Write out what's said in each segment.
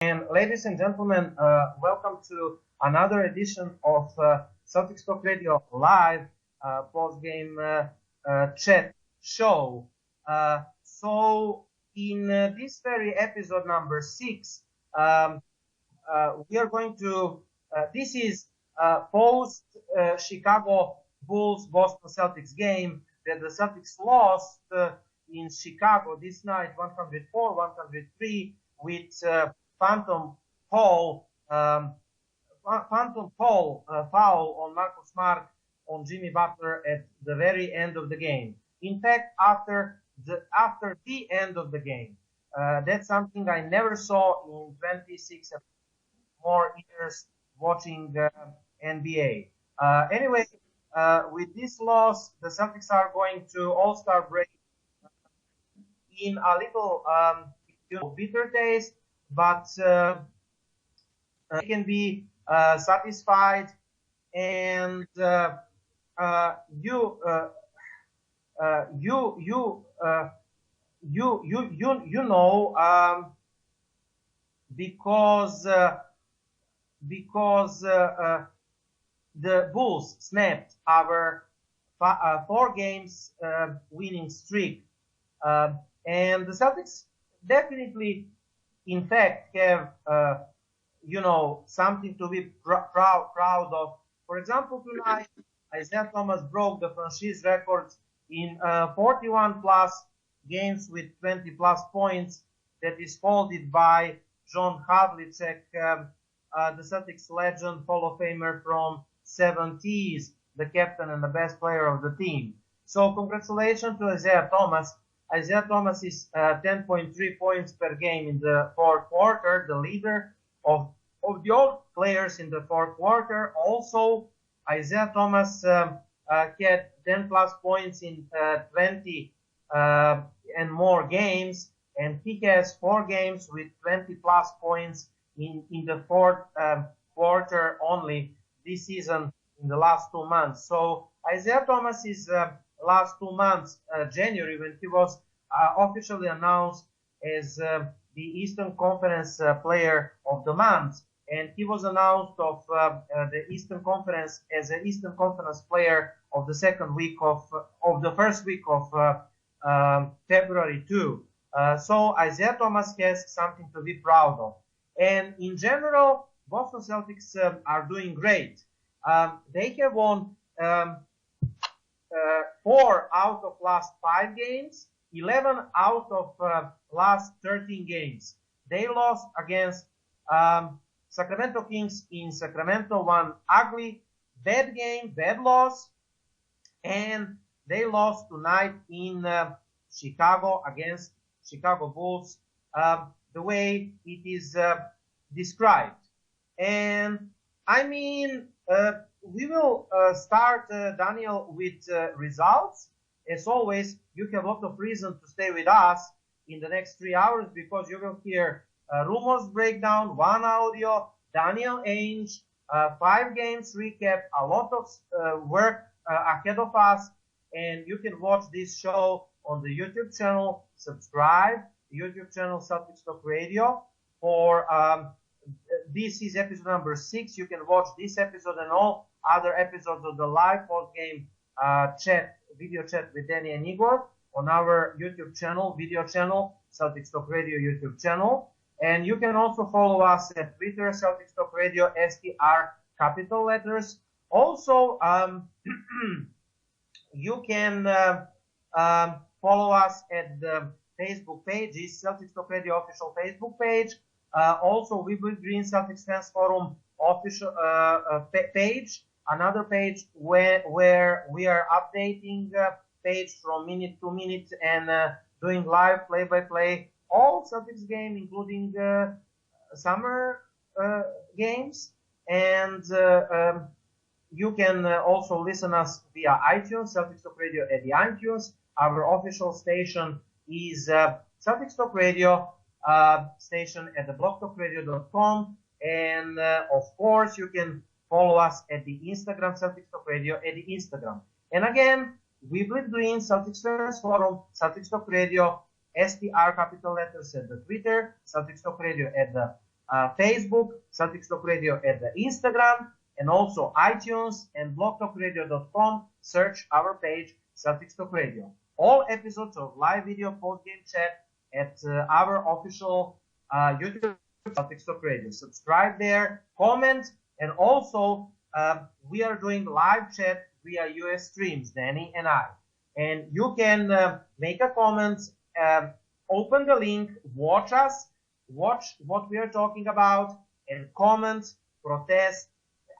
And ladies and gentlemen, welcome to another edition of Celtics Talk Radio Live post-game chat show. So in this very episode number 6, we are going to, this is post Chicago Bulls Boston Celtics game that the Celtics lost in Chicago this night 104-103 with Phantom Paul foul on Marcus Smart on Jimmy Butler at the very end of the game. In fact, after the end of the game, that's something I never saw in 26 more years watching NBA. Anyway, with this loss, the Celtics are going to All-Star break in a little bitter taste, but they can be satisfied, and you know, because the Bulls snapped our 4 games winning streak, and the Celtics definitely, in fact, have something to be proud of. For example, tonight Isaiah Thomas broke the franchise record in 41 plus games with 20 plus points that is followed by John Havlicek, the Celtics legend, Hall of Famer from 70s, the captain and the best player of the team. So congratulations to Isaiah Thomas. Isaiah Thomas is 10.3 points per game in the fourth quarter, the leader of the all players in the fourth quarter. Also, Isaiah Thomas had 10 plus points in 20 and more games, and he has 4 games with 20 plus points in the fourth quarter only this season in the last 2 months. So Isaiah Thomas is last 2 months, January, when he was officially announced as the Eastern Conference Player of the Month, and he was announced of the Eastern Conference as an Eastern Conference Player of the first week of February too. So Isaiah Thomas has something to be proud of, and in general, Boston Celtics are doing great. They have won 4 out of last 5 games, 11 out of last 13 games. They lost against Sacramento Kings in Sacramento, one ugly, bad game, bad loss, and they lost tonight in Chicago against Chicago Bulls, the way it is described. And I mean, we will start, Daniel, with results. As always, you have a lot of reason to stay with us in the next 3 hours, because you will hear rumors breakdown, one audio, Daniel Ainge, 5 games recap, a lot of work ahead of us, and you can watch this show on the YouTube channel. Subscribe to YouTube channel Celtics Talk Radio. For this is episode number 6. You can watch this episode and all other episodes of the live post-game video chat with Danny and Igor on our YouTube channel, video channel, Celtics Talk Radio YouTube channel. And you can also follow us at Twitter, Celtics Talk Radio, STR, capital letters. Also, you can follow us at the Facebook page, is Celtics Talk Radio official Facebook page. Also, We Build Green Celtics Fans Forum official page, another page where we are updating page from minute to minute and doing live play-by-play all Celtics game, including summer games. And you can also listen us via iTunes, Celtics Talk Radio at the iTunes. Our official station is Celtics Talk Radio station at the blogtalkradio.com, and of course you can follow us at the Instagram, Celtics Talk Radio at the Instagram. And again, We Bleed Green, Celtics Fans Forum, Celtics Talk Radio, STR capital letters at the Twitter, Celtics Talk Radio at the Facebook, Celtics Talk Radio at the Instagram, and also iTunes and blogtalkradio.com. Search our page, Celtics Talk Radio. All episodes of live video post-game chat at our official YouTube, Celtics Talk Radio. Subscribe there, comment, and also we are doing live chat via US streams, Danny and I. And you can make a comment, open the link, watch us, watch what we are talking about, and comment, protest,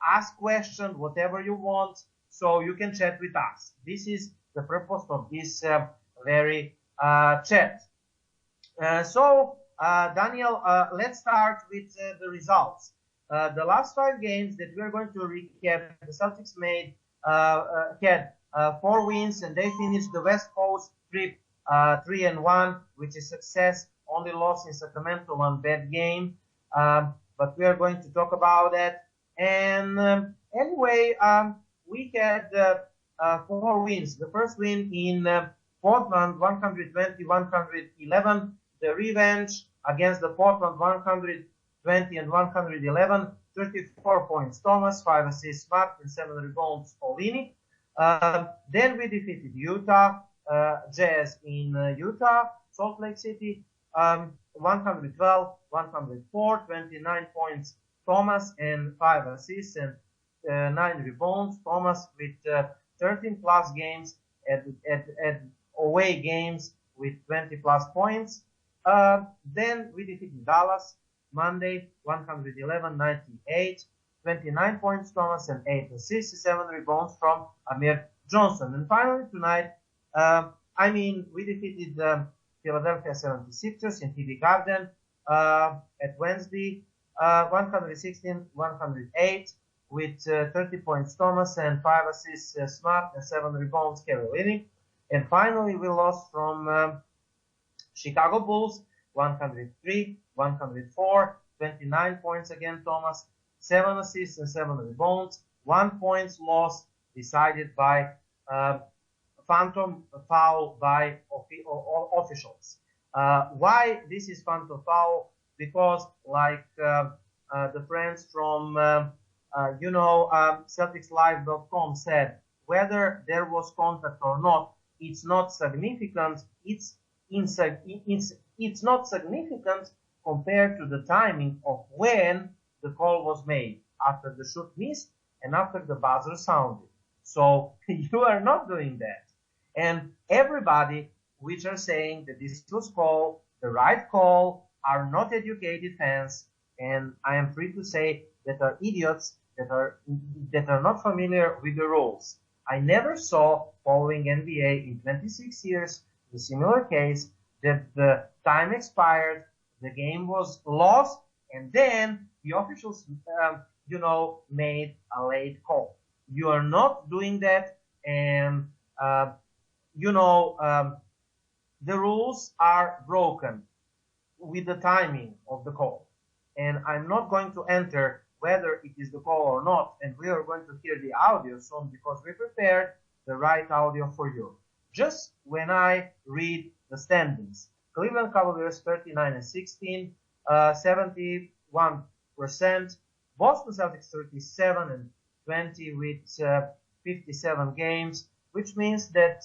ask questions, whatever you want, so you can chat with us. This is the purpose of this very chat. Daniel, let's start with the results. The last 5 games that we are going to recap, the Celtics had 4 wins, and they finished the West Coast trip 3-1, which is success. Only loss in Sacramento, 1 bad game, but we are going to talk about that. And anyway, we had 4 wins. The first win in Portland, 120-111. The revenge against the Portland 120 and 111. 34 points Thomas, 5 assists Smart, and 7 rebounds Olini. Then we defeated Utah Jazz in Utah, Salt Lake City, 112-104, 29 points Thomas and 5 assists and 9 rebounds. Thomas with 13 plus games at away games with 20 plus points. Then we defeated Dallas Monday, 111-98, 29 points Thomas and 8 assists, 7 rebounds from Amir Johnson. And finally tonight, we defeated Philadelphia 76ers in TD Garden at Wednesday, 116-108 with 30 points Thomas and 5 assists Smart and 7 rebounds Carolini. And finally we lost from Chicago Bulls, 103-104, 29 points again Thomas, 7 assists and 7 rebounds. 1 point loss decided by phantom foul by officials. Why this is phantom foul? Because like the friends from CelticsLive.com said, whether there was contact or not, it's not significant. It's not significant compared to the timing of when the call was made, after the shoot missed and after the buzzer sounded. So you are not doing that. And everybody which are saying that this was called the right call are not educated fans, and I am free to say that are idiots that are not familiar with the rules. I never saw, following NBA in 26 years, the similar case that the time expired, the game was lost, and then the officials, made a late call. You are not doing that, and the rules are broken with the timing of the call. And I'm not going to enter whether it is the call or not, and we are going to hear the audio soon because we prepared the right audio for you. Just when I read the standings, Cleveland Cavaliers 39-16, 71%, Boston Celtics 37-20 with 57 games, which means that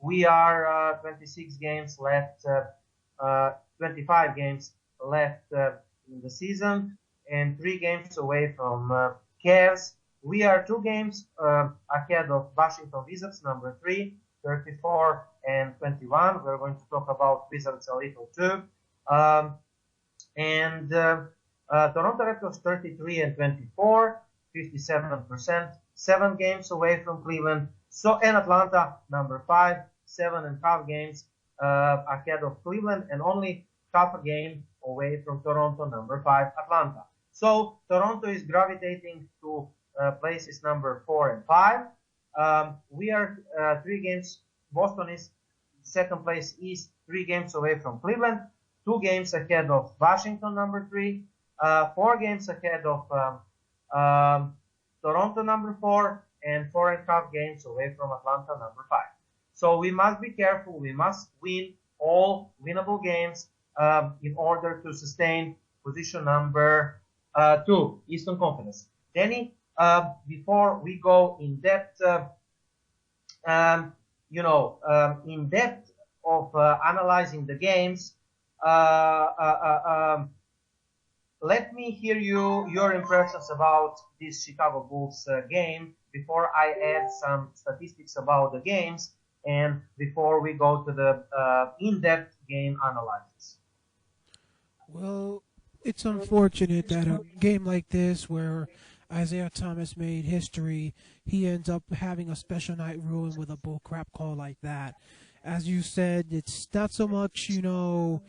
we are 25 games left in the season, and 3 games away from Cavs. We are 2 games ahead of Washington Wizards, number 3, 34-21. We're going to talk about Wizards a little too. Toronto Raptors 33-24, 57%, 7 games away from Cleveland. And Atlanta, number 5, 7.5 games ahead of Cleveland, and only half a game away from Toronto, number 5, Atlanta. So Toronto is gravitating to places number 4 and 5. We are 3 games. Boston is second place East, 3 games away from Cleveland, 2 games ahead of Washington, number 3, 4 games ahead of Toronto, number 4, and 4.5 games away from Atlanta, number 5. So we must be careful. We must win all winnable games in order to sustain position number 2, Eastern Conference. Danny, before we go in depth, in depth of analyzing the games, let me hear your impressions about this Chicago Bulls game before I add some statistics about the games and before we go to the in-depth game analysis. Well, it's unfortunate that a game like this, where Isaiah Thomas made history, he ends up having a special night ruined with a bull crap call like that. As you said, it's not so much, the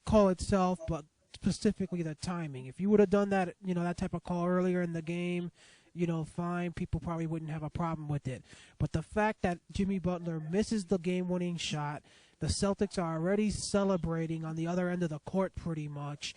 call itself, but specifically the timing. If you would have done that, that type of call earlier in the game, fine, people probably wouldn't have a problem with it. But the fact that Jimmy Butler misses the game-winning shot, the Celtics are already celebrating on the other end of the court pretty much,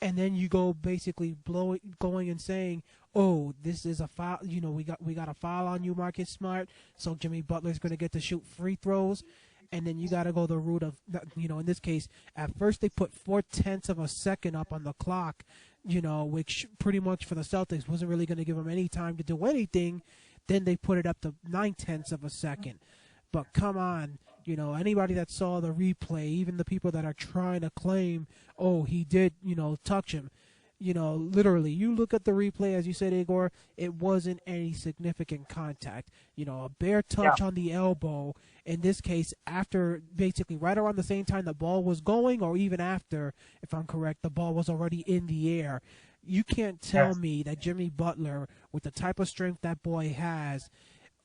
and then you go basically going and saying, "Oh, this is a foul. We got a foul on you, Marcus Smart. So Jimmy Butler's going to get to shoot free throws." And then you got to go the route of, in this case, at first they put 0.4 of a second up on the clock, which pretty much for the Celtics wasn't really going to give them any time to do anything. Then they put it up to 0.9 of a second. But come on, anybody that saw the replay, even the people that are trying to claim, oh, he did, touch him. Literally, you look at the replay, as you said, Igor, it wasn't any significant contact. A bare touch on the elbow, in this case, after basically right around the same time the ball was going, or even after, if I'm correct, the ball was already in the air. You can't tell me that Jimmy Butler, with the type of strength that boy has,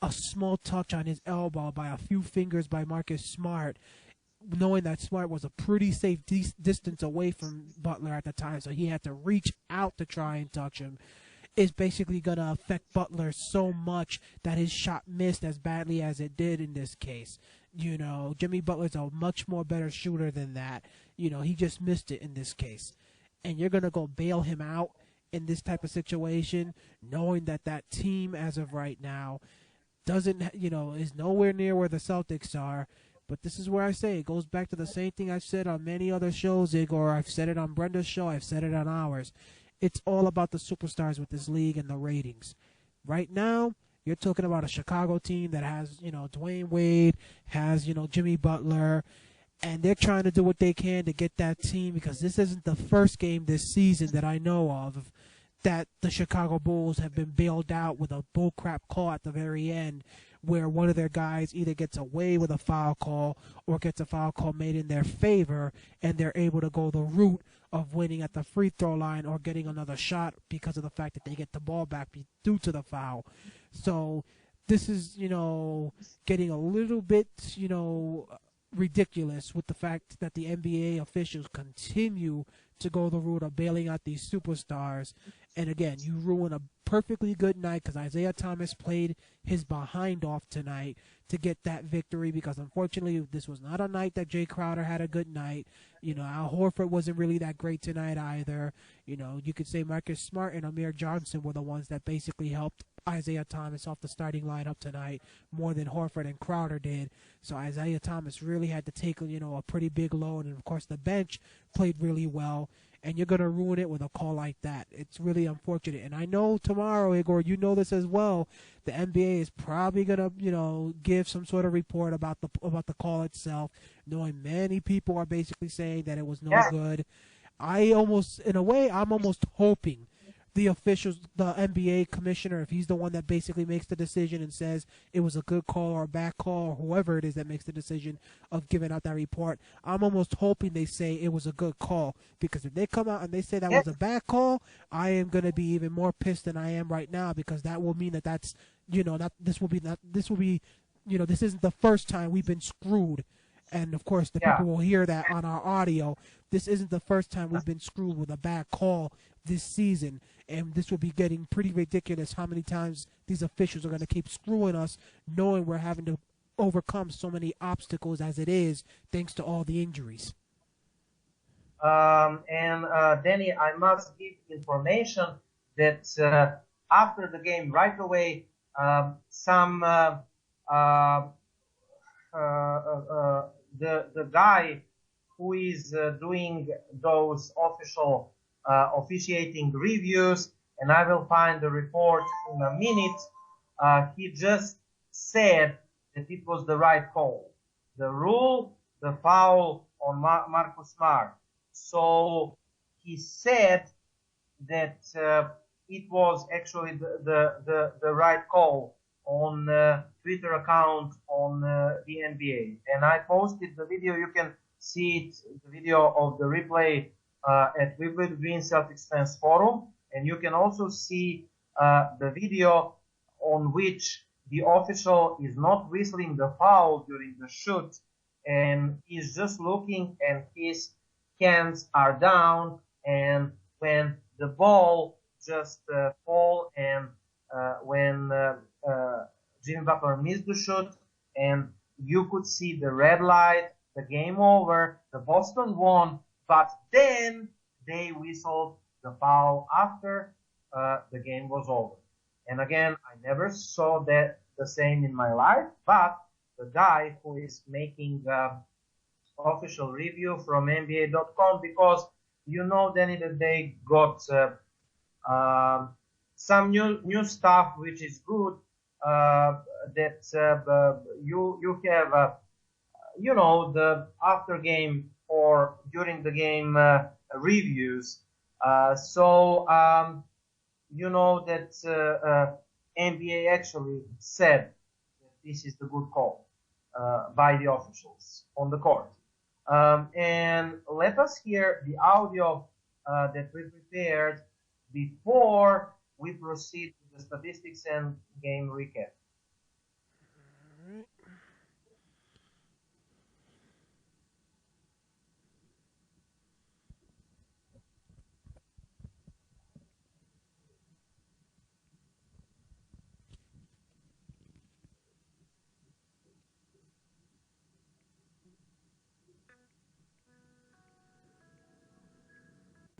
a small touch on his elbow by a few fingers by Marcus Smart, knowing that Smart was a pretty safe distance away from Butler at the time, so he had to reach out to try and touch him, is basically going to affect Butler so much that his shot missed as badly as it did in this case. Jimmy Butler's a much more better shooter than that. He just missed it in this case. And you're going to go bail him out in this type of situation, knowing that that team, as of right now, doesn't, is nowhere near where the Celtics are. But this is where I say it goes back to the same thing I've said on many other shows, Igor. I've said it on Brenda's show. I've said it on ours. It's all about the superstars with this league and the ratings. Right now, you're talking about a Chicago team that has, Dwayne Wade, has, Jimmy Butler, and they're trying to do what they can to get that team, because this isn't the first game this season that I know of that the Chicago Bulls have been bailed out with a bullcrap call at the very end, where one of their guys either gets away with a foul call or gets a foul call made in their favor, and they're able to go the route of winning at the free throw line or getting another shot because of the fact that they get the ball back due to the foul. So this is, getting a little bit, ridiculous with the fact that the NBA officials continue to go the route of bailing out these superstars. And again, you ruin a perfectly good night, because Isaiah Thomas played his behind off tonight to get that victory, because unfortunately this was not a night that Jay Crowder had a good night. Al Horford wasn't really that great tonight either. You could say Marcus Smart and Amir Johnson were the ones that basically helped Isaiah Thomas off the starting lineup tonight more than Horford and Crowder did. So Isaiah Thomas really had to take, a pretty big load, and of course the bench played really well. And you're going to ruin it with a call like that. It's really unfortunate. And I know tomorrow, Igor, you know this as well, the NBA is probably going to, give some sort of report about the call itself, knowing many people are basically saying that it was no good. I'm almost hoping the officials, the NBA commissioner, if he's the one that basically makes the decision and says it was a good call or a bad call, or whoever it is that makes the decision of giving out that report, I'm almost hoping they say it was a good call, because if they come out and they say that was a bad call, I am going to be even more pissed than I am right now, because that will mean this isn't the first time we've been screwed. And of course the people will hear that on our audio. This isn't the first time we've been screwed with a bad call this season, and this will be getting pretty ridiculous how many times these officials are going to keep screwing us, knowing we're having to overcome so many obstacles as it is, thanks to all the injuries. Danny, I must give information that after the game, right away, the guy who is doing those official officiating reviews, and I will find the report in a minute. He just said that it was the right call. The rule, the foul on Marcus Smart. So he said that it was actually the right call on Twitter account on the NBA. And I posted the video. You can see it, the video of the replay at Wimbledon Green Celtics Fans Forum. And you can also see the video on which the official is not whistling the foul during the shoot, and he's just looking, and his hands are down, and when the ball just fall, and when Jimmy Butler missed the shoot, and you could see the red light, the game over, the Boston won, but then they whistled the foul after the game was over. And again, I never saw that the same in my life, but the guy who is making official review from NBA.com, because you know, Danny, that they got some new stuff which is good. That you have you know, the after game or during the game reviews. You know that NBA actually said that this is the good call by the officials on the court. And let us hear the audio that we prepared before we proceed to the statistics and game recap.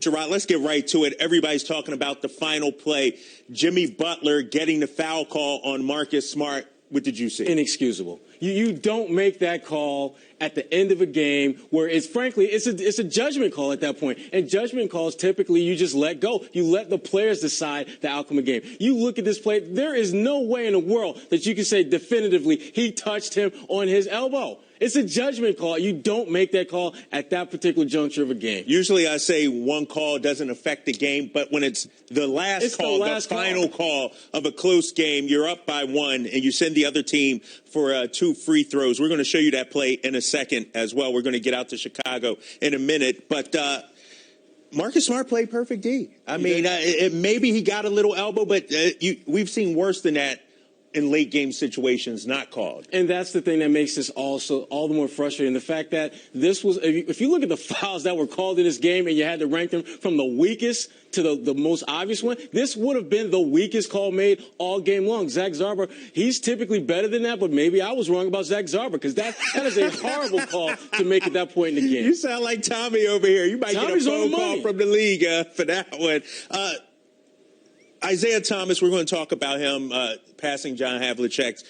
Gerard, let's get right to it. Everybody's talking about the final play. Jimmy Butler getting the foul call on Marcus Smart. What did you see? Inexcusable. You don't make that call at the end of a game where it's frankly it's a judgment call at that point. And judgment calls typically you just let go. You let the players decide the outcome of the game. You look at this play, there is no way in the world that you can say definitively he touched him on his elbow. It's a judgment call. You don't make that call at that particular juncture of a game. Usually I say one call doesn't affect the game, but when it's the last call, final call of a close game, you're up by one, and you send the other team for 2 free throws. We're going to show you that play in a second as well. We're going to get out to Chicago in a minute. But Marcus Smart played perfect D. I mean, maybe he got a little elbow, but we've seen worse than that in late game situations not called. And that's the thing that makes this also all the more frustrating. The fact that this was, if you look at the fouls that were called in this game and you had to rank them from the weakest to the most obvious one, this would have been the weakest call made all game long. Zach Zarber, he's typically better than that, but maybe I was wrong about Zach Zarber, because that is a horrible call to make at that point in the game. You sound like Tommy over here. You might get a phone call from the league for that one. Isaiah Thomas, we're going to talk about him passing John Havlicek's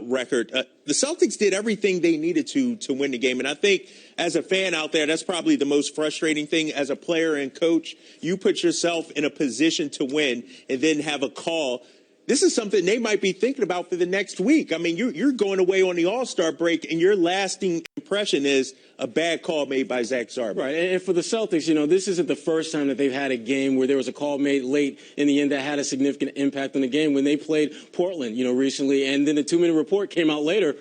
record. The Celtics did everything they needed to win the game, and I think as a fan out there, that's probably the most frustrating thing. As a player and coach, you put yourself in a position to win and then have a call. This is something they might be thinking about for the next week. I mean, you're going away on the All-Star break, and your lasting impression is a bad call made by Zach Zarber. Right, and for the Celtics, you know, this isn't the first time that they've had a game where there was a call made late in the end that had a significant impact on the game. When they played Portland, you know, recently, and then the 2-minute report came out later,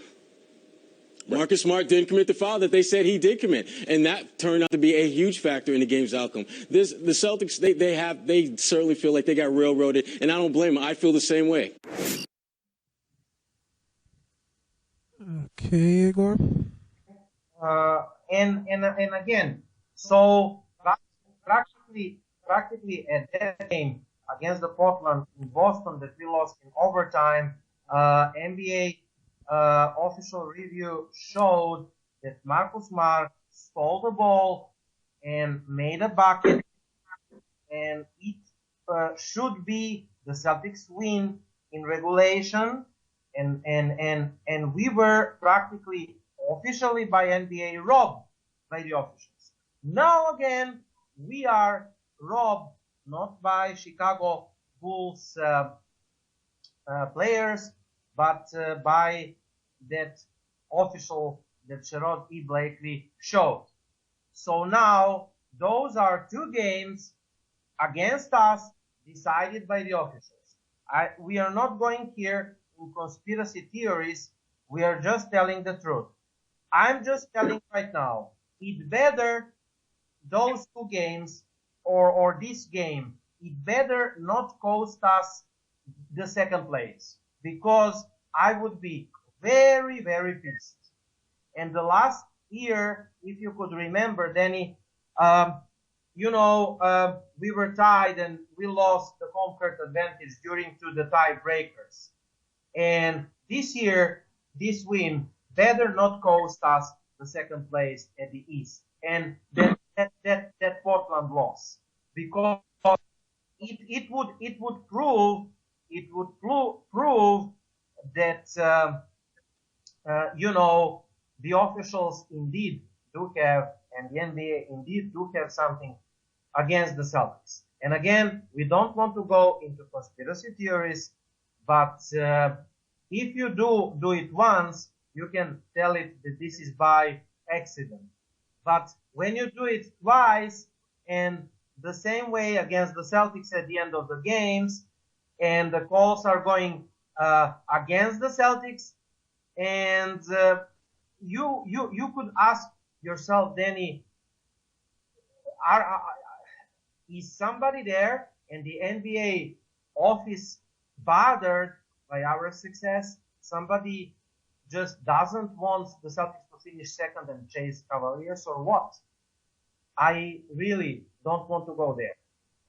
Marcus Smart didn't commit the foul that they said he did commit, and that turned out to be a huge factor in the game's outcome. The Celtics, they certainly feel like they got railroaded, and I don't blame them. I feel the same way. Okay, Igor. And again, so practically at that game against the Portland in Boston that we lost in overtime, NBA official review showed that Marcus Smart stole the ball and made a bucket, and it should be the Celtics win in regulation, and we were practically officially by NBA robbed by the officials. Now again, we are robbed not by Chicago Bulls players, but by that official that Sherrod E. Blakely showed. So now those are two games against us decided by the officials. We are not going here in conspiracy theories. We are just telling the truth. I'm just telling right now, it better those two games or this game, it better not cost us the second place, because I would be very, very pissed. And the last year, if you could remember, Danny, we were tied and we lost the home court advantage during to the tiebreakers. And this year, this win better not cost us the second place at the East. And that Portland loss, because it would prove that the officials indeed do have, and the NBA indeed do have something against the Celtics. And again, we don't want to go into conspiracy theories, but if you do it once, you can tell it that this is by accident. But when you do it twice, and the same way against the Celtics at the end of the games, and the calls are going against the Celtics, and you could ask yourself, Danny, is somebody there and the NBA office bothered by our success? Somebody just doesn't want the Celtics to finish second and chase Cavaliers, or what? I really don't want to go there.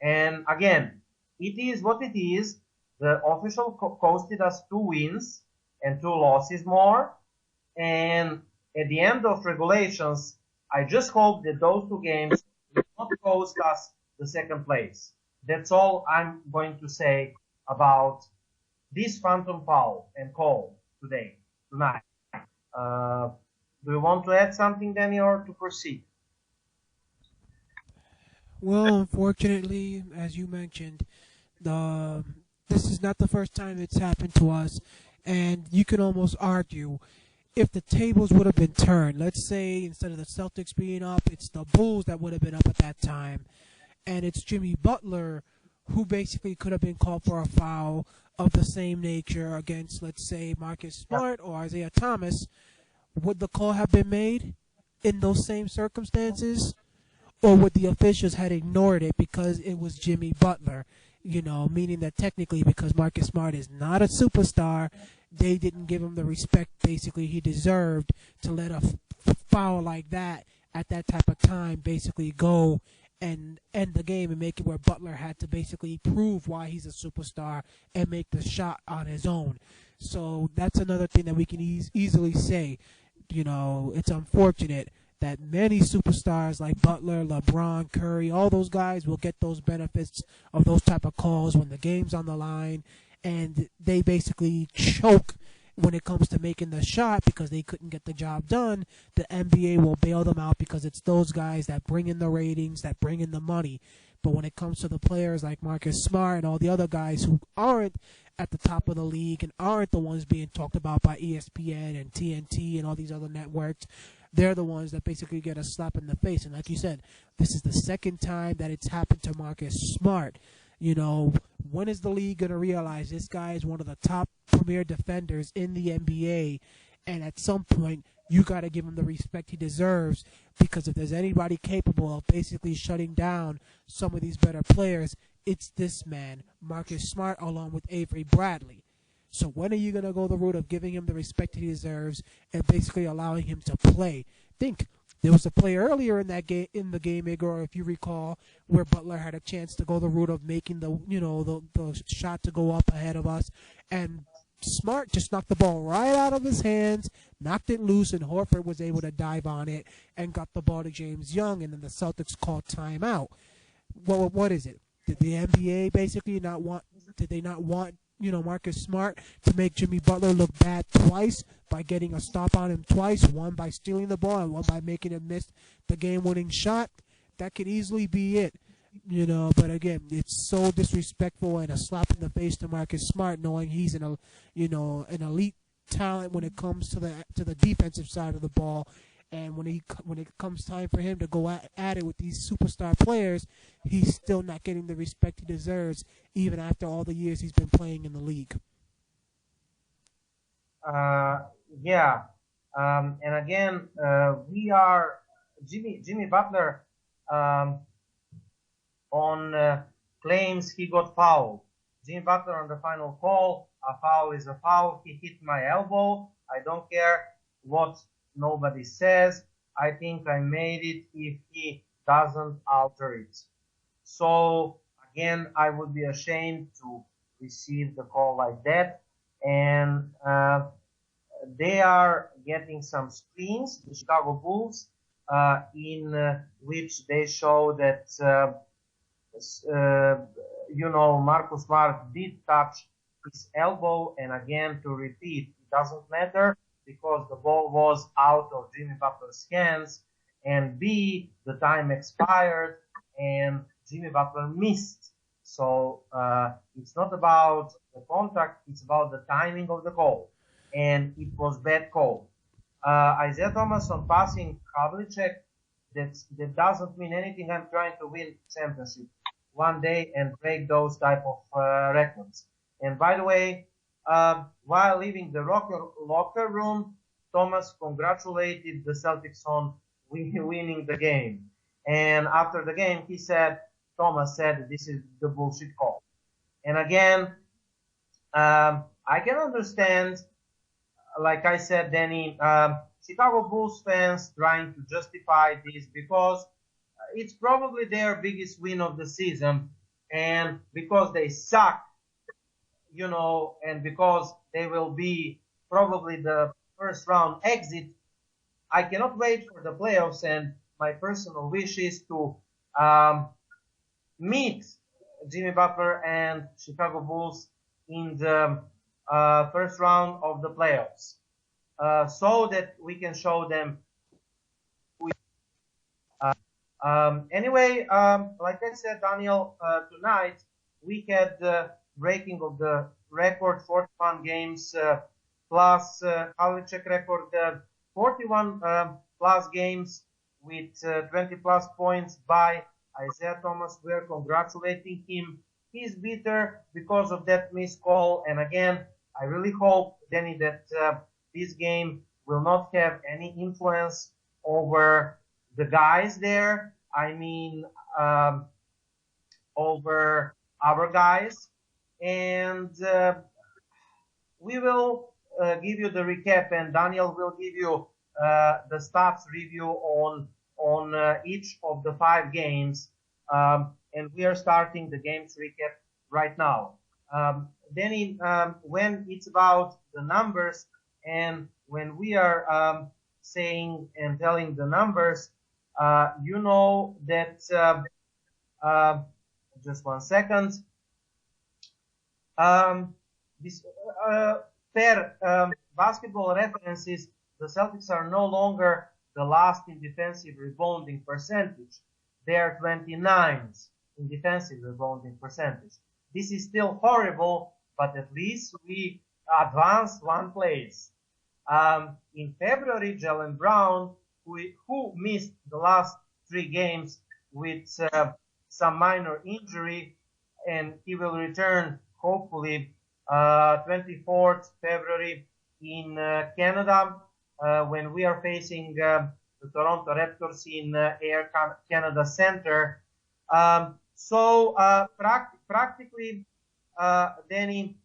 And again, it is what it is. The official costed us 2 wins and 2 losses more. And at the end of regulations, I just hope that those 2 games will not cost us the second place. That's all I'm going to say about this phantom foul and call tonight. Do you want to add something, Danny, or to proceed? Well, unfortunately, as you mentioned, this is not the first time it's happened to us, and you can almost argue if the tables would have been turned. Let's say instead of the Celtics being up, it's the Bulls that would have been up at that time, and it's Jimmy Butler who basically could have been called for a foul of the same nature against, let's say, Marcus Smart or Isaiah Thomas. Would the call have been made in those same circumstances? Or would the officials had ignored it because it was Jimmy Butler? Meaning that technically, because Marcus Smart is not a superstar, they didn't give him the respect basically he deserved to let a foul like that at that type of time basically go and end the game and make it where Butler had to basically prove why he's a superstar and make the shot on his own. So that's another thing that we can easily say. It's unfortunate that many superstars like Butler, LeBron, Curry, all those guys will get those benefits of those type of calls when the game's on the line, and they basically choke when it comes to making the shot because they couldn't get the job done. The NBA will bail them out because it's those guys that bring in the ratings, that bring in the money. But when it comes to the players like Marcus Smart and all the other guys who aren't at the top of the league and aren't the ones being talked about by ESPN and TNT and all these other networks, they're the ones that basically get a slap in the face. And like you said, this is the second time that it's happened to Marcus Smart. When is the league going to realize this guy is one of the top premier defenders in the NBA? And at some point, you got to give him the respect he deserves, because if there's anybody capable of basically shutting down some of these better players, it's this man, Marcus Smart, along with Avery Bradley. So when are you going to go the route of giving him the respect he deserves and basically allowing him to play? Think, there was a play earlier in the game, Igor, if you recall, where Butler had a chance to go the route of making the shot to go up ahead of us, and Smart just knocked the ball right out of his hands, knocked it loose, and Horford was able to dive on it and got the ball to James Young, and then the Celtics called timeout. Well, what is it? Did the NBA basically not want Marcus Smart to make Jimmy Butler look bad twice by getting a stop on him twice, one by stealing the ball and one by making him miss the game-winning shot? that could easily be it. But again, it's so disrespectful and a slap in the face to Marcus Smart, knowing he's an elite talent when it comes to the defensive side of the ball, and when it comes time for him to go at it with these superstar players, he's still not getting the respect he deserves, even after all the years he's been playing in the league. Yeah, and again, we are Jimmy Butler. On claims he got fouled. Jimmy Butler on the final call, a foul is a foul. He hit my elbow. I don't care what nobody says. I think I made it if he doesn't alter it. So again, I would be ashamed to receive the call like that. And they are getting some screens, the Chicago Bulls, in which they show that Marcus Smart did touch his elbow, and again, to repeat, it doesn't matter because the ball was out of Jimmy Butler's hands, and B, the time expired, and Jimmy Butler missed. So it's not about the contact, it's about the timing of the call, and it was bad call. Isaiah Thomas on passing Havlicek, that doesn't mean anything. I'm trying to win championship one day and break those type of records. And by the way, while leaving the locker room, Thomas congratulated the Celtics on winning the game. And after the game, Thomas said, this is the bullshit call. And again, I can understand, like I said, Danny, Chicago Bulls fans trying to justify this because it's probably their biggest win of the season, and because they suck, and because they will be probably the first round exit, I cannot wait for the playoffs, and my personal wish is to meet Jimmy Butler and Chicago Bulls in the first round of the playoffs, so that we can show them. Anyway, like I said, Daniel, tonight we had the breaking of the record, 41 games plus Havlicek record, 41 plus games with 20 plus points by Isaiah Thomas. We're congratulating him. He's bitter because of that missed call. And again, I really hope, Danny, that this game will not have any influence over the guys there. I mean, over our guys. And we will give you the recap, and Daniel will give you the stats review on each of the 5 games. And we are starting the games recap right now. Then when it's about the numbers, and when we are saying and telling the numbers, you know that just 1 second. This per basketball references, the Celtics are no longer the last in defensive rebounding percentage. They are 29th in defensive rebounding percentage. This is still horrible, but at least we advanced 1 place. In February, Jaylen Brown, who missed the last 3 games with some minor injury, and he will return hopefully 24th February in Canada, when we are facing the Toronto Raptors in Air Canada Center. Practically, Danny,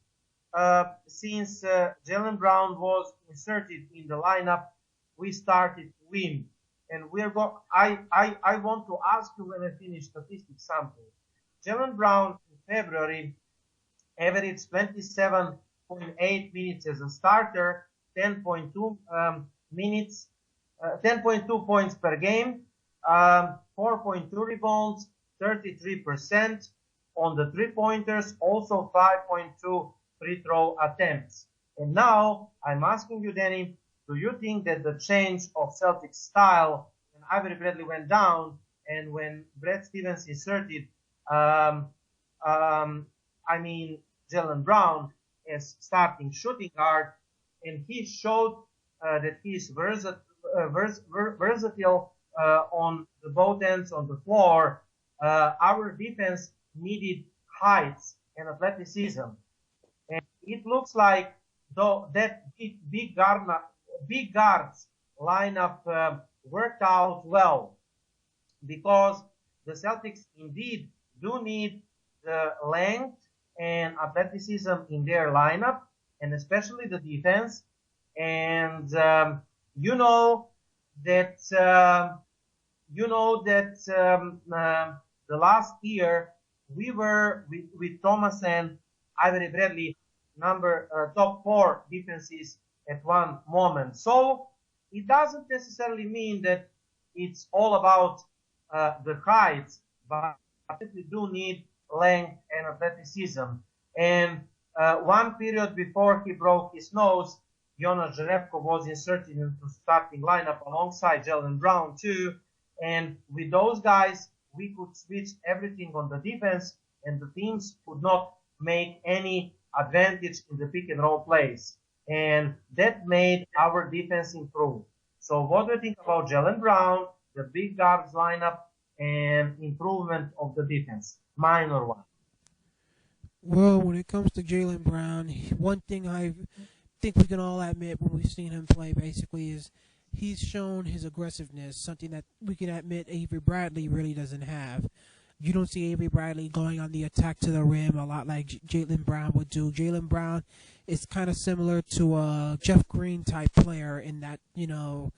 since Jaylen Brown was inserted in the lineup, we started to win. And I want to ask you when I finish statistics something. Jaylen Brown in February averaged 27.8 minutes as a starter, 10.2 minutes, 10.2 points per game, 4.2 rebounds, 33% on the 3-pointers, also 5.2 free throw attempts. And now I'm asking you, Danny, do you think that the change of Celtic style when Avery Bradley went down and when Brad Stevens inserted, um, Jaylen Brown as starting shooting guard, and he showed that he is versatile on the both ends on the floor. Our defense needed heights and athleticism, and it looks like though that big guards lineup worked out well, because the Celtics indeed do need the length and athleticism in their lineup, and especially the defense. And you know that the last year we were with Thomas and Avery Bradley top 4 defenses at one moment. So it doesn't necessarily mean that it's all about the heights, but we do need length and athleticism. And one period before he broke his nose, Jonas Jerebko was inserted into starting lineup alongside Jaylen Brown too. And with those guys, we could switch everything on the defense, and the teams could not make any advantage in the pick and roll plays. And that made our defense improve. So what do you think about Jaylen Brown, the big guards lineup, and improvement of the defense? Minor one. Well, when it comes to Jaylen Brown, one thing I think we can all admit when we've seen him play basically is he's shown his aggressiveness, something that we can admit Avery Bradley really doesn't have. You don't see Avery Bradley going on the attack to the rim a lot like Jaylen Brown would do. Jaylen Brown is kind of similar to a Jeff Green type player in that, in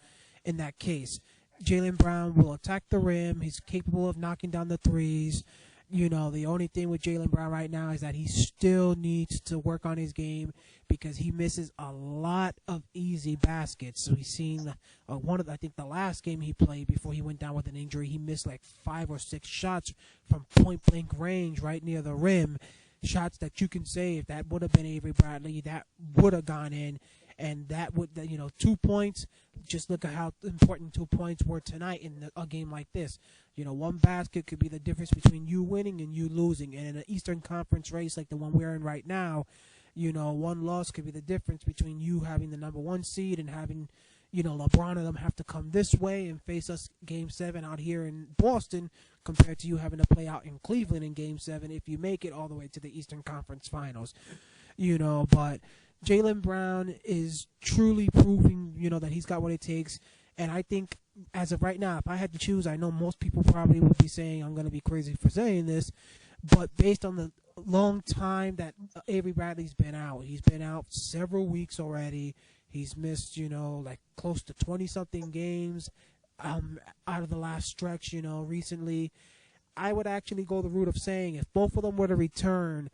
that case. Jaylen Brown will attack the rim. He's capable of knocking down the threes. The only thing with Jaylen Brown right now is that he still needs to work on his game because he misses a lot of easy baskets. So he's seen I think the last game he played before he went down with an injury, he missed like 5 or 6 shots from point-blank range right near the rim, shots that you can say if that would have been Avery Bradley, that would have gone in. And that would, 2 points, just look at how important 2 points were tonight in a game like this. One basket could be the difference between you winning and you losing. And in an Eastern Conference race like the one we're in right now, one loss could be the difference between you having the number 1 seed and having, LeBron and them have to come this way and face us Game 7 out here in Boston compared to you having to play out in Cleveland in Game 7 if you make it all the way to the Eastern Conference Finals. But Jaylen Brown is truly proving, that he's got what it takes. And I think as of right now, if I had to choose, I know most people probably would be saying I'm going to be crazy for saying this, but based on the long time that Avery Bradley's been out, he's been out several weeks already. He's missed, like close to 20-something games out of the last stretch, recently. I would actually go the route of saying if both of them were to return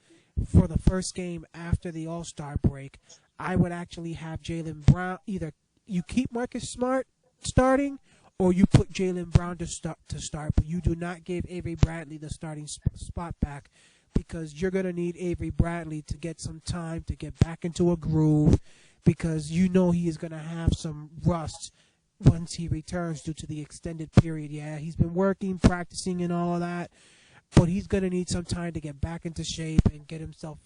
for the first game after the All-Star break, I would actually have Jaylen Brown. Either you keep Marcus Smart starting or you put Jaylen Brown to start, but you do not give Avery Bradley the starting spot back because you're going to need Avery Bradley to get some time to get back into a groove because he is going to have some rust once he returns due to the extended period. Yeah, he's been working, practicing, and all of that, but he's going to need some time to get back into shape and get himself,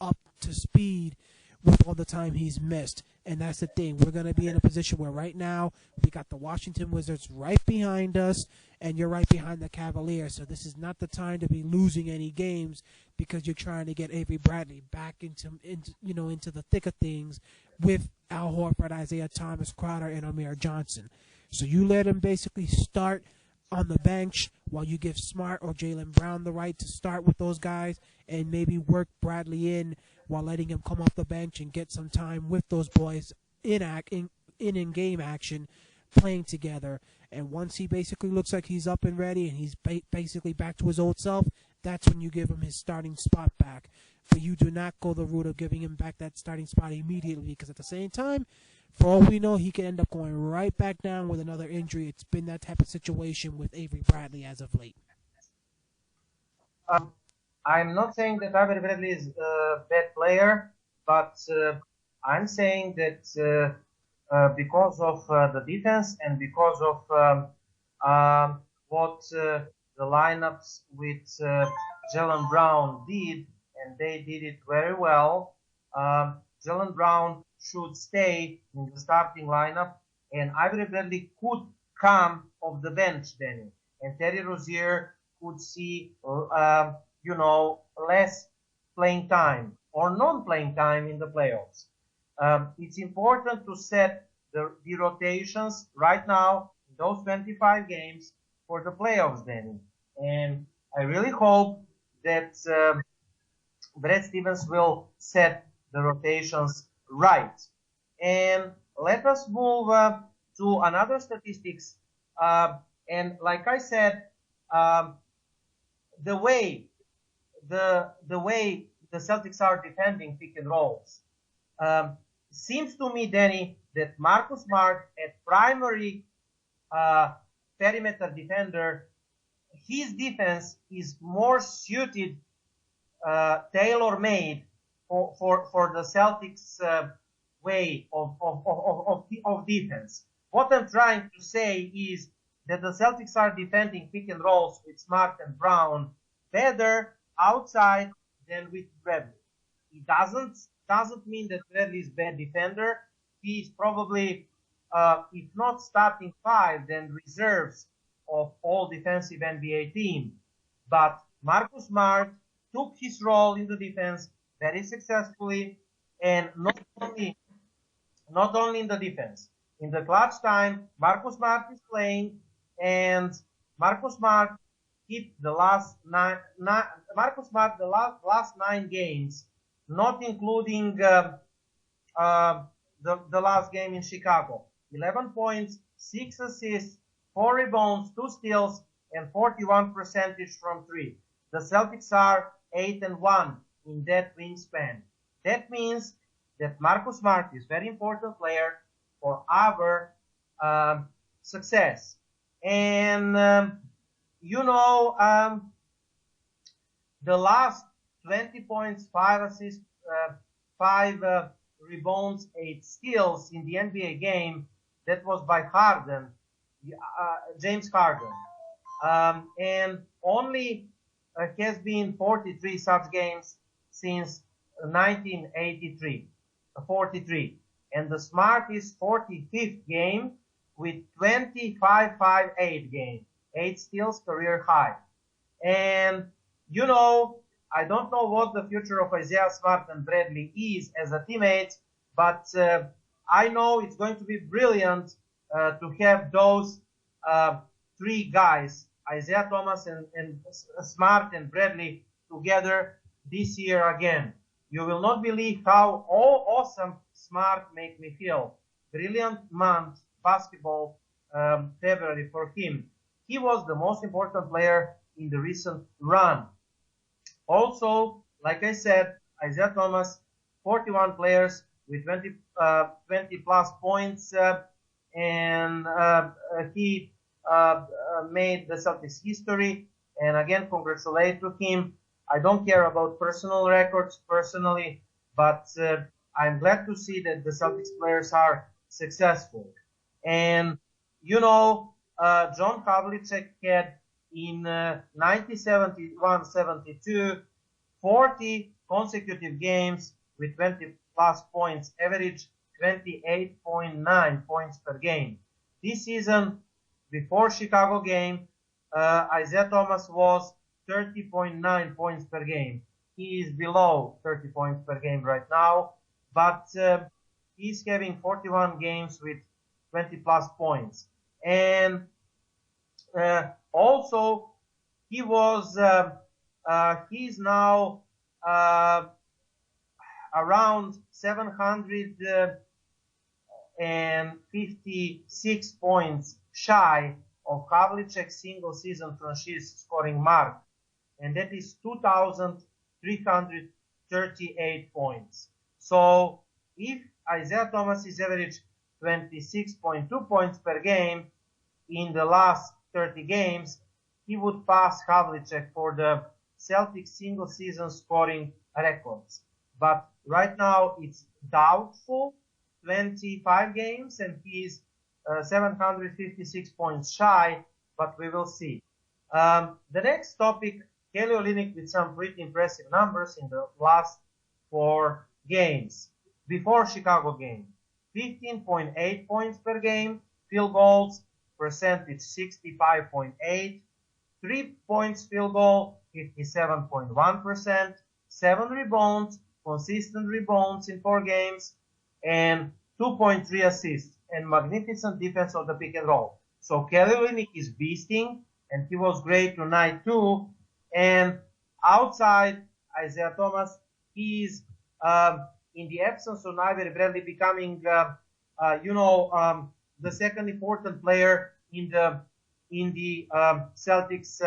up to speed with all the time he's missed. And that's the thing. We're going to be in a position where right now we got the Washington Wizards right behind us, and you're right behind the Cavaliers. So this is not the time to be losing any games because you're trying to get Avery Bradley back into the thick of things with Al Horford, Isaiah Thomas, Crowder, and Amir Johnson. So you let him basically start on the bench while you give Smart or Jaylen Brown the right to start with those guys and maybe work Bradley in while letting him come off the bench and get some time with those boys in-game action playing together. And once he basically looks like he's up and ready and he's basically back to his old self, that's when you give him his starting spot back. But you do not go the route of giving him back that starting spot immediately because at the same time, for all we know, he could end up going right back down with another injury. It's been that type of situation with Avery Bradley as of late. I'm not saying that Avery Bradley is a bad player, but I'm saying that because of the defense and because of what the lineups with Jaylen Brown did, and they did it very well. Jaylen Brown should stay in the starting lineup, and Avery Bradley could come off the bench, Danny, and Terry Rozier could see, less playing time or non-playing time in the playoffs. It's important to set the rotations right now in those 25 games for the playoffs, Danny. And I really hope that Brad Stevens will set the rotations right. And let us move to another statistics. And like I said, the way the Celtics are defending pick and rolls, seems to me, Danny, that Marcus Smart at primary perimeter defender, his defense is more suited, tailor-made for the Celtics way of defense. What I'm trying to say is that the Celtics are defending pick and rolls with Smart and Brown better outside than with Bradley. It doesn't mean that Bradley is a bad defender. He's probably, if not starting five, then reserves of all defensive NBA team. But Marcus Smart took his role in the defense very successfully, and not only in the defense. In the clutch time, Marcus Smart is playing, and Marcus Smart hit the last nine games, not including the last game in Chicago. 11 points, 6 assists, 4 rebounds, 2 steals, and 41% from three. The Celtics are 8-1 in that wingspan. That means that Marcus Smart is a very important player for our success. And, the last 20 points, 5 assists, 5 rebounds, 8 steals in the NBA game, that was by Harden, James Harden. And only has been 43 such games since 1983, 43. And the Smart is 45th game with 25-5-8 game, 8 steals, career high. And, I don't know what the future of Isaiah Smart and Bradley is as a teammate, but I know it's going to be brilliant to have those three guys, Isaiah Thomas and Smart and Bradley, together this year again. You will not believe how awesome Smart make me feel. Brilliant month, basketball, February for him. He was the most important player in the recent run. Also, like I said, Isaiah Thomas, 41 players with 20 plus points, and he made the Celtics history. And again, congratulate to him. I don't care about personal records personally, but I'm glad to see that the Celtics players are successful. And, John Havlicek had in 1971-72, 40 consecutive games with 20 plus points, average 28.9 points per game. This season, before Chicago game, Isaiah Thomas was 30.9 points per game. He is below 30 points per game right now, but he's having 41 games with 20 plus points. And also, he was, he's now around 756 points shy of Havlicek's single season franchise scoring mark, and that is 2,338 points. So if Isaiah Thomas is average 26.2 points per game in the last 30 games, he would pass Havlicek for the Celtics single season scoring records. But right now it's doubtful, 25 games, and he's 756 points shy. but we will see. The next topic, Kelly Olynyk with some pretty impressive numbers in the last 4 games. Before Chicago game, 15.8 points per game, field goals, percentage 65.8, 3 points field goal, 57.1%, 7 rebounds, consistent rebounds in 4 games, and 2.3 assists, and magnificent defense of the pick and roll. So Kelly Olynyk is beasting, and he was great tonight too. And outside Isaiah Thomas, he is in the absence of Avery Bradley becoming, the second important player in the Celtics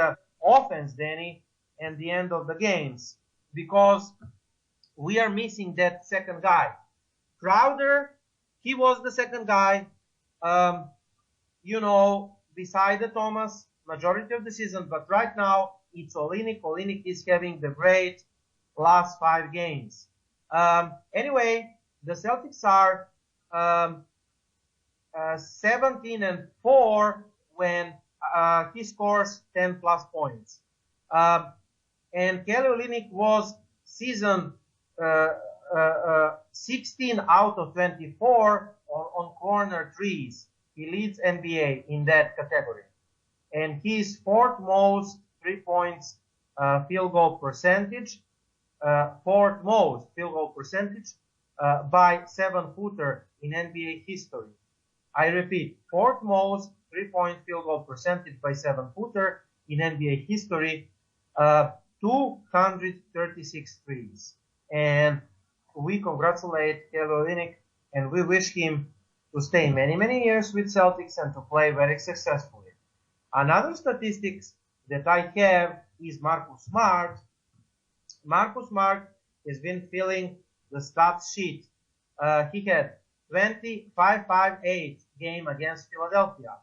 offense, Danny, and the end of the games, because we are missing that second guy. Crowder, he was the second guy, beside the Thomas majority of the season, but right now it's Olynyk. Olynyk is having the great last 5 games. Anyway, the Celtics are 17-4 when he scores 10 plus points. And Kelly Olynyk was season 16 out of 24 on corner threes. He leads NBA in that category. And his 4th most 3 points field goal percentage, 4th most field goal percentage by 7-footer in NBA history. I repeat, 4th most 3-point field goal percentage by 7-footer in NBA history, 236 threes. And we congratulate Kelly Olynyk, and we wish him to stay many, many years with Celtics and to play very successfully. Another statistics that I have is Marcus Smart. Marcus Smart has been filling the stats sheet. He had 25-5-8 game against Philadelphia.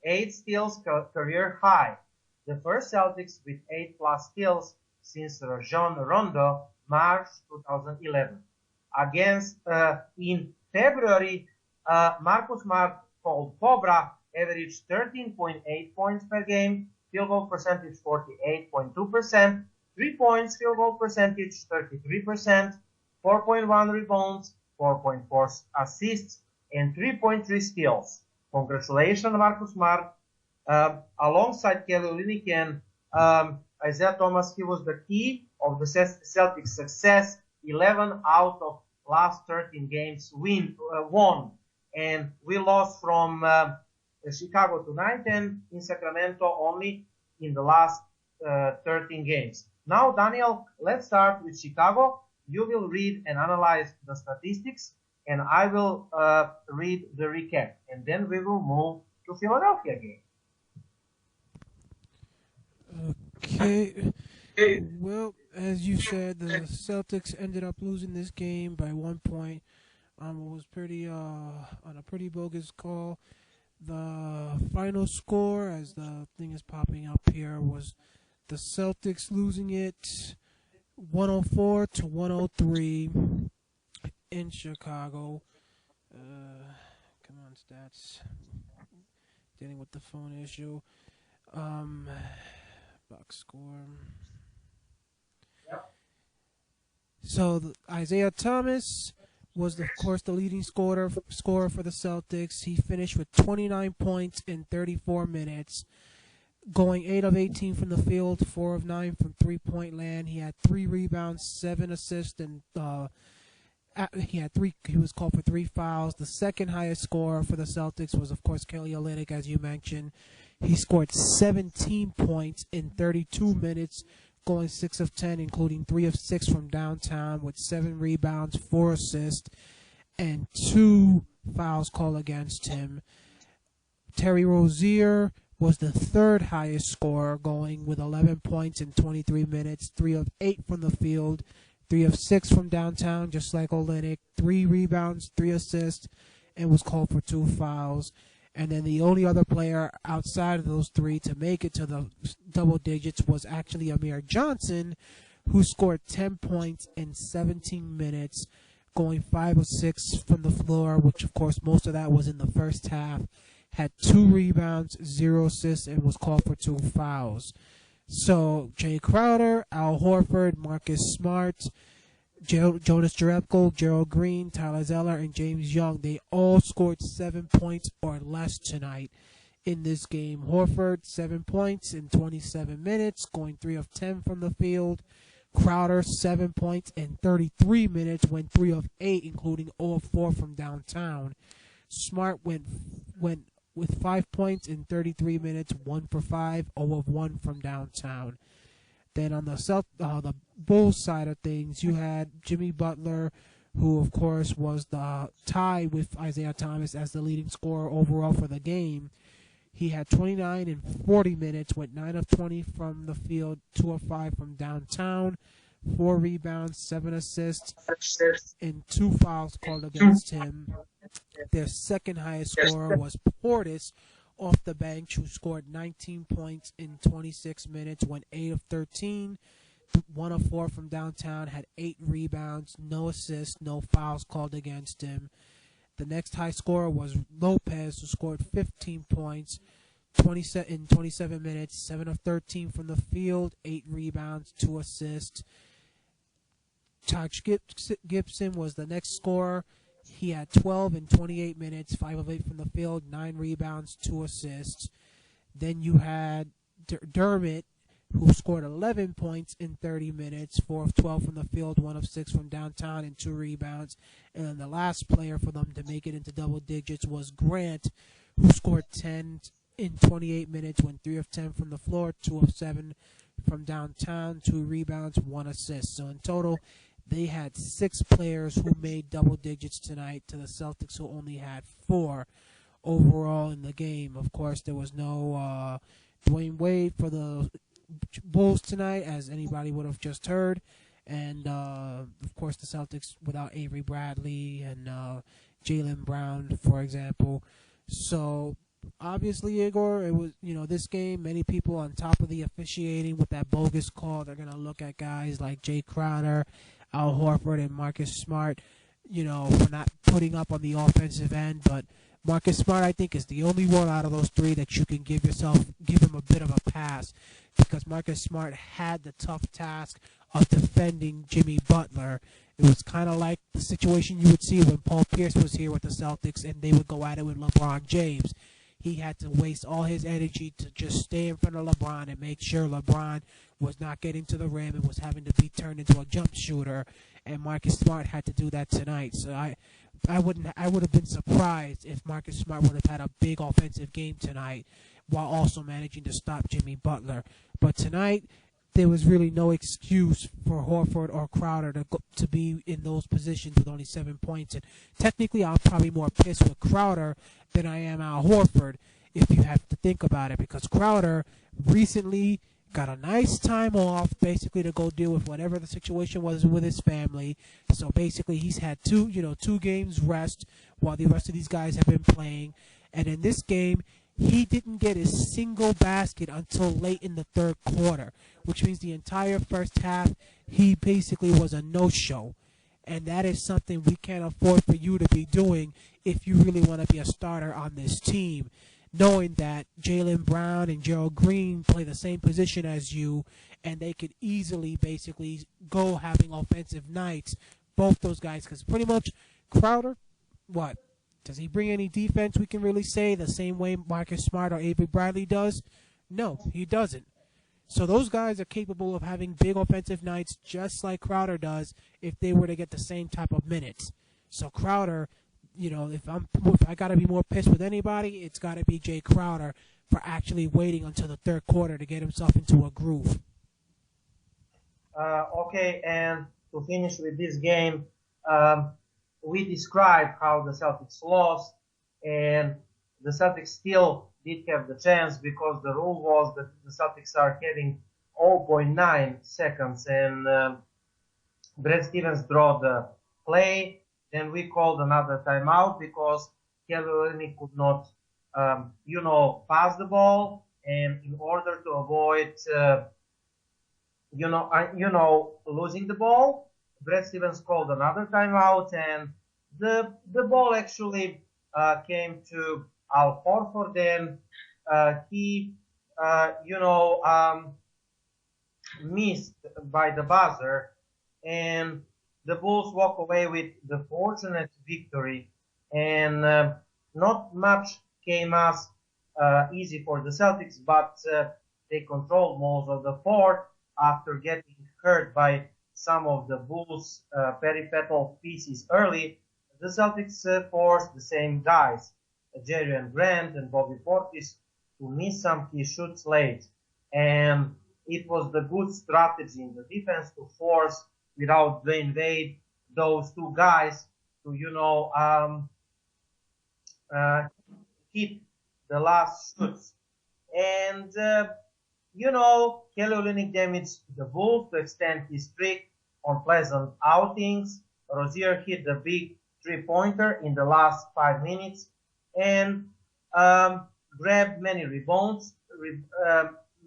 8 steals, career high. The first Celtics with 8 plus steals since Rajon Rondo, March 2011. Against, in February, Marcus Smart called Cobra, averaged 13.8 points per game, field goal percentage 48.2%, 3 points field goal percentage 33%, 4.1 rebounds, 4.4 assists, and 3.3 steals. Congratulations, Marcus Smart. Alongside Kelly Olynyk and Isaiah Thomas, he was the key of the Celtics' success. 11 out of last 13 games won, and we lost from Chicago tonight, and in Sacramento only in the last 13 games. Now, Daniel, let's start with Chicago. You will read and analyze the statistics, and I will read the recap, and then we will move to Philadelphia game. Okay. Well, as you said, the Celtics ended up losing this game by 1 point. It was pretty on a pretty bogus call. The final score, as the thing is popping up here, was the Celtics losing it 104-103 in Chicago. Come on, stats. Dealing with the phone issue. Box score. Yep. So Isaiah Thomas was, of course, the leading scorer for the Celtics. He finished with 29 points in 34 minutes, going 8 of 18 from the field, 4 of 9 from three-point land. He had 3 rebounds, 7 assists, and he was called for 3 fouls. The second highest scorer for the Celtics was, of course, Kelly Olynyk, as you mentioned. He scored 17 points in 32 minutes, going 6 of 10, including 3 of 6 from downtown, with 7 rebounds, 4 assists, and 2 fouls called against him. Terry Rozier was the third highest scorer, going with 11 points in 23 minutes, 3 of 8 from the field, 3 of 6 from downtown, just like Olynyk, 3 rebounds, 3 assists, and was called for 2 fouls. And then the only other player outside of those 3 to make it to the double digits was actually Amir Johnson, who scored 10 points in 17 minutes, going 5 of 6 from the floor, which, of course, most of that was in the first half. had 2 rebounds, 0 assists, and was called for 2 fouls. So Jay Crowder, Al Horford, Marcus Smart, Jonas Jerebko, Gerald Green, Tyler Zeller, and James Young, they all scored 7 points or less tonight in this game. Horford, 7 points in 27 minutes, going 3 of 10 from the field. Crowder, 7 points in 33 minutes, went 3 of 8, including 0 of 4 from downtown. Smart went with 5 points in 33 minutes, 1 for 5, 0 of 1 from downtown. Then on the Bulls side of things, you had Jimmy Butler, who of course was the tie with Isaiah Thomas as the leading scorer overall for the game. He had 29 in 40 minutes, went 9 of 20 from the field, 2 of 5 from downtown, 4 rebounds, 7 assists, and 2 fouls called against him. Their second highest scorer was Portis off the bench, who scored 19 points in 26 minutes, went 8 of 13, 1 of 4 from downtown, had 8 rebounds, no assists, no fouls called against him. The next high scorer was Lopez, who scored 15 points in 27 minutes, 7 of 13 from the field, 8 rebounds, 2 assists. Taj Gibson was the next scorer. He had 12 in 28 minutes, 5 of 8 from the field, 9 rebounds, 2 assists. Then you had Dermott, who scored 11 points in 30 minutes, 4 of 12 from the field, 1 of 6 from downtown, and 2 rebounds. And then the last player for them to make it into double digits was Grant, who scored 10 in 28 minutes, went 3 of 10 from the floor, 2 of 7 from downtown, 2 rebounds, 1 assist. So in total, they had 6 players who made double digits tonight to the Celtics, who only had 4 overall in the game. Of course, there was no Dwayne Wade for the Bulls tonight, as anybody would have just heard. And, of course, the Celtics without Avery Bradley and Jaylen Brown, for example. So, obviously, Igor, it was, this game, many people on top of the officiating with that bogus call, they're going to look at guys like Jay Crowder, Al Horford, and Marcus Smart, for not putting up on the offensive end. But Marcus Smart, I think, is the only one out of those 3 that you can give him a bit of a pass, because Marcus Smart had the tough task of defending Jimmy Butler. It was kind of like the situation you would see when Paul Pierce was here with the Celtics and they would go at it with LeBron James. He had to waste all his energy to just stay in front of LeBron and make sure LeBron was not getting to the rim and was having to be turned into a jump shooter. And Marcus Smart had to do that tonight. So I would have been surprised if Marcus Smart would have had a big offensive game tonight while also managing to stop Jimmy Butler. But tonight, there was really no excuse for Horford or Crowder to be in those positions with only 7 points. And technically, I'm probably more pissed with Crowder than I am Al Horford, if you have to think about it, because Crowder recently got a nice time off, basically to go deal with whatever the situation was with his family. So basically, he's had two games rest while the rest of these guys have been playing. And in this game, he didn't get a single basket until late in the third quarter, which means the entire first half, he basically was a no-show. And that is something we can't afford for you to be doing if you really want to be a starter on this team, knowing that Jaylen Brown and Gerald Green play the same position as you, and they could easily basically go having offensive nights, both those guys, because pretty much Crowder, what? Does he bring any defense we can really say the same way Marcus Smart or Avery Bradley does? No, he doesn't. So those guys are capable of having big offensive nights just like Crowder does if they were to get the same type of minutes. So Crowder, if I got to be more pissed with anybody, it's got to be Jay Crowder for actually waiting until the third quarter to get himself into a groove. Okay, and to finish with this game, we described how the Celtics lost, and the Celtics still did have the chance because the rule was that the Celtics are having 0.9 seconds, and Brad Stevens drew the play. Then we called another timeout because Kelly could not, pass the ball, and in order to avoid, losing the ball, Brad Stevens called another timeout, and the ball actually came to Al Horford, and he, missed by the buzzer, and the Bulls walk away with the fortunate victory. And not much came as easy for the Celtics, but they controlled most of the fourth after getting hurt by some of the Bulls' peripheral pieces early. The Celtics forced the same guys, Jerian Grant and Bobby Portis, to miss some key shoots late. And it was the good strategy in the defense to force, without Dwayne Wade, those two guys to, hit the last shoots. And, Kelly Olynyk damaged the Bulls to extend his streak on pleasant outings. Rozier hit the big three-pointer in the last 5 minutes and grabbed many rebounds,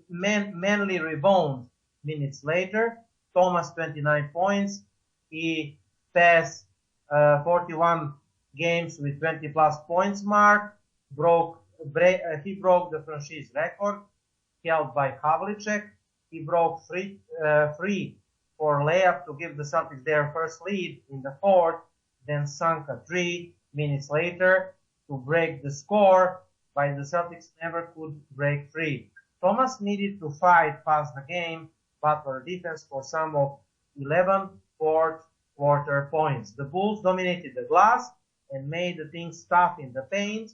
manly rebound minutes later. Thomas 29 points. He passed 41 games with 20 plus points mark. He broke the franchise record held by Havlicek. He broke free for layup to give the Celtics their first lead in the fourth, then sunk a 3 minutes later to break the score, but the Celtics never could break free. Thomas needed to fight past the game, but for defense for some of 11 fourth quarter points. The Bulls dominated the glass and made the things tough in the paint,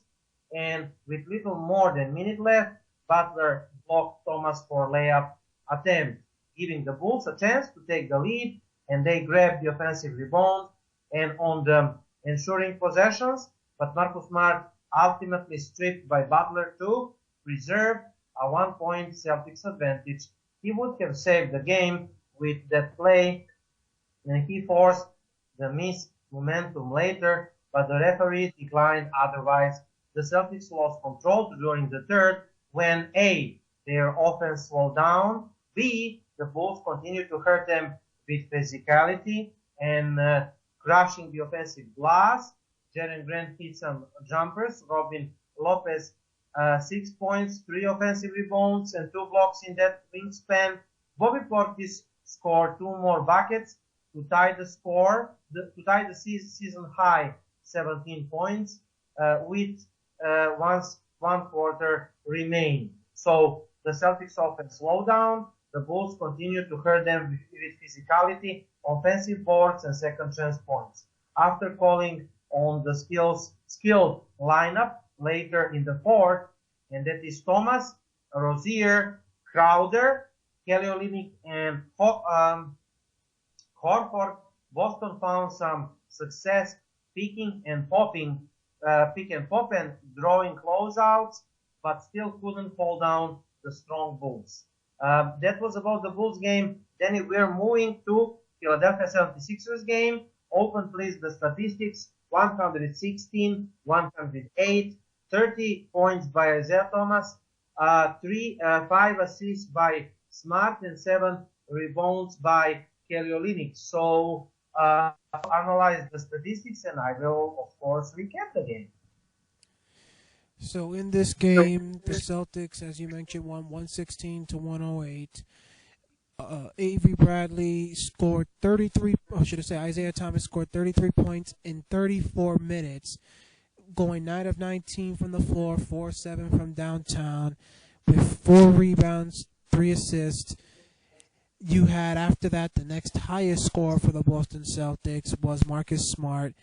and with little more than a minute left, Butler blocked Thomas for layup attempt, giving the Bulls a chance to take the lead, and they grabbed the offensive rebound and on the ensuring possessions, but Marcus Smart ultimately stripped by Butler to preserve a 1-point Celtics advantage. He would have saved the game with that play, and he forced the missed momentum later, but the referee declined otherwise. The Celtics lost control during the third when A, their offense slowed down, B, the Bulls continued to hurt them with physicality and crushing the offensive glass. Jaren Grant hit some jumpers. Robin Lopez 6 points, 3 offensive rebounds, and 2 blocks in that wingspan. Bobby Portis scored 2 more buckets to tie the season high 17 points with one quarter remain. So the Celtics offense slowed down. The Bulls continued to hurt them with physicality, offensive boards, and second chance points. After calling on the skilled lineup later in the fourth, and that is Thomas, Rozier, Crowder, Kelly Olynyk, and Horford, Boston found some success picking and popping, pick and pop and drawing closeouts, but still couldn't hold down the strong Bulls. That was about the Bulls game. Then we're moving to Philadelphia 76ers game. Open please the statistics: 116, 108, 30 points by Isaiah Thomas, 5 assists by Smart, and 7 rebounds by Kelly Olynyk. So analyze the statistics, and I will, of course, recap the game. So in this game, the Celtics, as you mentioned, won 116 to 108. Avery Bradley scored 33, or should I say Isaiah Thomas scored 33 points in 34 minutes, going 9 of 19 from the floor, 4-7 from downtown, with 4 rebounds, 3 assists. You had, after that, the next highest score for the Boston Celtics was Marcus Smart,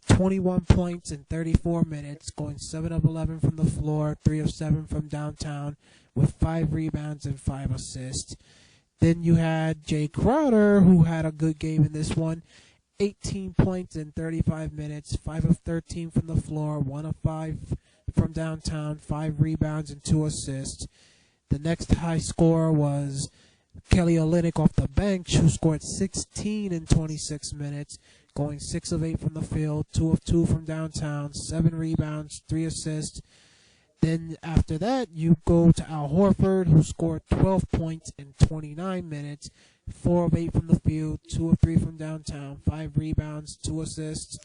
21 points in 34 minutes, going 7 of 11 from the floor, 3 of 7 from downtown, with 5 rebounds and 5 assists. Then you had Jay Crowder, who had a good game in this one, 18 points in 35 minutes, 5 of 13 from the floor, 1 of 5 from downtown, 5 rebounds and 2 assists. The next high scorer was Kelly Olynyk off the bench, who scored 16 in 26 minutes, going 6 of 8 from the field, 2 of 2 from downtown, 7 rebounds, 3 assists. Then after that, you go to Al Horford, who scored 12 points in 29 minutes, 4 of 8 from the field, 2 of 3 from downtown, 5 rebounds, 2 assists.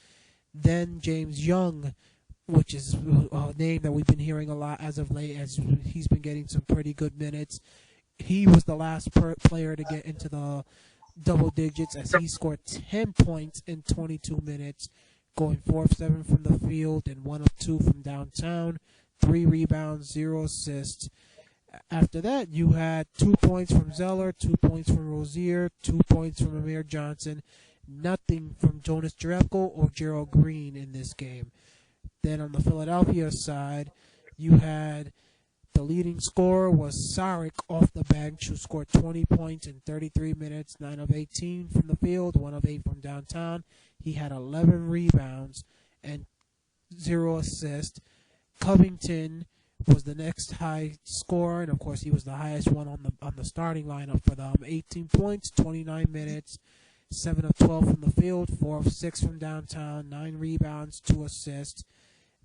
Then James Young which is a name that we've been hearing a lot as of late, as he's been getting some pretty good minutes. He was the last player to get into the double digits, as he scored 10 points in 22 minutes, going 4 of 7 from the field and 1 of 2 from downtown, 3 rebounds, 0 assists. After that, you had 2 points from Zeller, 2 points from Rozier, 2 points from Amir Johnson, nothing from Jonas Jerebko or Gerald Green in this game. Then on the Philadelphia side, you had the leading scorer was Saric off the bench, who scored 20 points in 33 minutes, 9 of 18 from the field, 1 of 8 from downtown. He had 11 rebounds and 0 assists. Covington was the next high scorer, and of course he was the highest one on the starting lineup for them. 18 points, 29 minutes, 7 of 12 from the field, 4 of 6 from downtown, 9 rebounds, 2 assists.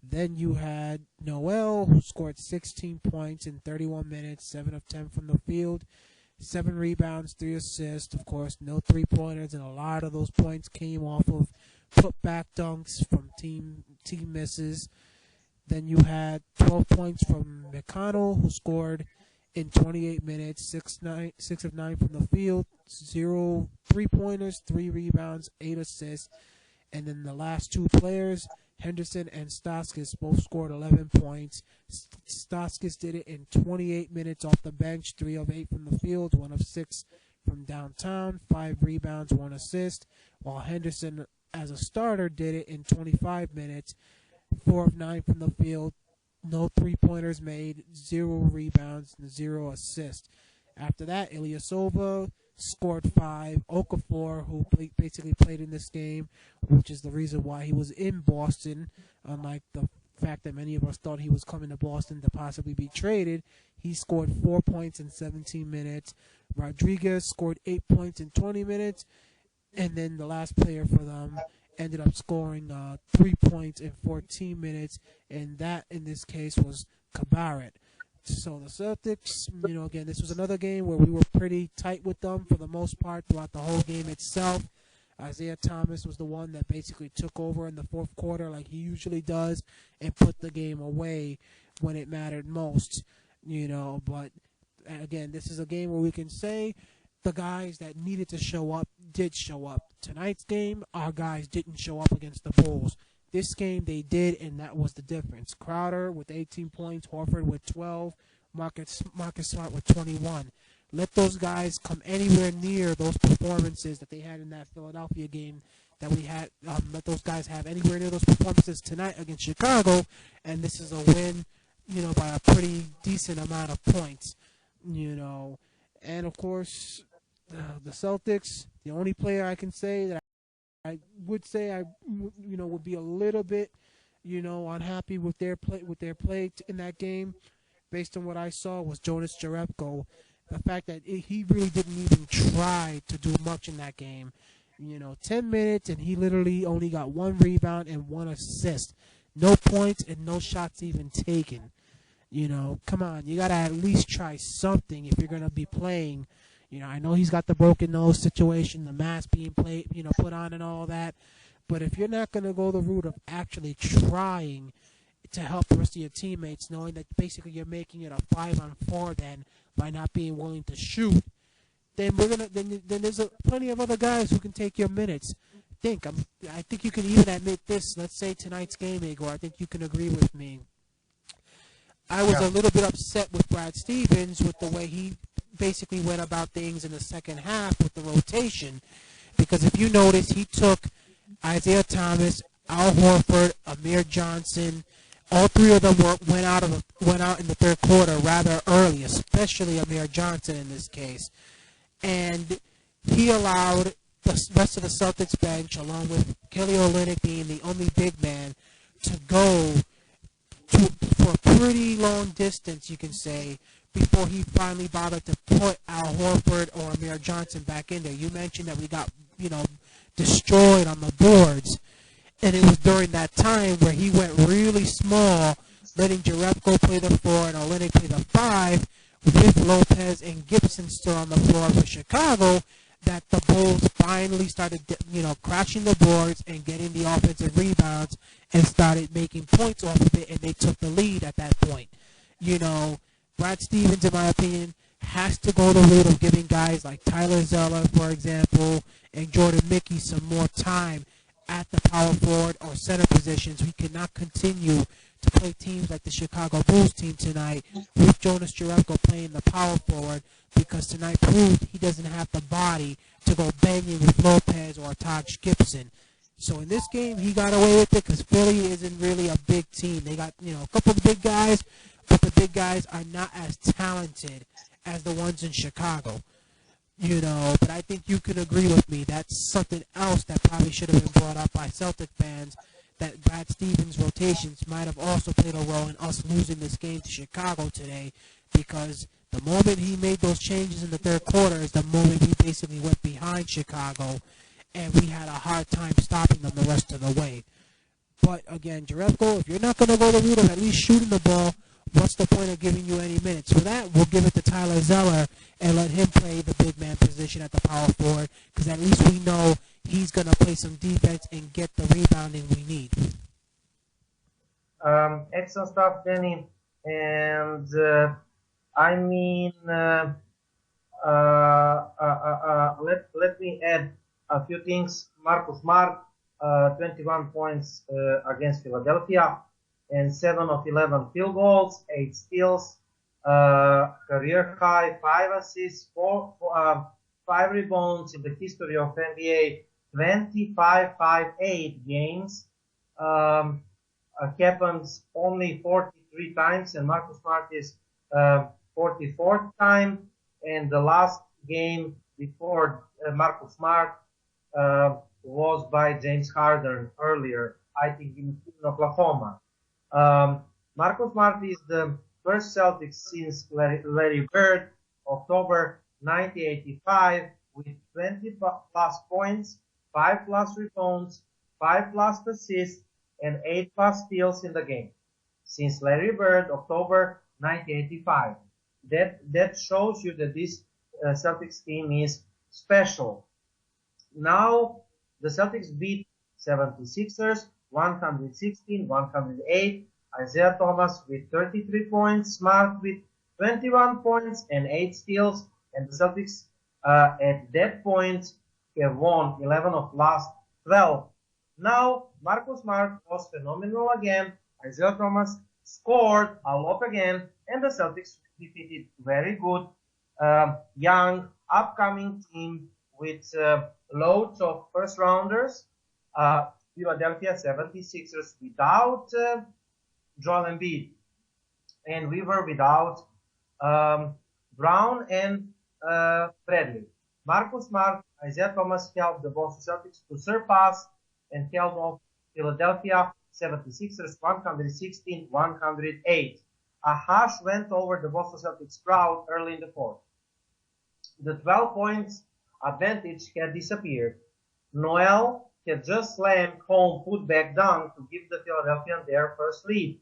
Then you had Noel, who scored 16 points in 31 minutes, 7 of 10 from the field, 7 rebounds, 3 assists. Of course, no three-pointers, and a lot of those points came off of put-back dunks from team misses. Then you had 12 points from McConnell, who scored in 28 minutes, 6 of 9 from the field, 0 three-pointers, 3 rebounds, 8 assists. And then the last two players, Henderson and Stauskas, both scored 11 points. Stauskas did it in 28 minutes off the bench, 3 of 8 from the field, 1 of 6 from downtown, 5 rebounds, 1 assist, while Henderson, as a starter, did it in 25 minutes, 4 of 9 from the field, no three-pointers made, 0 rebounds, and 0 assists. After that, Ilyasova scored 5. Okafor, who basically played in this game, which is the reason why he was in Boston, unlike the fact that many of us thought he was coming to Boston to possibly be traded, he scored 4 points in 17 minutes. Rodriguez scored 8 points in 20 minutes, and then the last player for them ended up scoring 3 points in 14 minutes, and that in this case was Cabaret. So the Celtics, again, this was another game where we were pretty tight with them for the most part throughout the whole game itself. Isaiah Thomas was the one that basically took over in the fourth quarter like he usually does and put the game away when it mattered most, But, again, this is a game where we can say the guys that needed to show up did show up. Tonight's game, our guys didn't show up against the Bulls. This game they did, and that was the difference. Crowder with 18 points, Horford with 12, Marcus Smart with 21. Let those guys come anywhere near those performances that they had in that Philadelphia game that we had. Let those guys have anywhere near those performances tonight against Chicago, and this is a win, by a pretty decent amount of points, And, of course, the Celtics, the only player I can say that I would say would be a little bit, unhappy with their play in that game, based on what I saw, was Jonas Jerebko. The fact that he really didn't even try to do much in that game. 10 minutes and he literally only got 1 rebound and 1 assist. No points and no shots even taken. Come on, you gotta at least try something if you're gonna be playing. I know he's got the broken nose situation, the mask being put on and all that. But if you're not going to go the route of actually trying to help the rest of your teammates, knowing that basically you're making it a 5-on-4 then by not being willing to shoot, then there's plenty of other guys who can take your minutes. I think you can even admit this. Let's say tonight's game, Igor. I think you can agree with me. I was a little bit upset with Brad Stevens with the way he basically went about things in the second half with the rotation, because if you notice, he took Isaiah Thomas, Al Horford, Amir Johnson. All 3 of them went out in the third quarter rather early, especially Amir Johnson in this case, and he allowed the rest of the Celtics bench, along with Kelly Olynyk being the only big man, to go for a pretty long distance, you can say, before he finally bothered to put Al Horford or Amir Johnson back in there. You mentioned that we got, destroyed on the boards, and it was during that time where he went really small, letting Jerebko play the 4 and Olynyk play the 5, with Lopez and Gibson still on the floor for Chicago. that the Bulls finally started, crashing the boards and getting the offensive rebounds and started making points off of it, and they took the lead at that point. Brad Stevens, in my opinion, has to go the route of giving guys like Tyler Zeller, for example, and Jordan Mickey some more time at the power forward or center positions. We cannot continue to play teams like the Chicago Bulls team tonight with Jonas Jerebko playing the power forward, because tonight proved he doesn't have the body to go banging with Lopez or Taj Gibson. So in this game, he got away with it because Philly isn't really a big team. They got, a couple of big guys, but the big guys are not as talented as the ones in Chicago. But I think you can agree with me. That's something else that probably should have been brought up by Celtic fans, that Brad Stevens' rotations might have also played a role in us losing this game to Chicago today, because the moment he made those changes in the third quarter is the moment we basically went behind Chicago, and we had a hard time stopping them the rest of the way. But again, Jerebko, if you're not going to go the route of at least shooting the ball, what's the point of giving you any minutes? For that, we'll give it to Tyler Zeller and let him play the big man position at the power forward, because at least we know he's going to play some defense and get the rebounding we need. Excellent stuff, Danny. And let me add a few things. Marcus Smart, 21 points against Philadelphia, and 7 of 11 field goals, 8 steals, career high, 5 assists, 5 rebounds in the history of NBA, 25-5-8 games. Happens only 43 times, and Marcus Smart is 44th time. And the last game before Marcus Smart was by James Harden earlier, I think in Oklahoma. Marcus Smart is the first Celtics since Larry Bird, October 1985, with 20 plus points, 5 plus rebounds, 5 plus assists, and 8 plus steals in the game. Since Larry Bird, October 1985. That shows you that this Celtics team is special. Now, the Celtics beat 76ers 116-108. Isaiah Thomas with 33 points, Smart with 21 points and 8 steals, and the Celtics at that point have won 11 of last 12. Now, Marcus Smart was phenomenal again. Isaiah Thomas scored a lot again, and the Celtics defeated very good young upcoming team with loads of first rounders. Philadelphia 76ers without Joel Embiid, and we were without Brown and Bradley. Marcus Smart, Isaiah Thomas helped the Boston Celtics to surpass and held off Philadelphia 76ers 116-108. A hush went over the Boston Celtics crowd early in the fourth. The 12 points advantage had disappeared. Noel had just slammed home putback dunk to give the Philadelphians their first lead.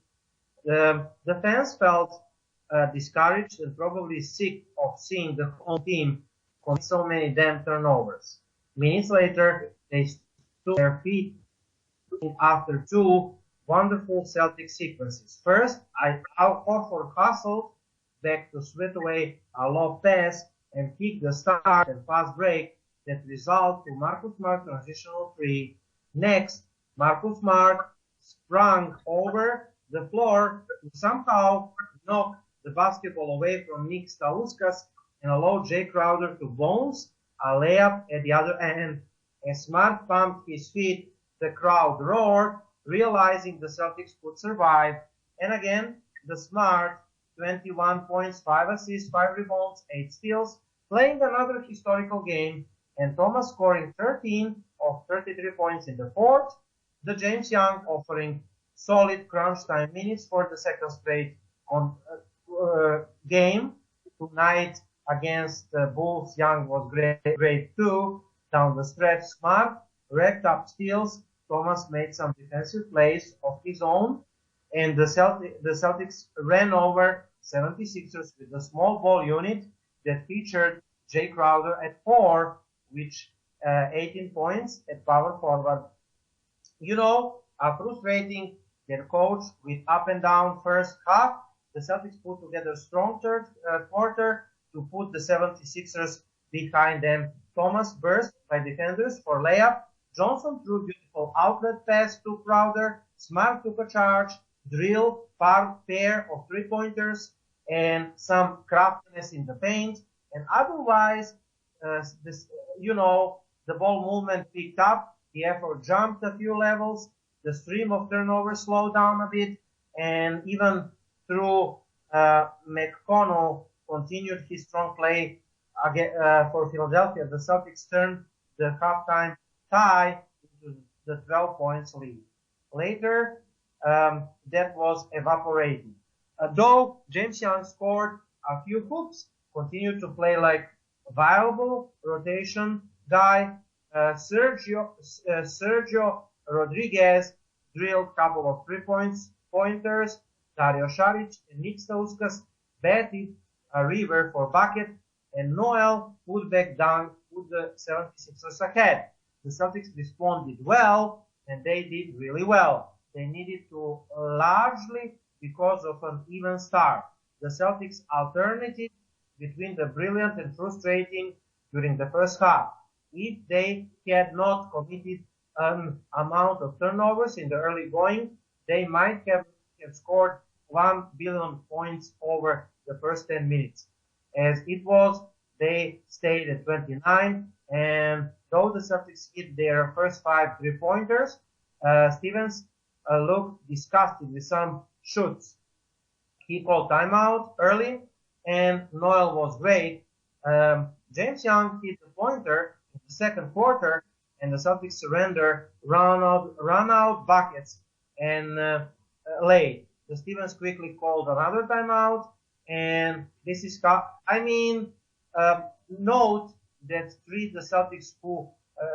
The fans felt discouraged and probably sick of seeing the home team commit so many damn turnovers. Minutes later, they stood on their feet after two wonderful Celtic sequences. First, Al Horford hustled back to sweat away a low pass and kick the start and fast break that result to Marcus Smart transitional three. Next, Marcus Smart sprung over the floor to somehow knock the basketball away from Nick Stauskas and allow Jay Crowder to bounce a layup at the other end. As Smart pumped his feet, the crowd roared, realizing the Celtics could survive. And again, the Smart, 21 points, 5 assists, 5 rebounds, 8 steals, playing another historical game, and Thomas scoring 13 of 33 points in the fourth. The James Young offering solid crunch time minutes for the second straight game. Tonight against the Bulls, Young was great too. Down the stretch, Smart racked up steals. Thomas made some defensive plays of his own, and the Celtics ran over 76ers with a small ball unit that featured Jay Crowder at 4, which 18 points at power forward. You know, frustrating their coach with up and down first half. The Celtics put together strong third quarter to put the 76ers behind them. Thomas burst by defenders for layup. Johnson threw beautiful outlet pass to Crowder. Smart took a charge, drill, pair of three-pointers, and some craftiness in the paint. And otherwise, the ball movement picked up. The effort jumped a few levels. The stream of turnovers slowed down a bit. And even through McConnell continued his strong play for Philadelphia, the Celtics turned the halftime tie into the 12 points lead. Later, that was evaporating. Though James Young scored a few hoops, continued to play like a viable rotation guy. Sergio Rodriguez drilled a couple of three-pointers. Dario Saric and Nick Stauskas batted a river for bucket, and Noel put back down, put the 76ers ahead. The Celtics responded well, and they did really well. They needed to largely because of an even start. The Celtics alternated between the brilliant and frustrating during the first half. If they had not committed an amount of turnovers in the early going, they might have scored 1 billion points over the first 10 minutes. As it was, they stayed at 29, and though the Celtics hit their first 5 three-pointers, Stevens looked disgusted with some shoots. He called timeout early, and Noel was great. James Young hit the pointer in the second quarter, and the Celtics surrender, run out buckets, and late. The Stevens quickly called another timeout, and this is note that the Celtics who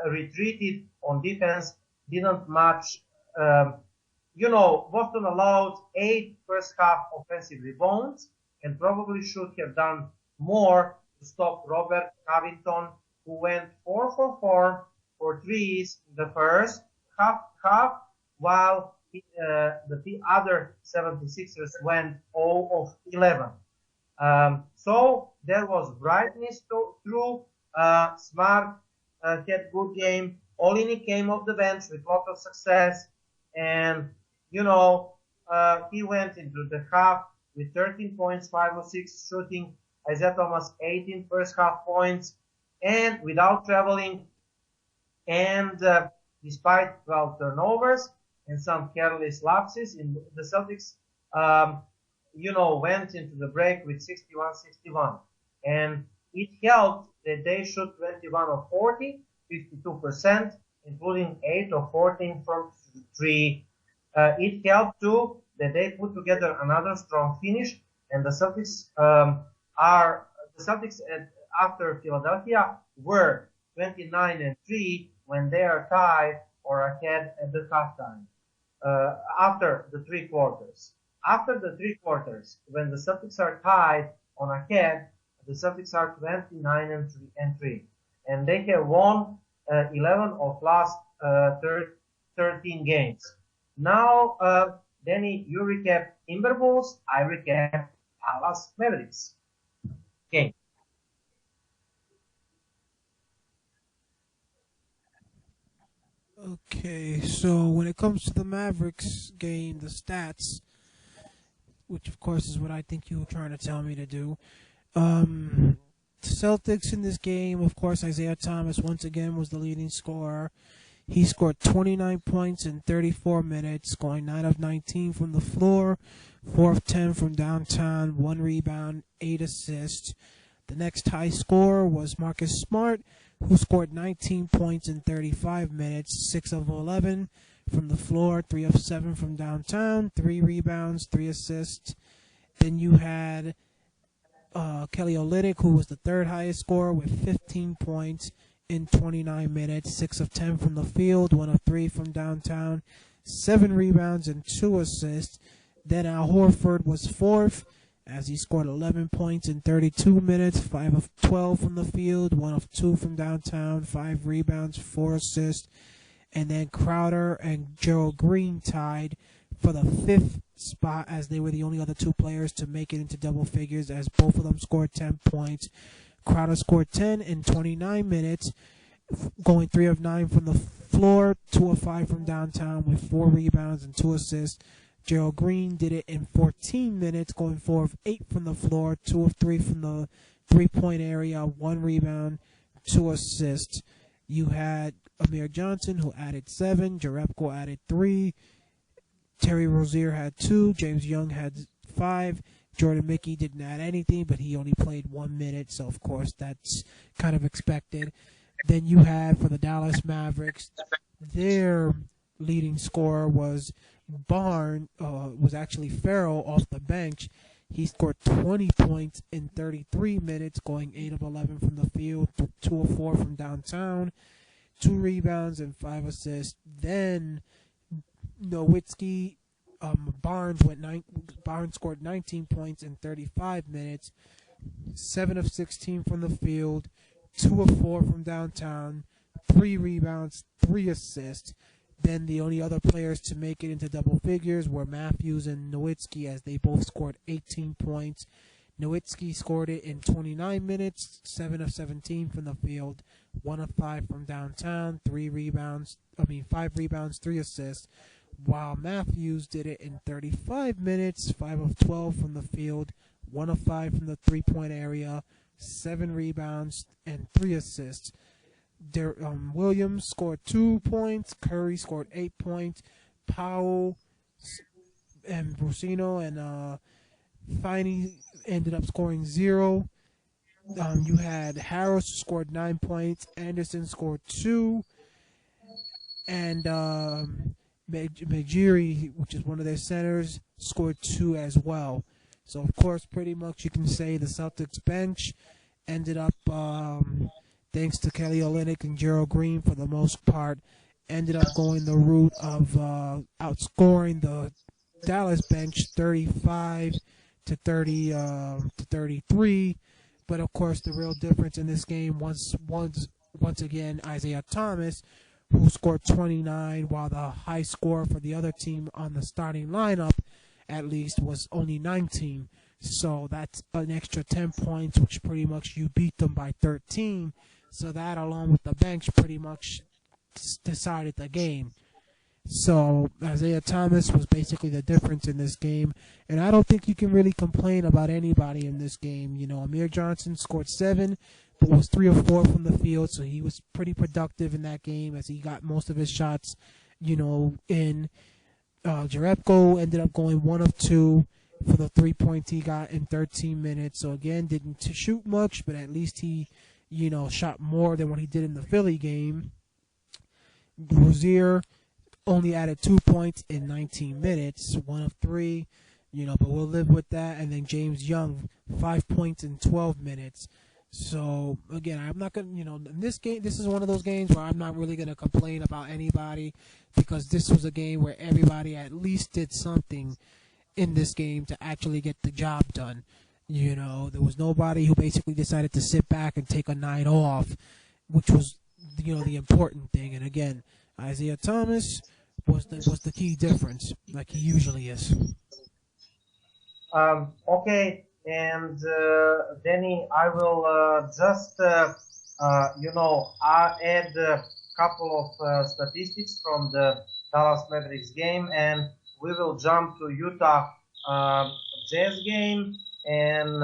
retreated on defense didn't match. Boston allowed 8 first half offensive rebounds and probably should have done more to stop Robert Covington, who went 4 for 4 for threes in the first half, while the other 76ers went 0 of 11. So there was brightness through. Smart had good game. Olini came off the bench with lots of success, and he went into the half with 13 points, 5 of 6 shooting. Isaiah Thomas 18 first half points, and without traveling, and despite 12 turnovers and some careless lapses, the Celtics, went into the break with 61-61, and it helped that they shot 21 of 40, 52%, including 8 of 14 from 3. It helped too that they put together another strong finish, and the Celtics after Philadelphia were 29-3 when they are tied or ahead at the halftime. After the 3 quarters. After the 3 quarters, when the Celtics are tied on ahead, the Celtics are 29-3, and they have won 11 of last 13 games. Now, Danny, you recap Timberwolves, I recap Dallas Mavericks game. Okay, so when it comes to the Mavericks game, the stats, which of course is what I think you were trying to tell me to do. Celtics in this game, of course, Isaiah Thomas once again was the leading scorer. He scored 29 points in 34 minutes, going 9 of 19 from the floor, 4 of 10 from downtown, 1 rebound, 8 assists. The next high scorer was Marcus Smart, who scored 19 points in 35 minutes, 6 of 11 from the floor, 3 of 7 from downtown, 3 rebounds, 3 assists. Then you had Kelly Olynyk, who was the third highest scorer with 15 points in 29 minutes, 6 of 10 from the field, 1 of 3 from downtown, 7 rebounds and 2 assists. Then Al Horford was fourth as he scored 11 points in 32 minutes, 5 of 12 from the field, 1 of 2 from downtown, 5 rebounds, 4 assists. And then Crowder and Gerald Green tied for the 5th spot, as they were the only other 2 players to make it into double figures, as both of them scored 10 points. Crowder scored 10 in 29 minutes, going 3 of 9 from the floor, 2 of 5 from downtown with 4 rebounds and 2 assists. Gerald Green did it in 14 minutes, going 4 of 8 from the floor, 2 of 3 from the three-point area, 1 rebound, 2 assists. You had Amir Johnson, who added 7, Jerebko added 3, Terry Rozier had 2, James Young had 5, Jordan Mickey didn't add anything, but he only played 1 minute, so of course that's kind of expected. Then you had, for the Dallas Mavericks, their leading scorer was actually Farrell off the bench. He scored 20 points in 33 minutes, going 8 of 11 from the field, 2 of 4 from downtown, 2 rebounds and 5 assists. Then Nowitzki, Barnes scored 19 points in 35 minutes, 7 of 16 from the field, 2 of 4 from downtown, 3 rebounds, 3 assists. Then the only other players to make it into double figures were Matthews and Nowitzki, as they both scored 18 points. Nowitzki scored it in 29 minutes, 7 of 17 from the field, 1 of 5 from downtown, 5 rebounds, 3 assists, while Matthews did it in 35 minutes, 5 of 12 from the field, 1 of 5 from the three-point area, 7 rebounds, and 3 assists. Williams scored 2 points, Curry scored 8 points, Powell and Brusino and Finey ended up scoring 0. You had Harris, who scored 9 points, Anderson scored 2, and Majiri, which is one of their centers, scored 2 as well. So, of course, pretty much you can say the Celtics bench ended up, thanks to Kelly Olynyk and Gerald Green for the most part, ended up going the route of outscoring the Dallas bench 35 to 33. But of course, the real difference in this game once again Isaiah Thomas, who scored 29, while the high score for the other team on the starting lineup, at least, was only 19. So that's an extra 10 points, which pretty much you beat them by 13. So that, along with the bench, pretty much decided the game. So Isaiah Thomas was basically the difference in this game. And I don't think you can really complain about anybody in this game. You know, Amir Johnson scored 7, but was 3 of 4 from the field. So he was pretty productive in that game, as he got most of his shots, in. Jerebko ended up going 1 of 2 for the 3 points he got in 13 minutes. So again, didn't shoot much, but at least he shot more than what he did in the Philly game. Rozier only added 2 points in 19 minutes, 1 of 3, but we'll live with that. And then James Young, 5 points in 12 minutes. So again, I'm not going to, in this game, this is one of those games where I'm not really going to complain about anybody, because this was a game where everybody at least did something in this game to actually get the job done. There was nobody who basically decided to sit back and take a night off, which was, the important thing. And again, Isaiah Thomas was the key difference, like he usually is. Okay, and Danny, I will just add a couple of statistics from the Dallas Mavericks game, and we will jump to Utah Jazz game, and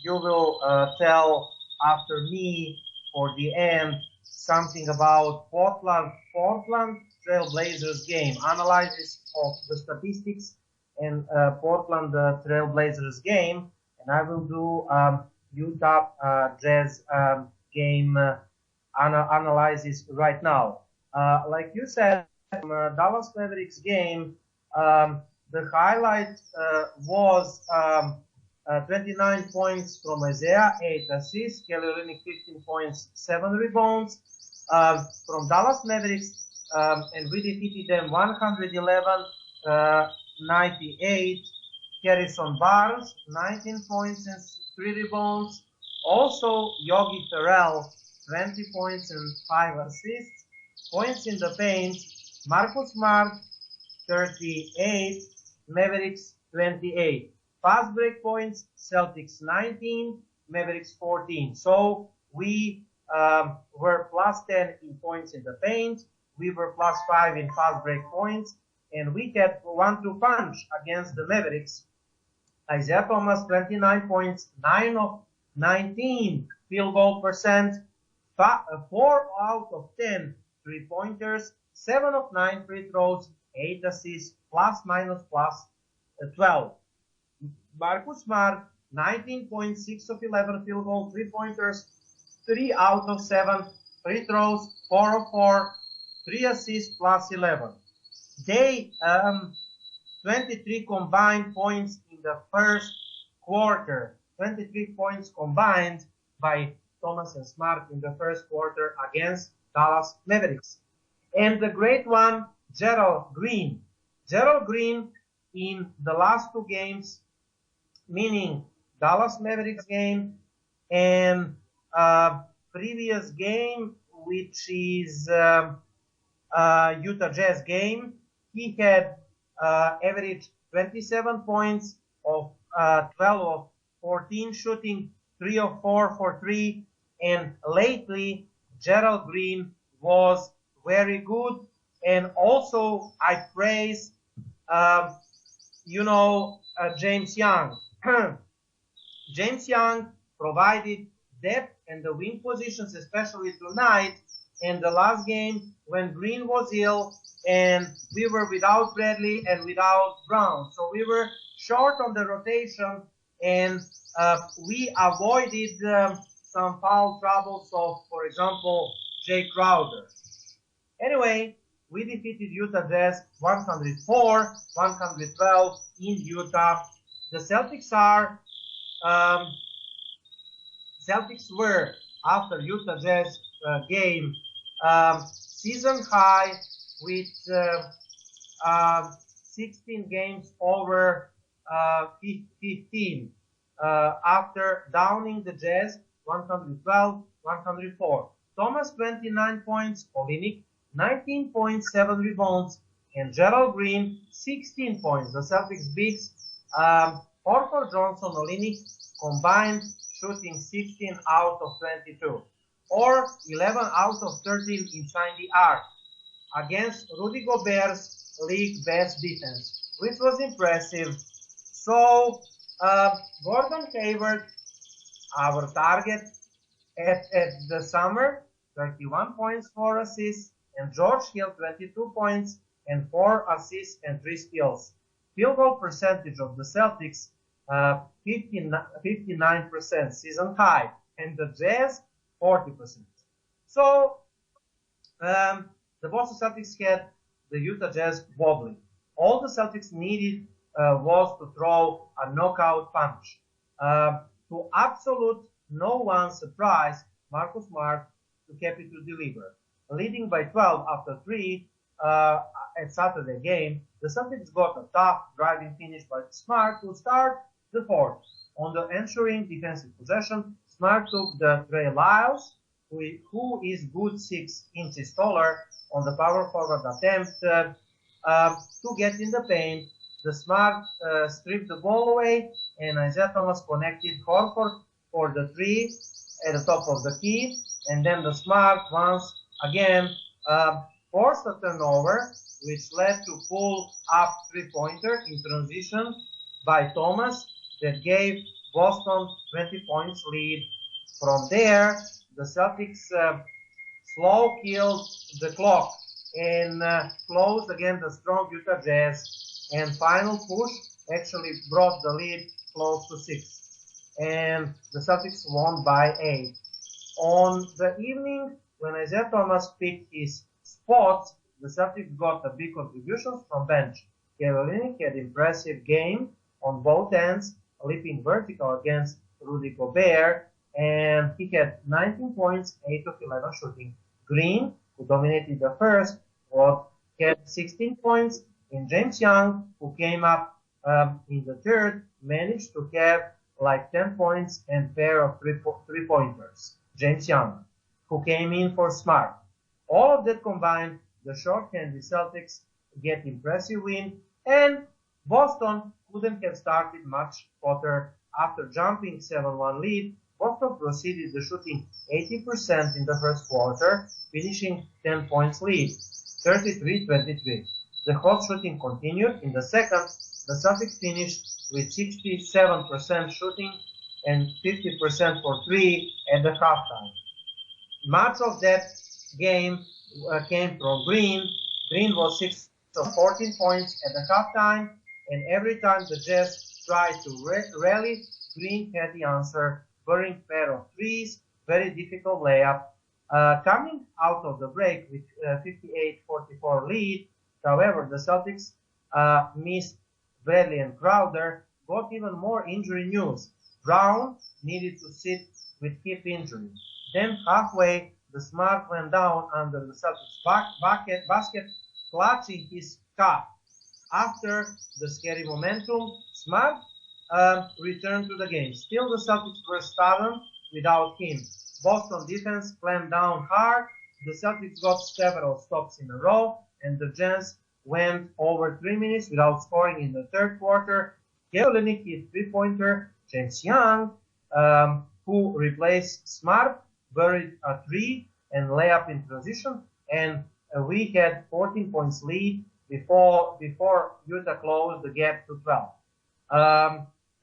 you will tell after me for the end something about Portland Trailblazers game, analysis of the statistics and Portland Trailblazers game, and I will do Utah Jazz game analysis right now. Like you said, Dallas Mavericks game, the highlight was 29 points from Isaiah, 8 assists, Kelly Olynyk 15 points, 7 rebounds from Dallas Mavericks, and we defeated them 111-98. Harrison Barnes, 19 points and 3 rebounds. Also, Yogi Ferrell, 20 points and 5 assists. Points in the paint, Marcus Smart, 38, Mavericks 28. Fast break points, Celtics 19, Mavericks 14. So we were plus 10 in points in the paint. We were plus 5 in fast break points. And we had 1-2 punch against the Mavericks. Isaiah Thomas, 29 points, 9 of 19 field goal percent, 4 out of 10 3-pointers, 7 of 9 free throws, 8 assists, plus minus plus 12. Marcus Smart, 19.6 of 11 field goal 3-pointers, 3 out of 7 free throws, 4 of 4, 3 assists, plus 11. They 23 combined points in the first quarter. 23 points combined by Thomas and Smart in the first quarter against Dallas Mavericks. And the great one, Gerald Green. Gerald Green in the last 2 games, meaning Dallas Mavericks game and previous game, which is Utah Jazz game, he had averaged 27 points of 12 of 14 shooting, 3 of 4 for 3, and lately Gerald Green was very good. And also I praise James Young. James Young provided depth and the wing positions, especially tonight and the last game when Green was ill and we were without Bradley and without Brown. So we were short on the rotation and we avoided some foul troubles of, for example, Jay Crowder. Anyway, we defeated Utah Jazz 104-112 in Utah. The Celtics were, after Utah Jazz game, season high with 16 games over 15 after downing the Jazz 112-104. Thomas 29 points, Olynyk 19.7 rebounds, and Gerald Green 16 points. The Celtics bigs, Horford, Johnson, Olynyk combined shooting 16 out of 22, or 11 out of 13 inside the arc, against Rudy Gobert's league best defense, which was impressive. So Gordon Hayward, our target at the summer, 31 points, 4 assists, and George Hill, 22 points and 4 assists and 3 steals. Field goal percentage of the Celtics, 59%, season high, and the Jazz, 40%. So the Boston Celtics had the Utah Jazz wobbling. All the Celtics needed was to throw a knockout punch. To absolute no one's surprise, Marcus Smart kept it to deliver. Leading by 12 after 3 at Saturday game, the Celtics got a tough driving finish by Smart to start the fourth. On the ensuing defensive possession, Smart took the Trey Lyles, who is good 6 inches taller, on the power forward attempt to get in the paint. The Smart stripped the ball away, and Isaiah Thomas connected Horford for the 3 at the top of the key, and then the Smart once again forced a turnover, which led to pull-up 3-pointer in transition by Thomas that gave Boston 20 points lead. From there, the Celtics slow killed the clock and closed against the strong Utah Jazz, and final push actually brought the lead close to 6. And the Celtics won by 8. On the evening, when Isaiah Thomas picked his spots, the Celtics got a big contributions from bench. Olynyk had impressive game on both ends, leaping vertical against Rudy Gobert, and he had 19 points, 8 of 11 shooting. Green, who dominated the first, had 16 points, and James Young, who came up in the third managed to have like 10 points and pair of three-pointers. James Young, who came in for Smart. All of that combined, the short-handed Celtics get impressive win, and Boston couldn't have started much hotter. After jumping 7-1 lead, Boston proceeded to shooting 80% in the first quarter, finishing 10 points lead, 33-23. The hot shooting continued. In the second, the Celtics finished with 67% shooting and 50% for three at the halftime. Much of that game came from Green. Green was 6 of 14 points at the halftime, and every time the Jazz tried to rally, Green had the answer, burying pair of threes, very difficult layup. Coming out of the break with 58-44 lead, however, the Celtics missed Bradley and Crowder, got even more injury news. Brown needed to sit with hip injury. Then halfway, the Smart went down under the Celtics basket, clutching his calf. After the scary momentum, Smart returned to the game. Still, the Celtics were stubborn without him. Boston defense clamped down hard. The Celtics got several stops in a row, and the Jazz went over 3 minutes without scoring in the third quarter. Kelly hit three-pointer. James Young, who replaced Smart, buried a three and layup in transition, and we had 14 points lead before Utah closed the gap to 12.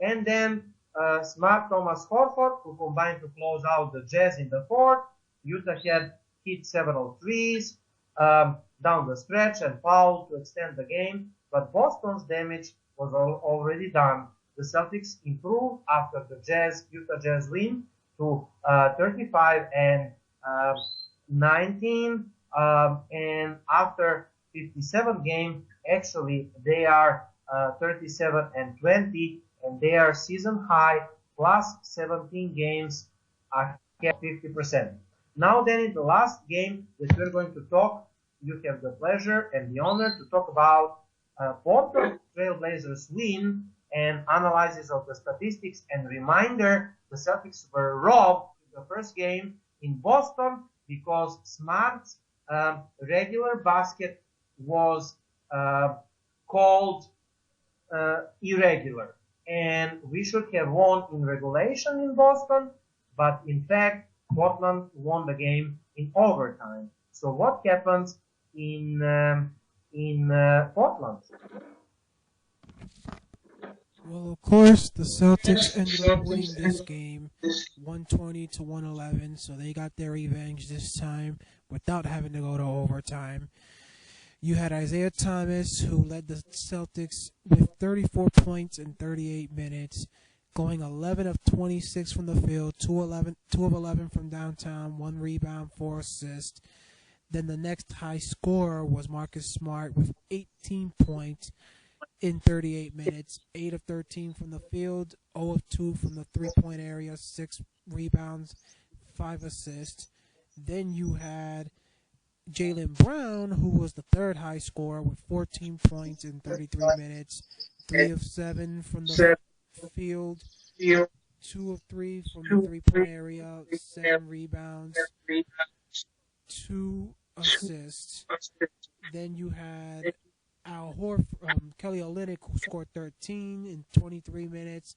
And then Smart, Thomas, Horford, who combined to close out the Jazz in the fourth. Utah had hit several threes down the stretch and fouled to extend the game, but Boston's damage was already done. The Celtics improved after the Utah Jazz win to 35-19, and after 57 game, actually they are 37-20, and they are season high plus 17 games are kept 50%. Now then, in the last game that we're going to talk, you have the pleasure and the honor to talk about Portland Trailblazers win and analysis of the statistics, and reminder, the Celtics were robbed in the first game in Boston because Smart's regular basket was called irregular, and we should have won in regulation in Boston, but in fact Portland won the game in overtime. So what happens in Portland? Well, of course, the Celtics ended up winning this game 120-111, so they got their revenge this time without having to go to overtime. You had Isaiah Thomas, who led the Celtics with 34 points in 38 minutes, going 11 of 26 from the field, 2 of 11 from downtown, 1 rebound, 4 assists. Then the next high scorer was Marcus Smart with 18 points in 38 minutes, 8 of 13 from the field, 0 of 2 from the three-point area, 6 rebounds, 5 assists. Then you had Jaylen Brown, who was the third high scorer with 14 points in 33 minutes, 3 of 7 from the field, 2 of 3 from the three-point area, 7 rebounds, 2 assists. Then you had Kelly Olynyk, who scored 13 in 23 minutes,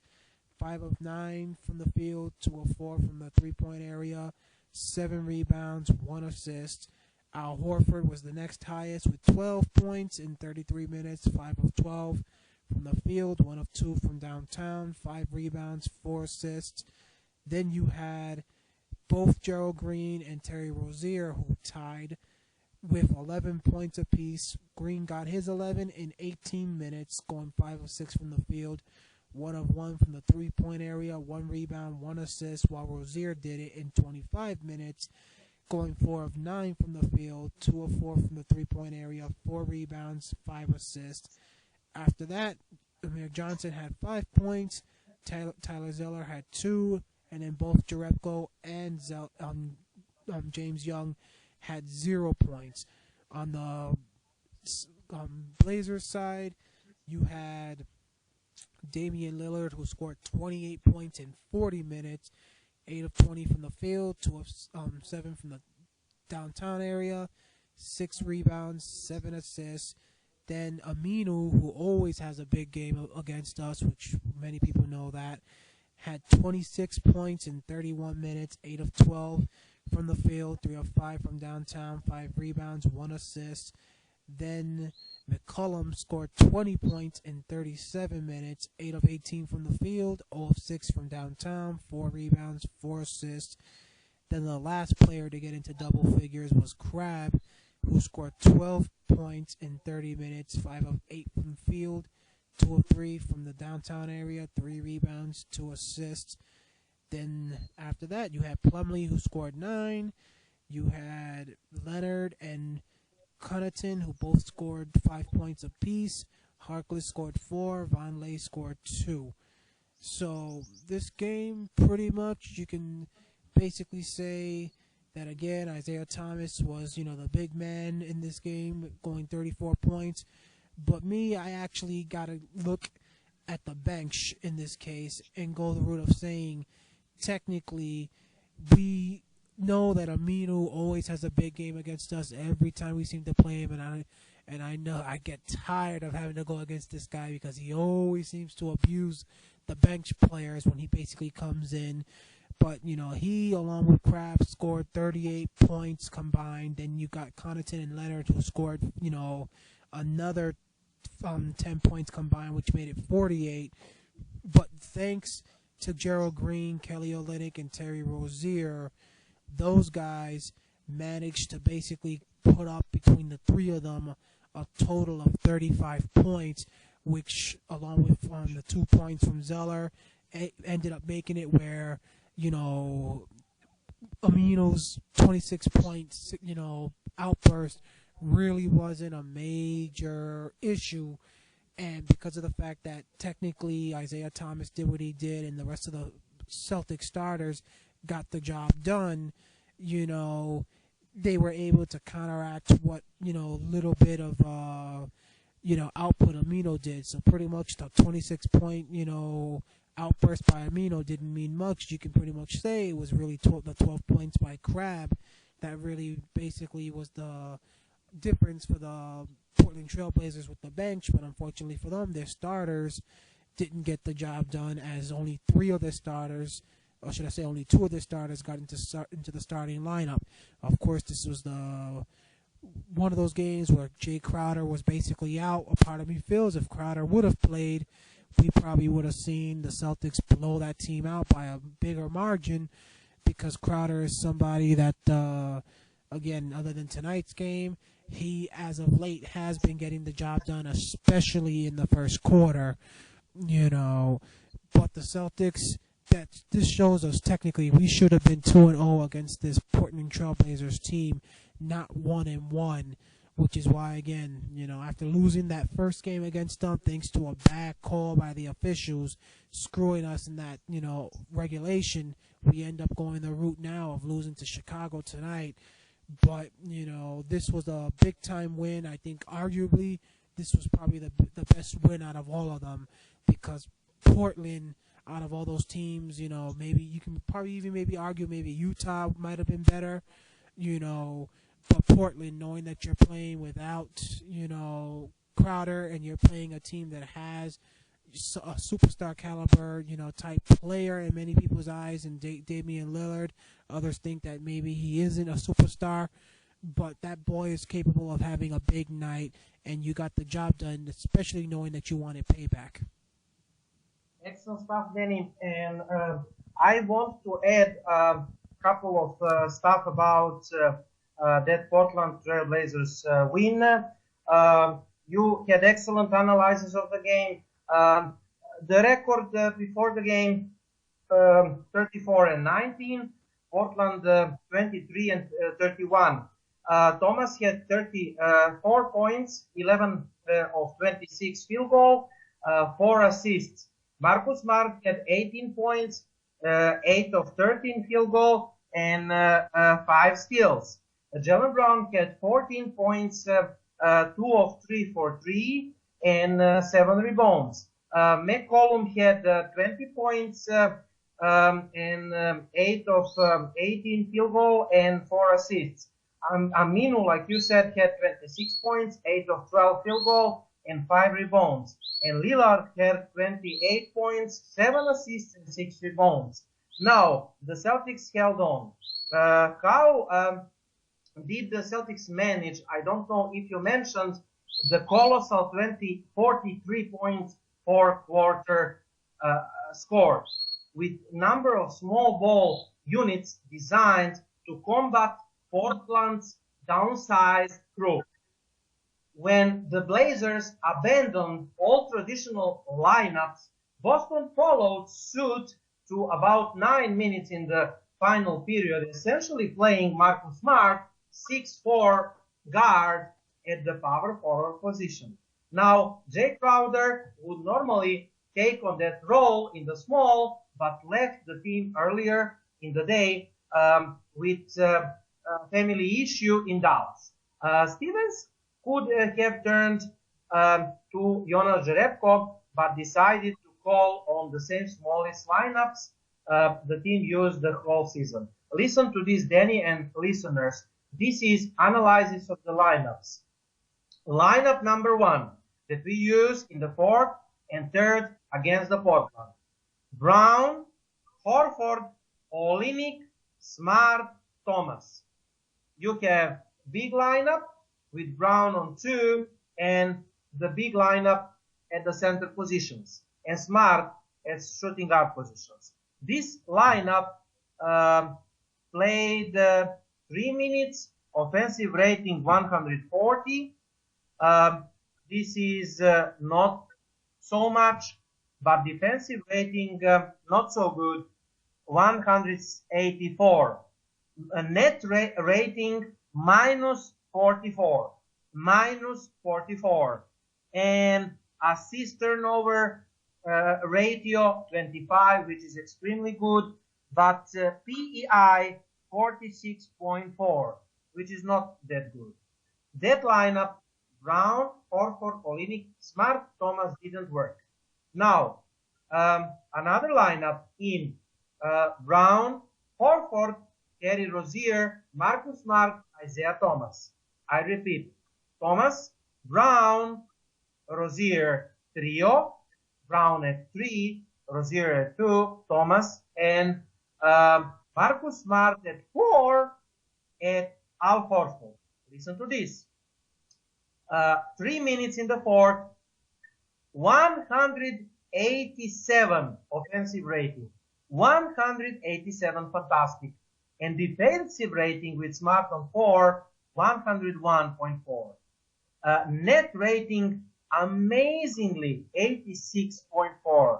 5 of 9 from the field, 2 of 4 from the three-point area, 7 rebounds, 1 assist. Al Horford was the next highest with 12 points in 33 minutes, 5 of 12 from the field, 1 of 2 from downtown, 5 rebounds, 4 assists. Then you had both Gerald Green and Terry Rozier, who tied with 11 points apiece. Green got his 11 in 18 minutes, going 5 of 6 from the field, 1 of 1 from the three-point area, 1 rebound, 1 assist, while Rozier did it in 25 minutes, going 4 of 9 from the field, 2 of 4 from the three-point area, 4 rebounds, 5 assists. After that, Amir Johnson had 5 points, Tyler Zeller had 2, and then both Jerebko and James Young had 0 points. On the Blazers side, you had Damian Lillard, who scored 28 points in 40 minutes, 8 of 20 from the field, 2 of 7 from the downtown area, 6 rebounds, 7 assists. Then Aminu, who always has a big game against us, which many people know that, had 26 points in 31 minutes, 8 of 12 from the field, 3 of 5 from downtown, 5 rebounds, 1 assist. Then McCollum scored 20 points in 37 minutes, 8 of 18 from the field, 0 of 6 from downtown, 4 rebounds, 4 assists. Then the last player to get into double figures was Crabbe, who scored 12 points in 30 minutes, 5 of 8 from the field, 2 of 3 from the downtown area, 3 rebounds, 2 assists. Then after that, you had Plumlee, who scored 9. You had Leonard and Connaughton, who both scored 5 points apiece. Harkless scored 4. Vonleh scored 2. So this game, pretty much, you can basically say that, again, Isaiah Thomas was, the big man in this game, going 34 points. But me, I actually got to look at the bench in this case and go the route of saying, technically, we know that Aminu always has a big game against us every time we seem to play him, and I know I get tired of having to go against this guy because he always seems to abuse the bench players when he basically comes in. But, he, along with Kraft, scored 38 points combined. Then you got Connaughton and Leonard, who scored, another 10 points combined, which made it 48. But thanks to Gerald Green, Kelly Olynyk, and Terry Rozier, those guys managed to basically put up, between the three of them, a total of 35 points, which, along with the 2 points from Zeller, ended up making it where, Aminu's 26 points, outburst really wasn't a major issue. And because of the fact that technically Isaiah Thomas did what he did and the rest of the Celtic starters got the job done, they were able to counteract what, little bit of, output Aminu did. So pretty much the 26 point, outburst by Aminu didn't mean much. You can pretty much say it was really the 12 points by Crabbe that really basically was the difference for the Portland Trailblazers with the bench. But unfortunately for them, their starters didn't get the job done, as only 3 of their starters, or should I say only 2 of their starters, got into the starting lineup. Of course, this was one of those games where Jay Crowder was basically out. A part of me feels if Crowder would have played, we probably would have seen the Celtics blow that team out by a bigger margin, because Crowder is somebody that, again, other than tonight's game, he, as of late, has been getting the job done, especially in the first quarter, But the Celtics, this shows us technically we should have been 2-0 against this Portland Trailblazers team, not 1-1. Which is why, again, after losing that first game against them, thanks to a bad call by the officials, screwing us in that, regulation, we end up going the route now of losing to Chicago tonight. But, this was a big-time win. I think, arguably, this was probably the best win out of all of them, because Portland, out of all those teams, maybe you can probably even maybe argue maybe Utah might have been better, But Portland, knowing that you're playing without, Crowder, and you're playing a team that has a superstar caliber, type player in many people's eyes, and Damian Lillard. Others think that maybe he isn't a superstar, but that boy is capable of having a big night, and you got the job done, especially knowing that you wanted payback. Excellent stuff, Danny. And I want to add a couple of stuff about that Portland Trailblazers win. You had excellent analysis of the game. The record before the game, 34-19. Portland 23-31. Thomas had 34 points, 11 of 26 field goal, 4 assists. Marcus Smart had 18 points, 8 of 13 field goal, and 5 steals. Jalen Brown had 14 points, 2 of 3 for 3, and 7 rebounds. McCollum had 20 points and 8 of 18 field goal and 4 assists. Aminu, like you said, had 26 points, 8 of 12 field goal and 5 rebounds. And Lillard had 28 points, 7 assists and 6 rebounds. Now, the Celtics held on. How did the Celtics manage? I don't know if you mentioned the colossal 43 points fourth quarter score, with number of small ball units designed to combat Portland's downsized crew. When the Blazers abandoned all traditional lineups, Boston followed suit to about 9 minutes in the final period, essentially playing Marcus Smart 6'4" guard at the power forward position. Now, Jay Crowder would normally take on that role in the small, but left the team earlier in the day with family issue in Dallas. Stevens could have turned to Jonas Jerebko, but decided to call on the same smallest lineups the team used the whole season. Listen to this, Danny and listeners. This is analysis of the lineups. Lineup number 1 that we use in the 4th and 3rd against the Portland. Brown, Horford, Olynyk, Smart, Thomas. You have big lineup with Brown on 2 and the big lineup at the center positions and Smart as shooting guard positions. This lineup played 3 minutes, offensive rating 140. This is not so much, but defensive rating not so good, 184. A net rating minus 44, and assist turnover ratio 25, which is extremely good, but PEI 46.4, which is not that good. That lineup, Brown, Horford, Olynyk, Smart, Thomas, didn't work. Now, another lineup in Brown, Horford, Terry Rozier, Marcus Smart, Isaiah Thomas. I repeat, Thomas, Brown, Rozier trio, Brown at 3, Rozier at 2, Thomas, and Marcus Smart at 4 at Al Horford. Listen to this. 3 minutes in the 4th, 187 offensive rating, 187 fantastic, and defensive rating with Smart on 4, 101.4. Net rating amazingly 86.4.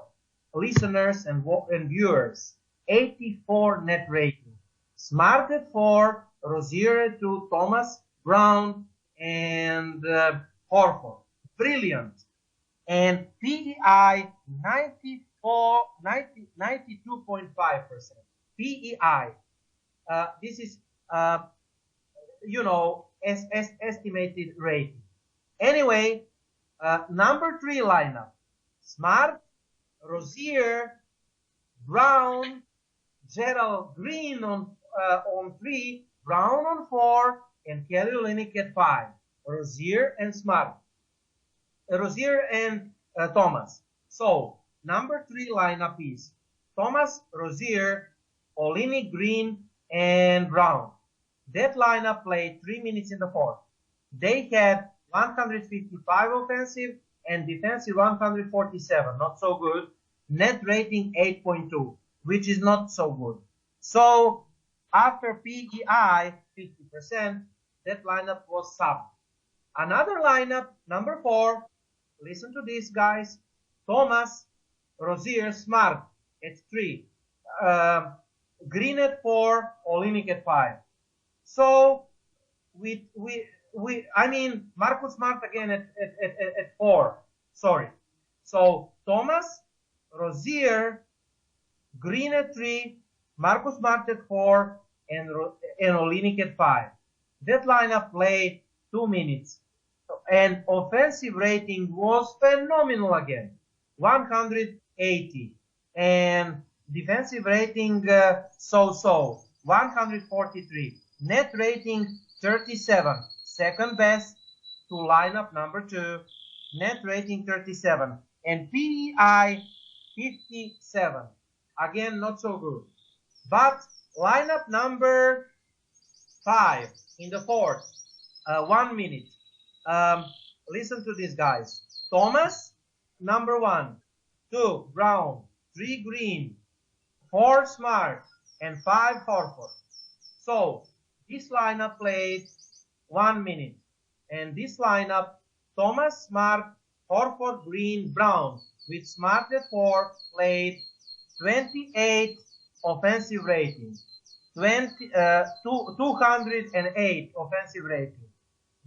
Listeners and viewers, 84 net rating. Smart at 4, Rozier at 2, Thomas, Brown, and Horford. Brilliant. And PEI 92.5%. PEI. This is, estimated rating. Anyway, number 3 lineup. Smart, Rozier, Brown, Gerald Green on 3, Brown on 4, and Kelly Olynyk at 5. Rozier and Smart. Rozier and Thomas. So, number 3 lineup is Thomas, Rozier, Olynyk, Green, and Brown. That lineup played 3 minutes in the 4th. They had 155 offensive and defensive 147. Not so good. Net rating 8.2, which is not so good. So, after PEI 50%, that lineup was sub. Another lineup, number 4, listen to this, guys. Thomas, Rozier, Smart at 3. Green at 4, Olynyk at 5. So, Marcus Smart again at 4. Sorry. So, Thomas, Rozier, Green at 3, Marcus Smart at 4, and Olynyk at 5. That lineup played 2 minutes. And offensive rating was phenomenal again. 180. And defensive rating so-so, 143. Net rating 37, second best to lineup number 2. Net rating 37. And PEI 57. Again, not so good. But lineup number 5 in the fourth, 1 minute. Listen to these guys. Thomas, number 1. 2, Brown. 3, Green. 4, Smart. And 5, Horford. So, this lineup played 1 minute. And this lineup, Thomas, Smart, Horford, Green, Brown, with Smart at 4, played 28 offensive rating. 208 offensive rating.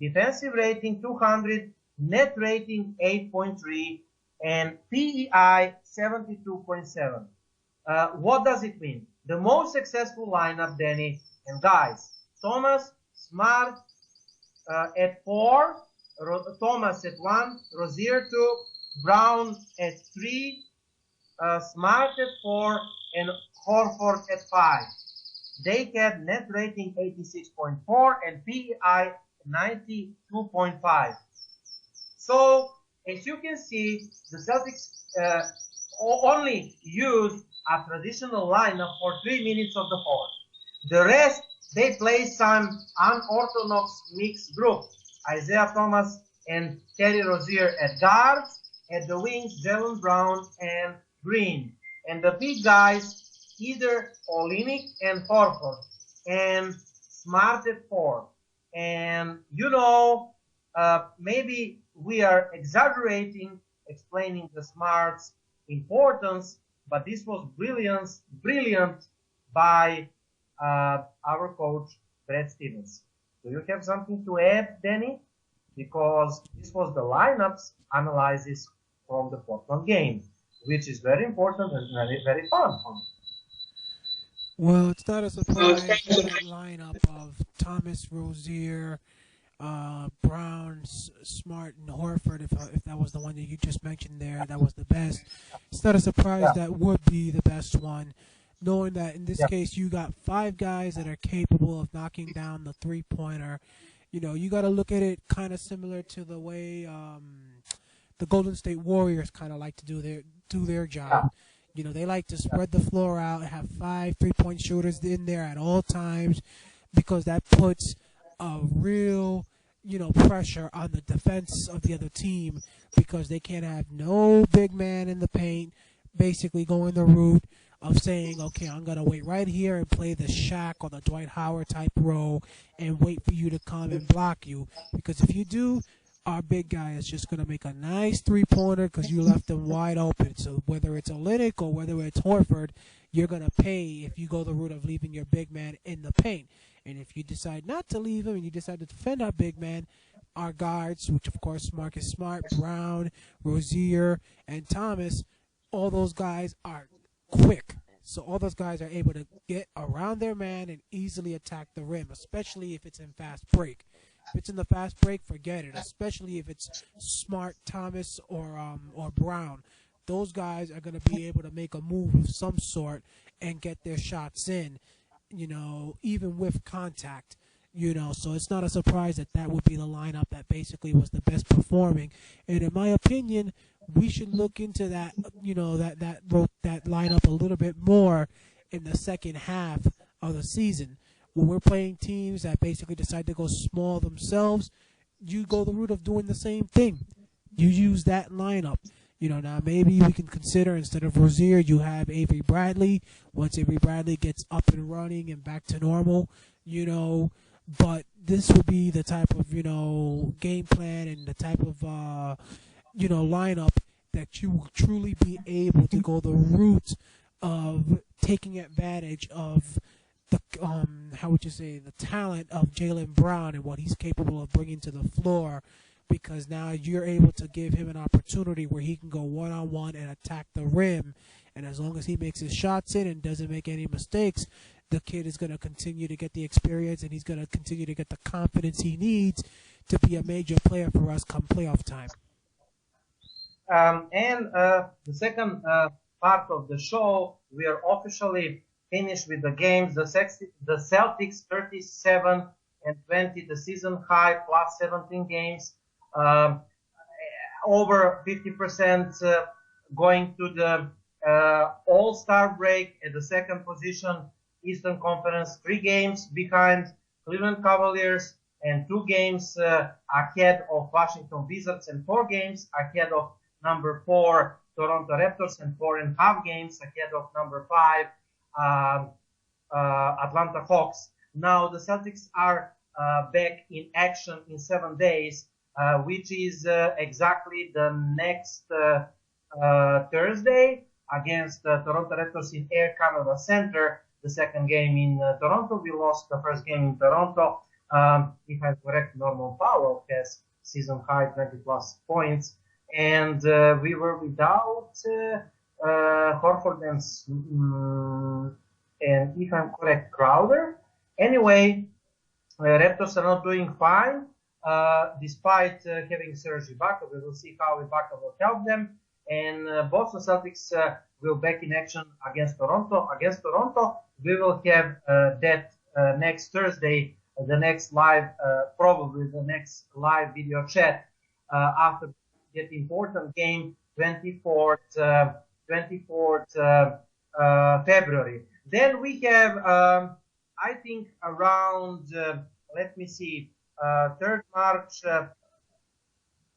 Defensive rating 200, net rating 8.3, and PEI 72.7. What does it mean? The most successful lineup, Danny and guys. Thomas, Smart at 4, Thomas at 1, Rozier 2, Brown at 3, Smart at 4, and Horford at 5. They had net rating 86.4 and PEI 92.5. So, as you can see, the Celtics only used a traditional lineup for 3 minutes of the fourth. The rest, they play some unorthodox mixed group. Isaiah Thomas and Terry Rozier at guards, at the wings, Jaylen Brown and Green. And the big guys, either Olynyk and Horford, and Smart at 4. And maybe we are exaggerating, explaining the Smart's importance, but this was brilliant by our coach, Brad Stevens. Do you have something to add, Danny? Because this was the lineups analysis from the Portland game, which is very important and very, very fun for me. Well, it's not a surprise that lineup of Thomas, Rozier, Brown, Smart, and Horford, if that was the one that you just mentioned there, that was the best. It's not a surprise that would be the best one, knowing that in this case you got 5 guys that are capable of knocking down the three-pointer. You got to look at it kind of similar to the way the Golden State Warriors kind of like to do their job. They like to spread the floor out, have 5 3-point shooters in there at all times, because that puts a real, pressure on the defense of the other team, because they can't have no big man in the paint, basically going the route of saying, okay, I'm going to wait right here and play the Shaq or the Dwight Howard type role and wait for you to come and block you. Because if you do, our big guy is just going to make a nice three-pointer because you left them wide open. So whether it's Olynyk or whether it's Horford, you're going to pay if you go the route of leaving your big man in the paint. And if you decide not to leave him and you decide to defend our big man, our guards, which of course Marcus Smart, Brown, Rozier, and Thomas, all those guys are quick. So all those guys are able to get around their man and easily attack the rim, especially if it's in fast break. If it's in the fast break, forget it, especially if it's Smart, Thomas, or Brown. Those guys are going to be able to make a move of some sort and get their shots in, even with contact. So it's not a surprise that would be the lineup that basically was the best performing. And in my opinion, we should look into that, that lineup a little bit more in the second half of the season. When we're playing teams that basically decide to go small themselves, you go the route of doing the same thing. You use that lineup. Now maybe we can consider, instead of Rozier, you have Avery Bradley. Once Avery Bradley gets up and running and back to normal, but this will be the type of, game plan and the type of, lineup that you will truly be able to go the route of taking advantage of the, the talent of Jaylen Brown and what he's capable of bringing to the floor, because now you're able to give him an opportunity where he can go one-on-one and attack the rim. And as long as he makes his shots in and doesn't make any mistakes, the kid is going to continue to get the experience and he's going to continue to get the confidence he needs to be a major player for us come playoff time. The second part of the show, we are officially finished with the games. The Celtics 37-20, the season high, plus 17 games, over 50% going to the All-Star break at the second position, Eastern Conference, 3 games behind Cleveland Cavaliers and 2 games ahead of Washington Wizards and 4 games ahead of number 4 Toronto Raptors and 4.5 games ahead of number 5 Atlanta Hawks. Now the Celtics are back in action in 7 days, which is exactly the next Thursday against Toronto Raptors in Air Canada Center. The second game in Toronto. We lost the first game in Toronto. If I'm correct, Norman Powell has season high 20 plus points. And we were without Horford and if I'm correct, Crowder. Anyway, Raptors are not doing fine despite having Serge Ibaka. We will see how Ibaka will help them. And Boston Celtics will back in action against Toronto. Against Toronto, we will have that next Thursday, the next live, probably the next live video chat after that important game, 24th February. Then we have, I think, around, let me see, 3rd March.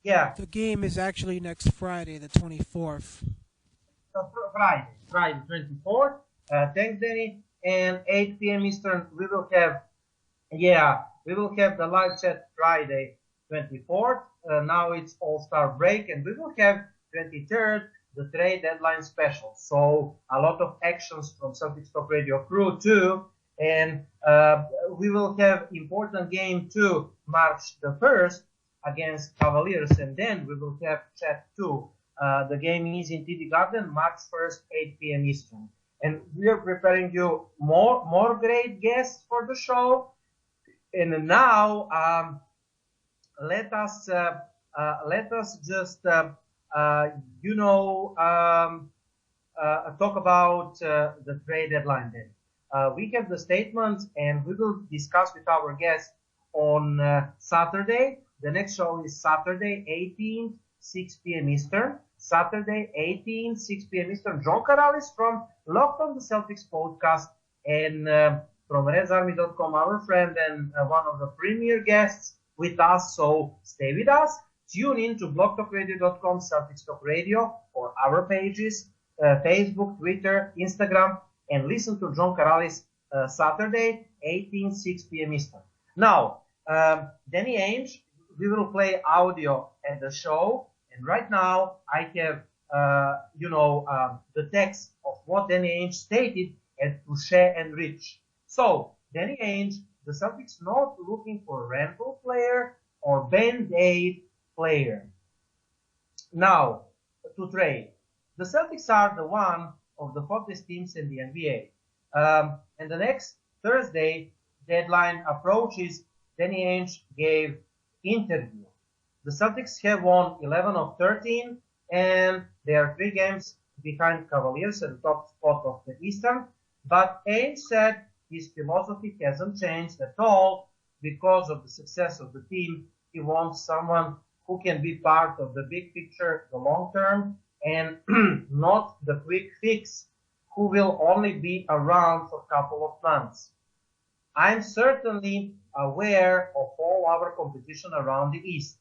Yeah. The game is actually next Friday, the 24th. Friday 24th. Thanks, Danny. And 8 p.m. Eastern, we will have the live chat Friday 24th. Now it's All-Star break, and we will have 23rd, the trade deadline special. So a lot of actions from Celtics Talk Radio crew too. And we will have important game too, March the 1st against Cavaliers, and then we will have chat too. The game is in TD Garden, March 1st, 8 p.m. Eastern. And we are preparing you more great guests for the show. And now let us just talk about the trade deadline then. We have the statement, and we will discuss with our guests on Saturday. The next show is Saturday 18th, 6 p.m. Eastern. Saturday 18th, 6 p.m. Eastern. John Karalis from Locked on the Celtics podcast and from RedsArmy.com, our friend and one of the premier guests with us. So stay with us. Tune in to blogtalkradio.com, Celtics Talk Radio, or our pages, Facebook, Twitter, Instagram, and listen to John Karalis Saturday 18th, 6 p.m. Eastern. Now, Danny Ainge, we will play audio at the show. And right now, I have, the text of what Danny Ainge stated at Touche and Rich. So, Danny Ainge, the Celtics not looking for a rental player or Band-Aid player. Now, to trade. The Celtics are the one of the hottest teams in the NBA. And the next Thursday, deadline approaches, Danny Ainge gave interview. The Celtics have won 11 of 13, and they are 3 games behind Cavaliers at the top spot of the Eastern. But Ainge said his philosophy hasn't changed at all because of the success of the team. He wants someone who can be part of the big picture, the long term, and not the quick fix, who will only be around for a couple of months. I'm certainly aware of all our competition around the East.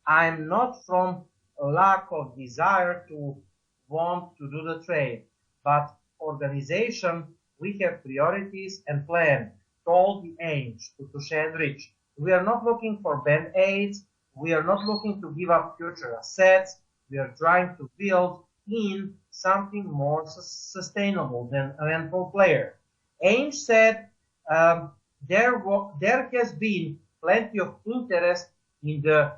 I'm not from a lack of desire to want to do the trade, but organization, we have priorities and plan, told the Ainge to Touche and Rich. We are not looking for band-aids. We are not looking to give up future assets. We are trying to build in something more sustainable than a rental player. Ainge said there has been plenty of interest in the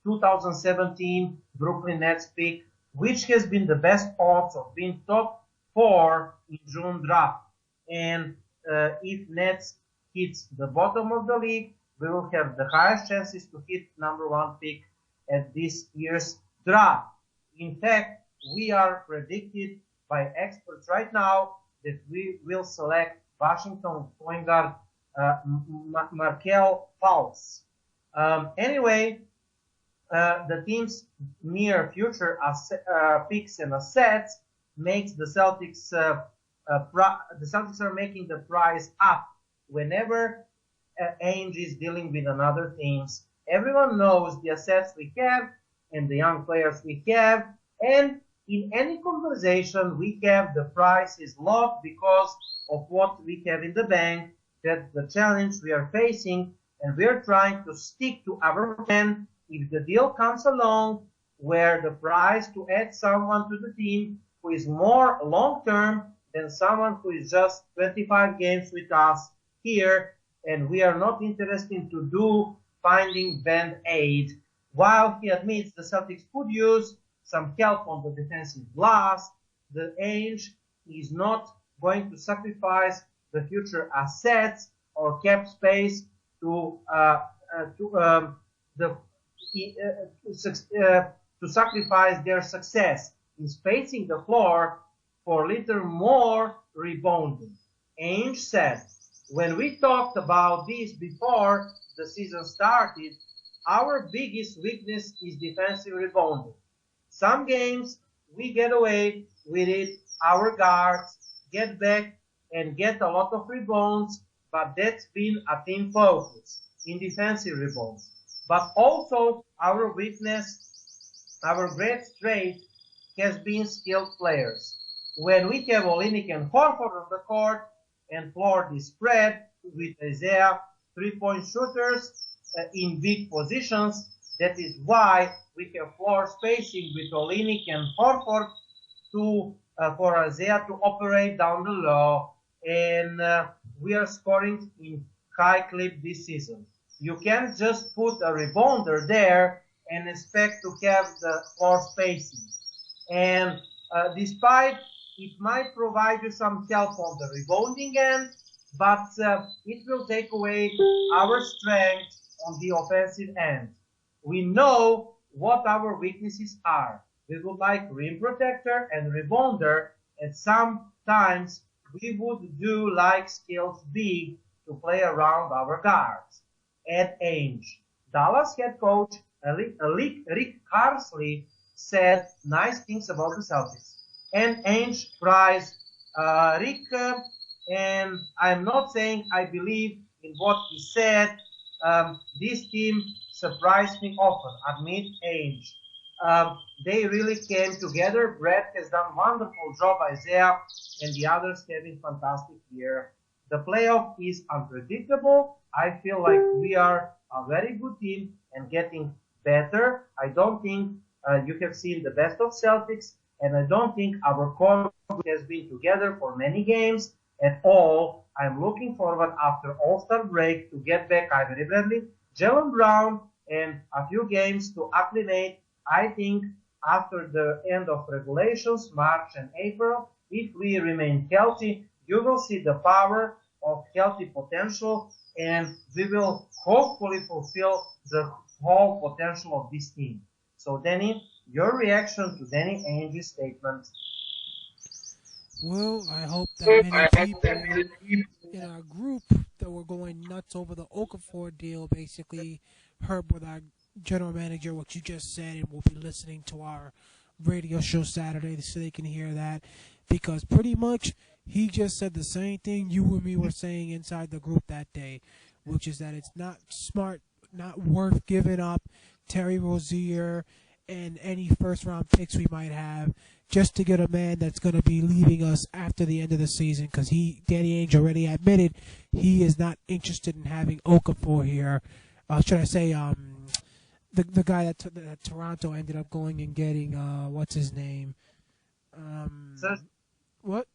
2017 Brooklyn Nets pick, which has been the best odds of being top 4 in June draft. And if Nets hits the bottom of the league, we will have the highest chances to hit number 1 pick at this year's draft. In fact, we are predicted by experts right now that we will select Washington point guard Markel Fultz. Anyway, the team's near future picks and assets makes the Celtics. The Celtics are making the price up whenever Ainge is dealing with another teams. Everyone knows the assets we have and the young players we have, and in any conversation we have the price is locked because of what we have in the bank. That's the challenge we are facing, and we are trying to stick to our plan. If the deal comes along where the price to add someone to the team who is more long-term than someone who is just 25 games with us here, and we are not interested to do finding Band-Aid. While he admits the Celtics could use some help on the defensive glass, the Ainge is not going to sacrifice the future assets or cap space to sacrifice their success in spacing the floor for little more rebounding. Ainge said, when we talked about this before the season started, our biggest weakness is defensive rebounding. Some games we get away with it, our guards get back and get a lot of rebounds, but that's been a team focus in defensive rebounds. But also our weakness, our great strength has been skilled players. When we have Olynyk and Horford on the court and floor is spread with Isaiah three-point shooters in big positions, that is why we have floor spacing with Olynyk and Horford for Isaiah to operate down the low, and we are scoring in high clip this season. You can't just put a rebounder there and expect to have the floor spacing. And despite it might provide you some help on the rebounding end, but it will take away our strength on the offensive end. We know what our weaknesses are. We would like rim protector and rebounder, and sometimes we would do like skills big to play around our guards. At Ainge, Dallas head coach Rick Carsley said nice things about the Celtics, and Ainge praised Rick, and I'm not saying I believe in what he said. This team surprised me often, admit Ainge. They really came together. Brett has done a wonderful job, Isaiah, and the others having fantastic year. The playoff is unpredictable. I feel like we are a very good team and getting better. I don't think you have seen the best of Celtics, and I don't think our core has been together for many games at all. I'm looking forward after All-Star break to get back Avery Bradley, Jaylen Brown, and a few games to acclimate. I think after the end of regulations, March and April, if we remain healthy, you will see the power of healthy potential, and we will hopefully fulfill the whole potential of this team. So, Danny, your reaction to Danny Ainge's statement? Well, I hope that many people in our group that were going nuts over the Okafor deal basically heard what our general manager, what you just said, and will be listening to our radio show Saturday so they can hear that, because pretty much he just said the same thing you and me were saying inside the group that day, which is that it's not smart, not worth giving up Terry Rozier and any first-round picks we might have just to get a man that's going to be leaving us after the end of the season, because Danny Ainge already admitted he is not interested in having Okafor here. Should I say the guy that Toronto ended up going and getting, what's his name? What?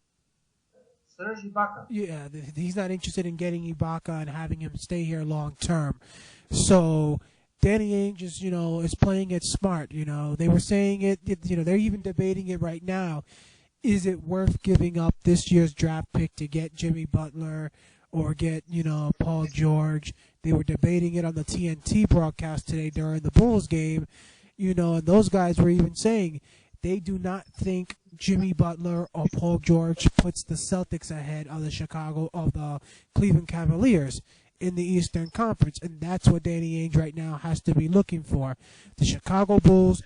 Serge Ibaka. Yeah, he's not interested in getting Ibaka and having him stay here long term. So Danny Ainge is playing it smart. They were saying it. They're even debating it right now. Is it worth giving up this year's draft pick to get Jimmy Butler or get Paul George? They were debating it on the TNT broadcast today during the Bulls game. And those guys were even saying they do not think Jimmy Butler or Paul George puts the Celtics ahead of the Cleveland Cavaliers in the Eastern Conference, and that's what Danny Ainge right now has to be looking for. The Chicago Bulls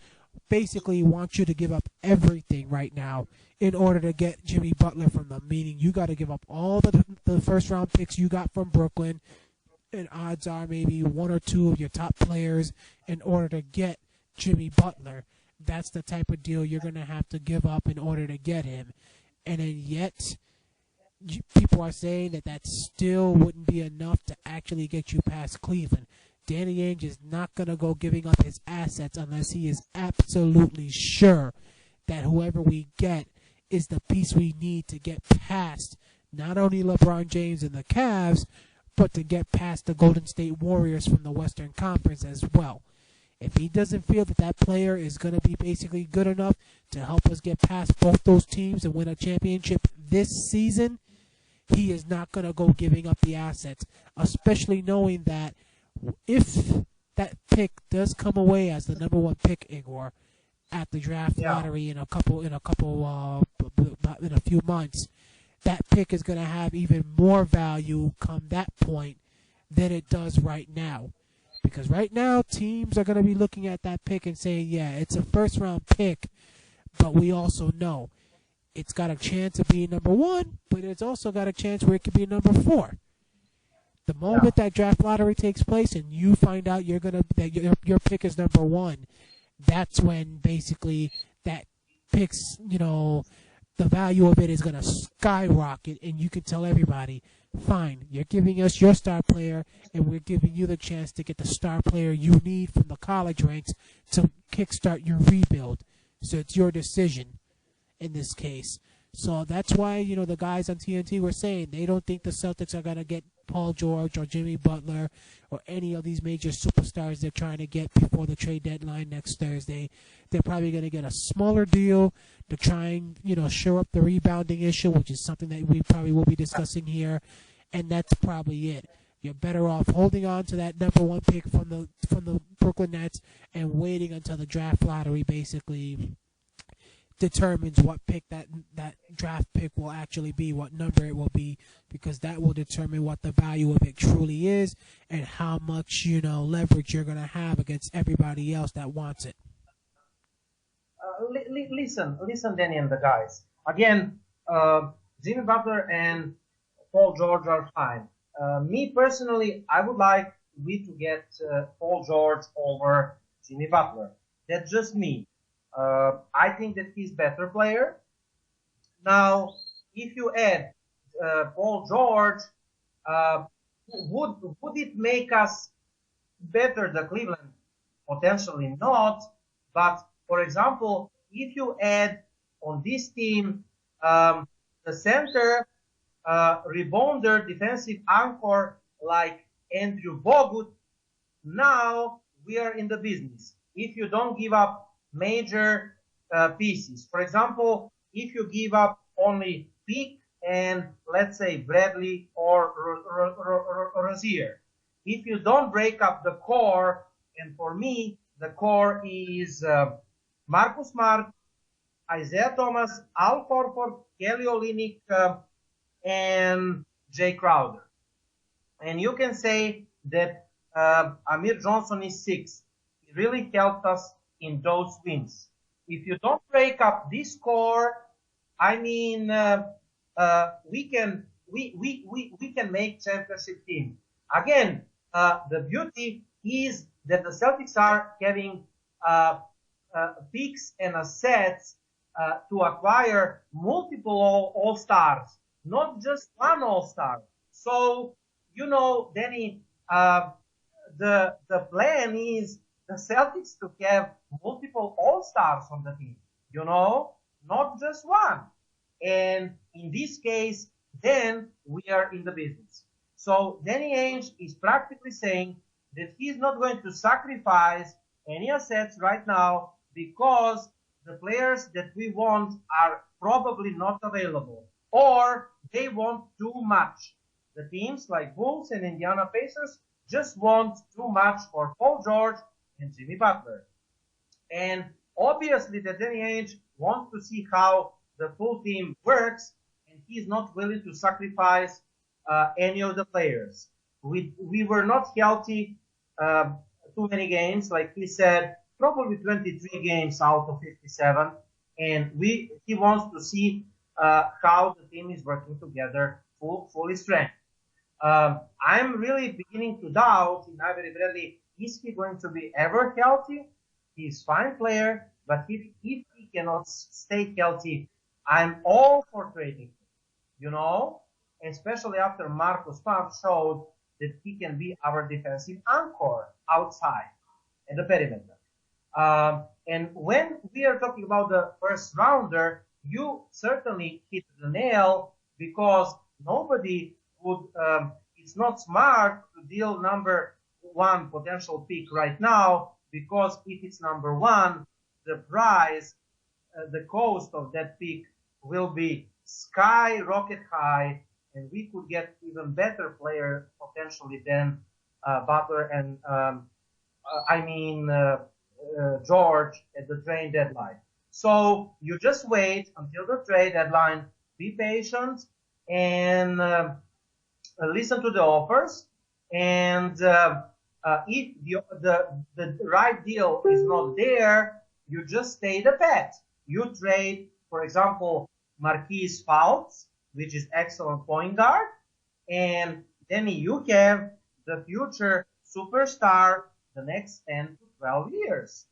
basically want you to give up everything right now in order to get Jimmy Butler from them, meaning you got to give up all the first-round picks you got from Brooklyn, and odds are maybe one or two of your top players in order to get Jimmy Butler. That's the type of deal you're going to have to give up in order to get him. And then yet, people are saying that still wouldn't be enough to actually get you past Cleveland. Danny Ainge is not going to go giving up his assets unless he is absolutely sure that whoever we get is the piece we need to get past not only LeBron James and the Cavs, but to get past the Golden State Warriors from the Western Conference as well. If he doesn't feel that player is going to be basically good enough to help us get past both those teams and win a championship this season, he is not going to go giving up the assets, especially knowing that if that pick does come away as the number one pick, Igor, at the draft lottery in a few months, that pick is going to have even more value come that point than it does right now. Because right now, teams are going to be looking at that pick and saying, yeah, it's a first-round pick, but we also know it's got a chance of being number one, but it's also got a chance where it could be number 4. The moment that draft lottery takes place and you find out that your pick is number 1, that's when basically that pick's, the value of it is going to skyrocket, and you can tell everybody, fine, you're giving us your star player, and we're giving you the chance to get the star player you need from the college ranks to kickstart your rebuild. So it's your decision in this case. So that's why, the guys on TNT were saying they don't think the Celtics are going to get Paul George or Jimmy Butler or any of these major superstars they're trying to get before the trade deadline next Thursday. They're probably going to get a smaller deal to try and, shore up the rebounding issue, which is something that we probably will be discussing here, and that's probably it. You're better off holding on to that number 1 pick from the Brooklyn Nets and waiting until the draft lottery basically determines what pick that draft pick will actually be, what number it will be, because that will determine what the value of it truly is and how much, leverage you're going to have against everybody else that wants it. Listen, Danny and the guys. Again, Jimmy Butler and Paul George are fine. Me personally, I would like we to get Paul George over Jimmy Butler. That's just me. I think that he's better player. Now, if you add Paul George, would it make us better the Cleveland? Potentially not. But for example, if you add on this team the center, rebounder, defensive anchor like Andrew Bogut, now we are in the business. If you don't give up major pieces. For example, if you give up only pick and let's say Bradley or Rozier, if you don't break up the core, and for me the core is Marcus Smart, Isaiah Thomas, Al Horford, Kelly Olynyk, and Jay Crowder, and you can say that Amir Johnson is 6. He really helped us in those wins. If you don't break up this core, I mean, we can make championship team. Again, the beauty is that the Celtics are having picks and assets to acquire multiple all-stars, not just one all-star. So, Danny, the plan is the Celtics to have multiple all-stars on the team, not just one. And in this case, then we are in the business. So Danny Ainge is practically saying that he's not going to sacrifice any assets right now because the players that we want are probably not available or they want too much. The teams like Bulls and Indiana Pacers just want too much for Paul George and Jimmy Butler. And obviously the Danny Ainge wants to see how the full team works, and he's not willing to sacrifice any of the players. We were not healthy too many games, like he said, probably 23 games out of 57, and he wants to see how the team is working together fully strength. I'm really beginning to doubt in Avery Bradley, is he going to be ever healthy? He's a fine player, but if he cannot stay healthy, I'm all for trading him, especially after Marcus Smart showed that he can be our defensive anchor outside at the perimeter. And when we are talking about the first rounder, you certainly hit the nail, because nobody would, it's not smart to deal number one potential pick right now, because if it's number one, the price, the cost of that pick will be skyrocket high, and we could get even better player potentially than Butler and George at the trade deadline. So you just wait until the trade deadline, be patient, and listen to the offers. And if the right deal is not there, you just stay the pat. You trade, for example, Marquise Fultz, which is excellent point guard, and then you have the future superstar the next 10 to 12 years.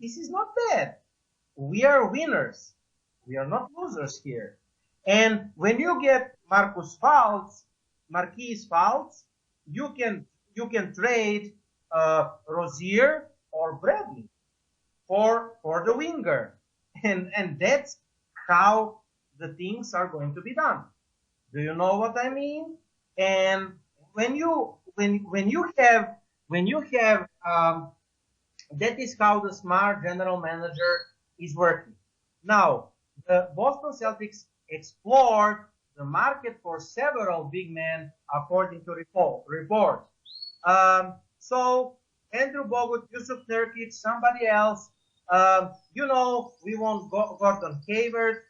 This is not bad. We are winners. We are not losers here. And when you get Marquise Fultz, you can trade Rozier or Bradley for the winger, and that's how the things are going to be done. Do you know what I mean? And when you have that is how the smart general manager is working. Now, the Boston Celtics explored the market for several big men, according to report. So Andrew Bogut, Yusuf Nurkic, somebody else. We want Gordon Hayward.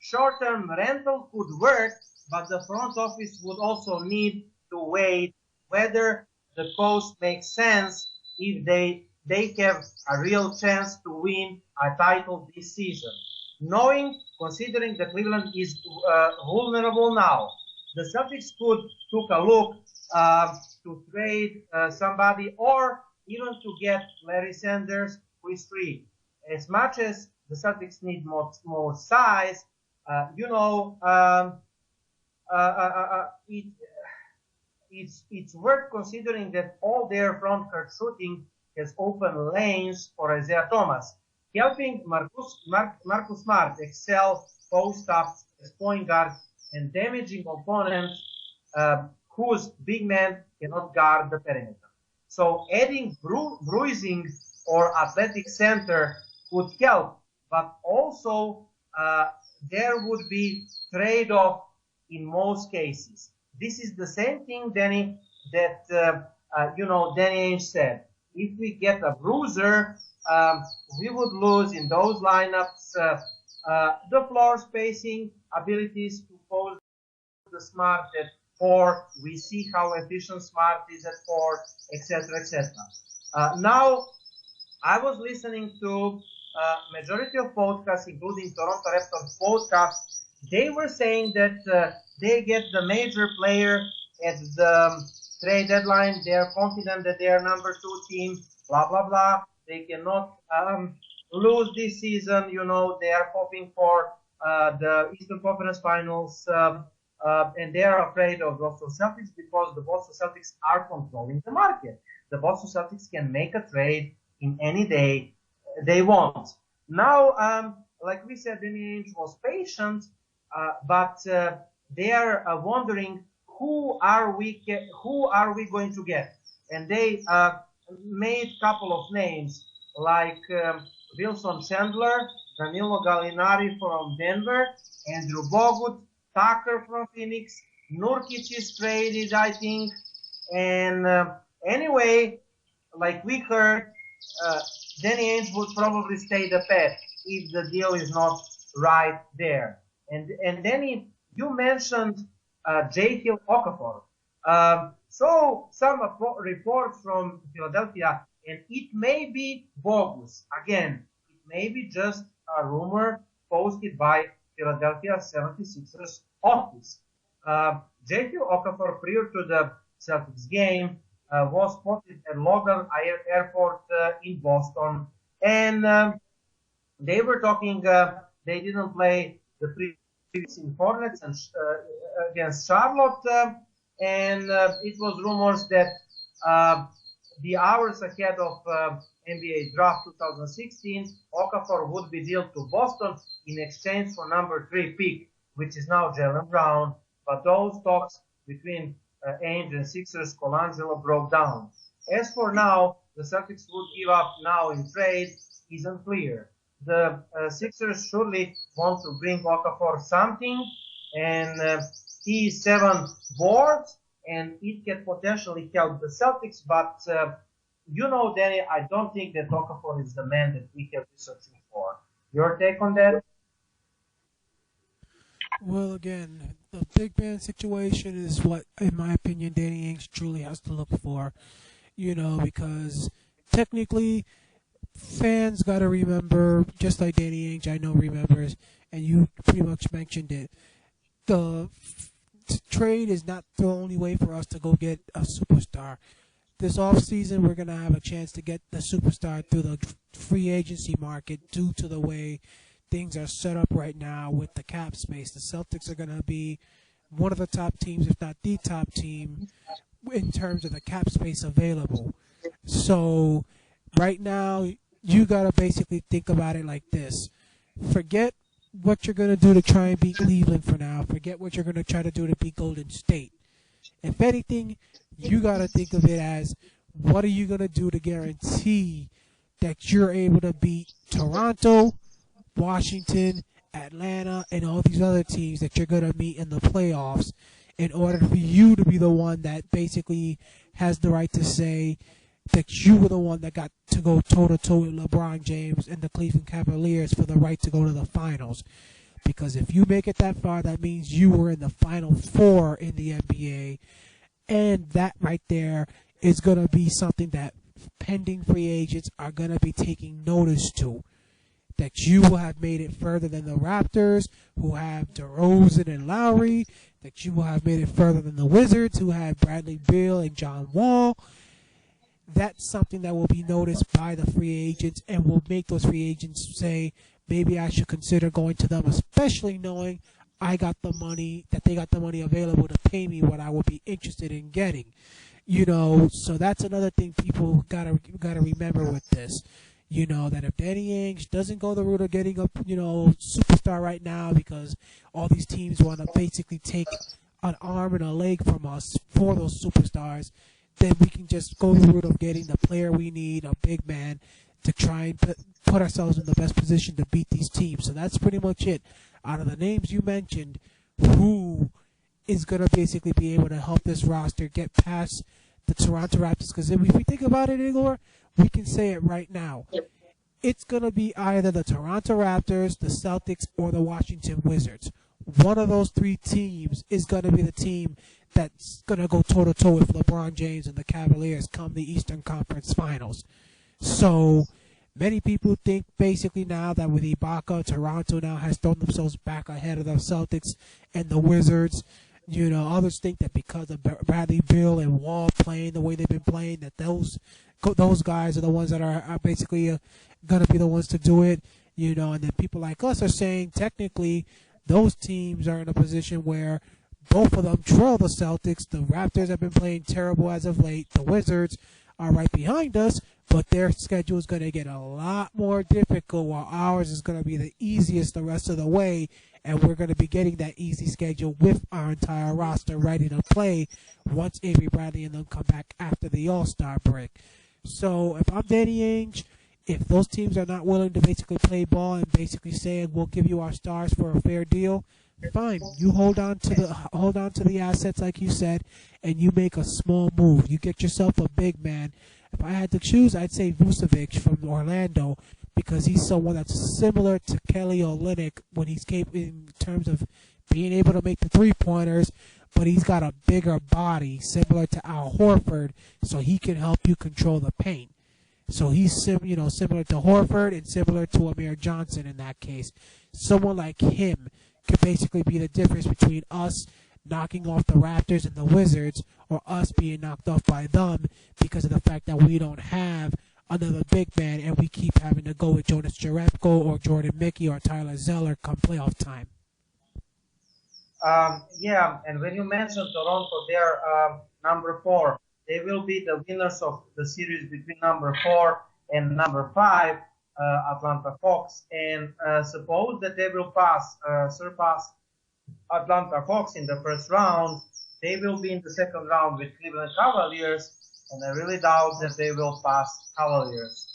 Short-term rental could work, but the front office would also need to weigh whether the cost makes sense if they have a real chance to win a title this season. Considering that Cleveland is vulnerable now, the Celtics could take a look to trade somebody, or even to get Larry Sanders, who is free. As much as the Celtics need more size, it's worth considering that all their front court shooting has open lanes for Isaiah Thomas, helping Marcus Smart excel post-ups as point guard and damaging opponents whose big men cannot guard the perimeter. So adding bruising or athletic center could help, but also there would be trade-off in most cases. This is the same thing, Danny, that Danny Ainge said. If we get a bruiser, we would lose in those lineups the floor spacing abilities to pose the Smart at 4. We see how efficient Smart is at 4, etc., etc. Now, I was listening to majority of podcasts, including Toronto Raptors podcast. They were saying that they get the major player at the trade deadline. They are confident that they are number 2 team, blah, blah, blah. They cannot lose this season. They are hoping for the Eastern Conference Finals, and they are afraid of Boston Celtics because the Boston Celtics are controlling the market. The Boston Celtics can make a trade in any day they want. Now, like we said, Danny Ainge was patient, but they are wondering who are we going to get, and they made a couple of names like Wilson Chandler, Danilo Gallinari from Denver, Andrew Bogut, Tucker from Phoenix, Nurkic is traded, I think, and anyway, like we heard, Danny Ainge would probably stay the pet if the deal is not right there. And Danny, you mentioned J.Hill Okafor. So some reports from Philadelphia, and it may be bogus. Again, it may be just a rumor posted by Philadelphia 76ers office. J.Hill Okafor, prior to the Celtics game, was spotted at Logan Airport in Boston, and they were talking. They didn't play the previous in Hornets and against Charlotte, and it was rumors that the hours ahead of NBA Draft 2016, Okafor would be dealt to Boston in exchange for number 3 pick, which is now Jaylen Brown. But those talks between Ainge and Sixers, Colangelo broke down. As for now, the Celtics would give up now in trade isn't clear. The Sixers surely want to bring Okafor something, and he is 7 boards, and it can potentially help the Celtics. But you know, Danny, I don't think that Okafor is the man that we have been searching for. Your take on that? Well, again, the big man situation is what, in my opinion, Danny Ainge truly has to look for. You know, because technically, fans got to remember, just like Danny Ainge, I know remembers, and you pretty much mentioned it. The trade is not the only way for us to go get a superstar. This offseason, we're going to have a chance to get the superstar through the free agency market due to the way things are set up right now with the cap space. The Celtics are going to be one of the top teams, if not the top team, in terms of the cap space available. So right now, you got to basically think about it like this. Forget what you're going to do to try and beat Cleveland for now. Forget what you're going to try to do to beat Golden State. If anything, you got to think of it as, what are you going to do to guarantee that you're able to beat Toronto, Washington, Atlanta, and all these other teams that you're going to meet in the playoffs, in order for you to be the one that basically has the right to say that you were the one that got to go toe-to-toe with LeBron James and the Cleveland Cavaliers for the right to go to the finals. Because if you make it that far, that means you were in the Final Four in the NBA, and that right there is going to be something that pending free agents are going to be taking notice to. That you will have made it further than the Raptors, who have DeRozan and Lowry. That you will have made it further than the Wizards, who have Bradley Beal and John Wall. That's something that will be noticed by the free agents and will make those free agents say, maybe I should consider going to them, especially knowing I got the money, that they got the money available to pay me what I would be interested in getting. You know, so that's another thing people gotta remember with this. You know, that if Danny Ainge doesn't go the route of getting a, superstar right now, because all these teams want to basically take an arm and a leg from us for those superstars, then we can just go the route of getting the player we need, a big man, to try and put ourselves in the best position to beat these teams. So that's pretty much it. Out of the names you mentioned, who is going to basically be able to help this roster get past the Toronto Raptors? Because if we think about it, Igor, we can say it right now. It's going to be either the Toronto Raptors, the Celtics, or the Washington Wizards. One of those 3 teams is going to be the team that's going to go toe-to-toe with LeBron James and the Cavaliers come the Eastern Conference Finals. So many people think basically now that with Ibaka, Toronto now has thrown themselves back ahead of the Celtics and the Wizards. Others think that because of Bradley Beal and Wall playing the way they've been playing, that those guys are the ones that are basically going to be the ones to do it. And then people like us are saying technically those teams are in a position where both of them trail the Celtics. The Raptors have been playing terrible as of late. The Wizards are right behind us, but their schedule is going to get a lot more difficult, while ours is going to be the easiest the rest of the way, and we're going to be getting that easy schedule with our entire roster ready to play once Avery Bradley and them come back after the All-Star break. So if I'm Danny Ainge, if those teams are not willing to basically play ball and basically say we'll give you our stars for a fair deal, fine. You hold on to the assets like you said, and you make a small move. You get yourself a big man, If I had to choose, I'd say Vucevic from Orlando because he's someone that's similar to Kelly Olynyk when he's capable in terms of being able to make the three-pointers, but he's got a bigger body similar to Al Horford, so he can help you control the paint. So he's similar to Horford and similar to Amir Johnson in that case. Someone like him could basically be the difference between us knocking off the Raptors and the Wizards or us being knocked off by them because of the fact that we don't have another big man and we keep having to go with Jonas Jerebko or Jordan Mickey or Tyler Zeller come playoff time. Yeah, and when you mentioned Toronto, they're number 4. They will be the winners of the series between number 4 and number 5, Atlanta Hawks. And suppose that they will surpass Atlanta Hawks in the first round, they will be in the second round with Cleveland Cavaliers, and I really doubt that they will pass Cavaliers.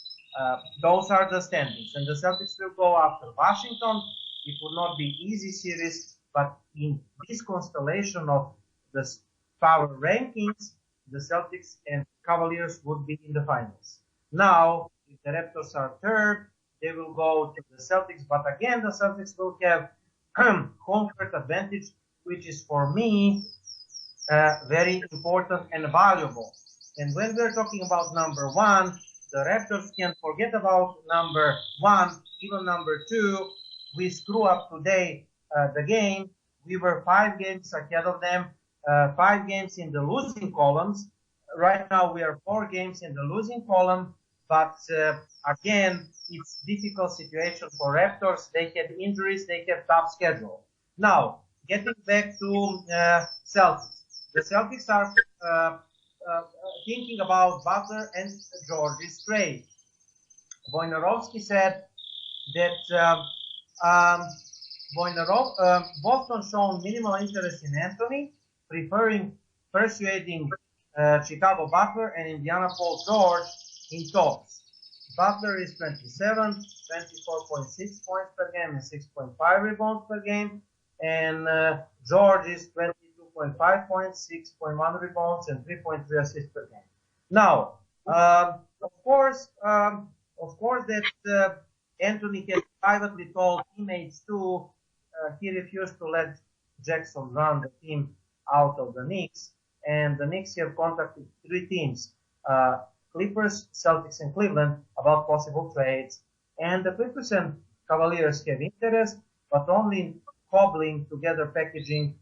Those are the standings, and the Celtics will go after Washington. It would not be easy series, but in this constellation of the power rankings, the Celtics and Cavaliers would be in the finals. Now, if the Raptors are third, they will go to the Celtics, but again, the Celtics will have home court advantage, which is for me very important and valuable. And when we're talking about number 1, the Raptors can forget about number 1, even number 2. We screw up today the game. We were 5 games ahead of them, 5 games in the losing columns. Right now we are 4 games in the losing column, but again, it's difficult situation for Raptors. They have injuries, they have tough schedule. Now, getting back to Celtics. The Celtics are thinking about Butler and George's trade. Wojnarowski said that Boston shown minimal interest in Anthony, persuading Chicago Butler and Indiana Paul George in talks. Butler is 27, 24.6 points per game and 6.5 rebounds per game, and George is 22.5 points, 6.1 rebounds, and 3.3 assists per game. Now, of course that Anthony has privately told teammates too. He refused to let Jackson run the team out of the Knicks, and the Knicks have contacted 3 teams, Clippers, Celtics, and Cleveland, about possible trades. And the Clippers and Cavaliers have interest, but only in cobbling together packaging,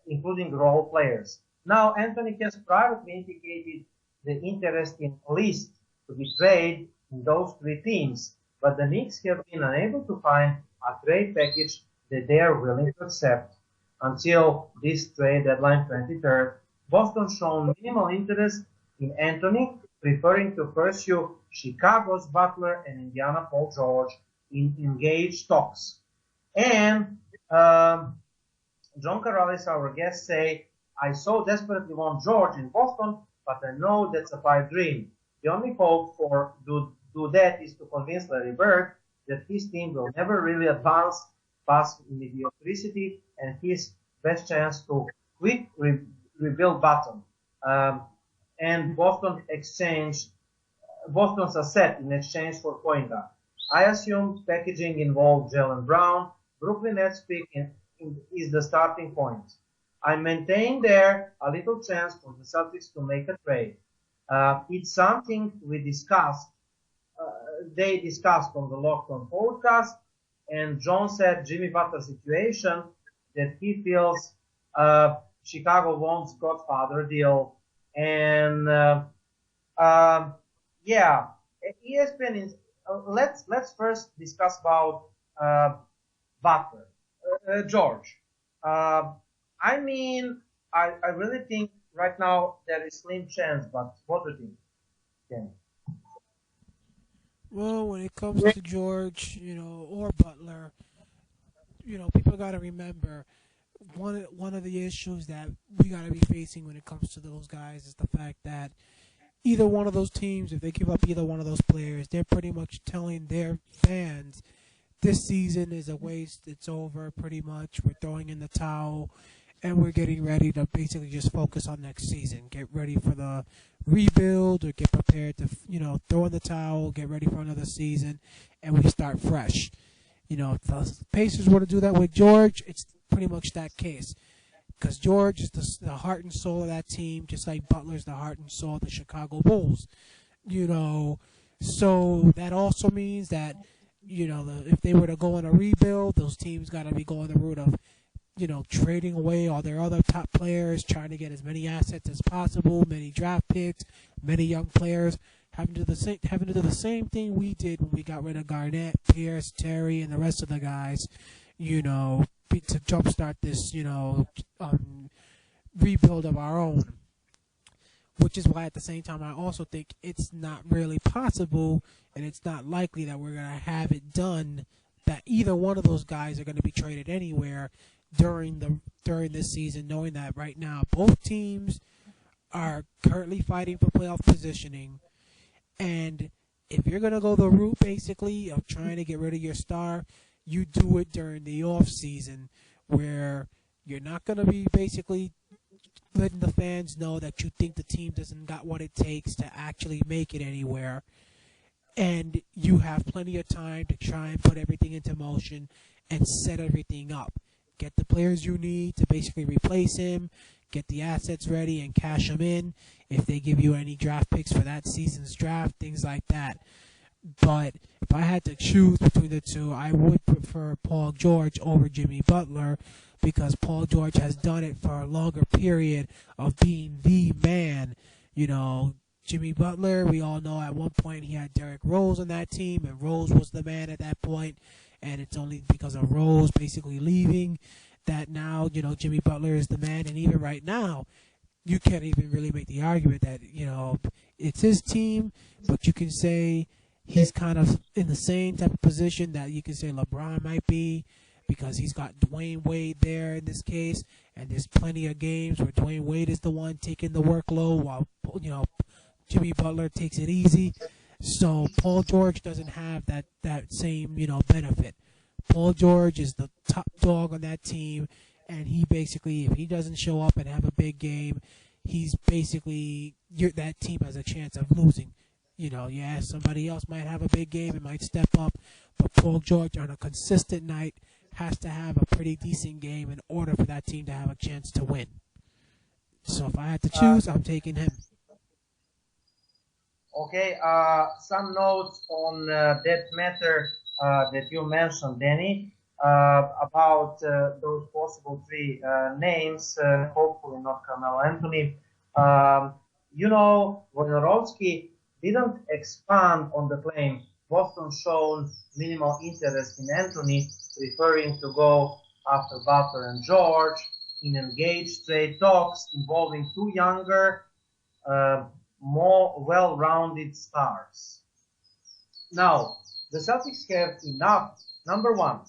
including role players. Now, Anthony has privately indicated the interest in least to be traded in those 3 teams, but the Knicks have been unable to find a trade package that they are willing to accept. Until this trade deadline 23rd, Boston shown minimal interest in Anthony, preferring to pursue Chicago's Butler and Indiana Paul George in engaged talks. And John Corrales, our guest, say, I so desperately want George in Boston, but I know that's a pipe dream. The only hope for do that is to convince Larry Bird that his team will never really advance past mediocrity, and his best chance to quick rebuild bottom. And Boston's asset in exchange for point guard. I assume packaging involved Jaylen Brown. Brooklyn Nets pick is the starting point. I maintain there a little chance for the Celtics to make a trade. It's something we discussed. They discussed on the Locked On podcast, and John said Jimmy Butler situation that he feels Chicago wants Godfather deal, and yeah, ESPN is. Let's first discuss about Butler, George. I mean, I really think right now there is slim chance, but what do you think, Kenny? Well, when it comes to George, or Butler, people got to remember one of the issues that we got to be facing when it comes to those guys is the fact that either one of those teams, if they give up either one of those players, they're pretty much telling their fans this season is a waste. It's over pretty much. We're throwing in the towel. and we're getting ready to basically just focus on next season, get ready for the rebuild or get prepared to, throw in the towel, get ready for another season, and we start fresh. If the Pacers were to do that with George, it's pretty much that case. Because George is the heart and soul of that team, just like Butler's the heart and soul of the Chicago Bulls. So that also means that, if they were to go on a rebuild, those teams got to be going the route of, trading away all their other top players, trying to get as many assets as possible, many draft picks, many young players, having to do the same thing we did when we got rid of Garnett, Pierce, Terry, and the rest of the guys, to jumpstart this, rebuild of our own. Which is why at the same time I also think it's not really possible and it's not likely that we're going to have it done that either one of those guys are going to be traded anywhere during this season, knowing that right now both teams are currently fighting for playoff positioning. And if you're going to go the route basically of trying to get rid of your star, you do it during the off season where you're not going to be basically letting the fans know that you think the team doesn't got what it takes to actually make it anywhere. And you have plenty of time to try and put everything into motion and set everything up. Get the players you need to basically replace him, get the assets ready and cash them in if they give you any draft picks for that season's draft, things like that. But if I had to choose between the two, I would prefer Paul George over Jimmy Butler because Paul George has done it for a longer period of being the man. Jimmy Butler, we all know at one point he had Derrick Rose on that team, and Rose was the man at that point, and it's only because of Rose basically leaving that now, Jimmy Butler is the man, and even right now, you can't even really make the argument that, it's his team, but you can say he's kind of in the same type of position that you can say LeBron might be, because he's got Dwayne Wade there in this case, and there's plenty of games where Dwayne Wade is the one taking the workload while, Jimmy Butler takes it easy. So Paul George doesn't have that same, benefit. Paul George is the top dog on that team, and he basically, if he doesn't show up and have a big game, he's basically, that team has a chance of losing. Somebody else might have a big game and might step up, but Paul George on a consistent night has to have a pretty decent game in order for that team to have a chance to win. So if I had to choose, I'm taking him. Okay, some notes on that matter that you mentioned, Danny, about those possible three names, hopefully not Carmelo Anthony. Wojnarowski didn't expand on the claim Boston shown minimal interest in Anthony, preferring to go after Butler and George in engaged trade talks involving two younger, more well-rounded stars. Now, the Celtics have enough, number one,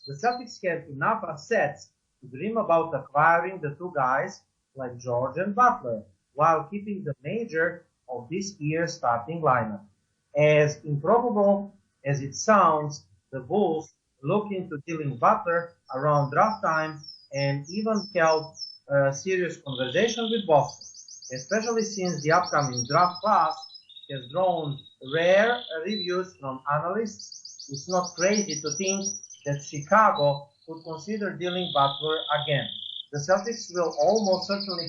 the Celtics have enough assets to dream about acquiring the two guys like George and Butler, while keeping the major of this year's starting lineup. As improbable as it sounds, the Bulls look into dealing Butler around draft time and even held a serious conversation with Boston, especially since the upcoming draft class has drawn rare reviews from analysts. It's not crazy to think that Chicago could consider dealing Butler again. The Celtics will almost certainly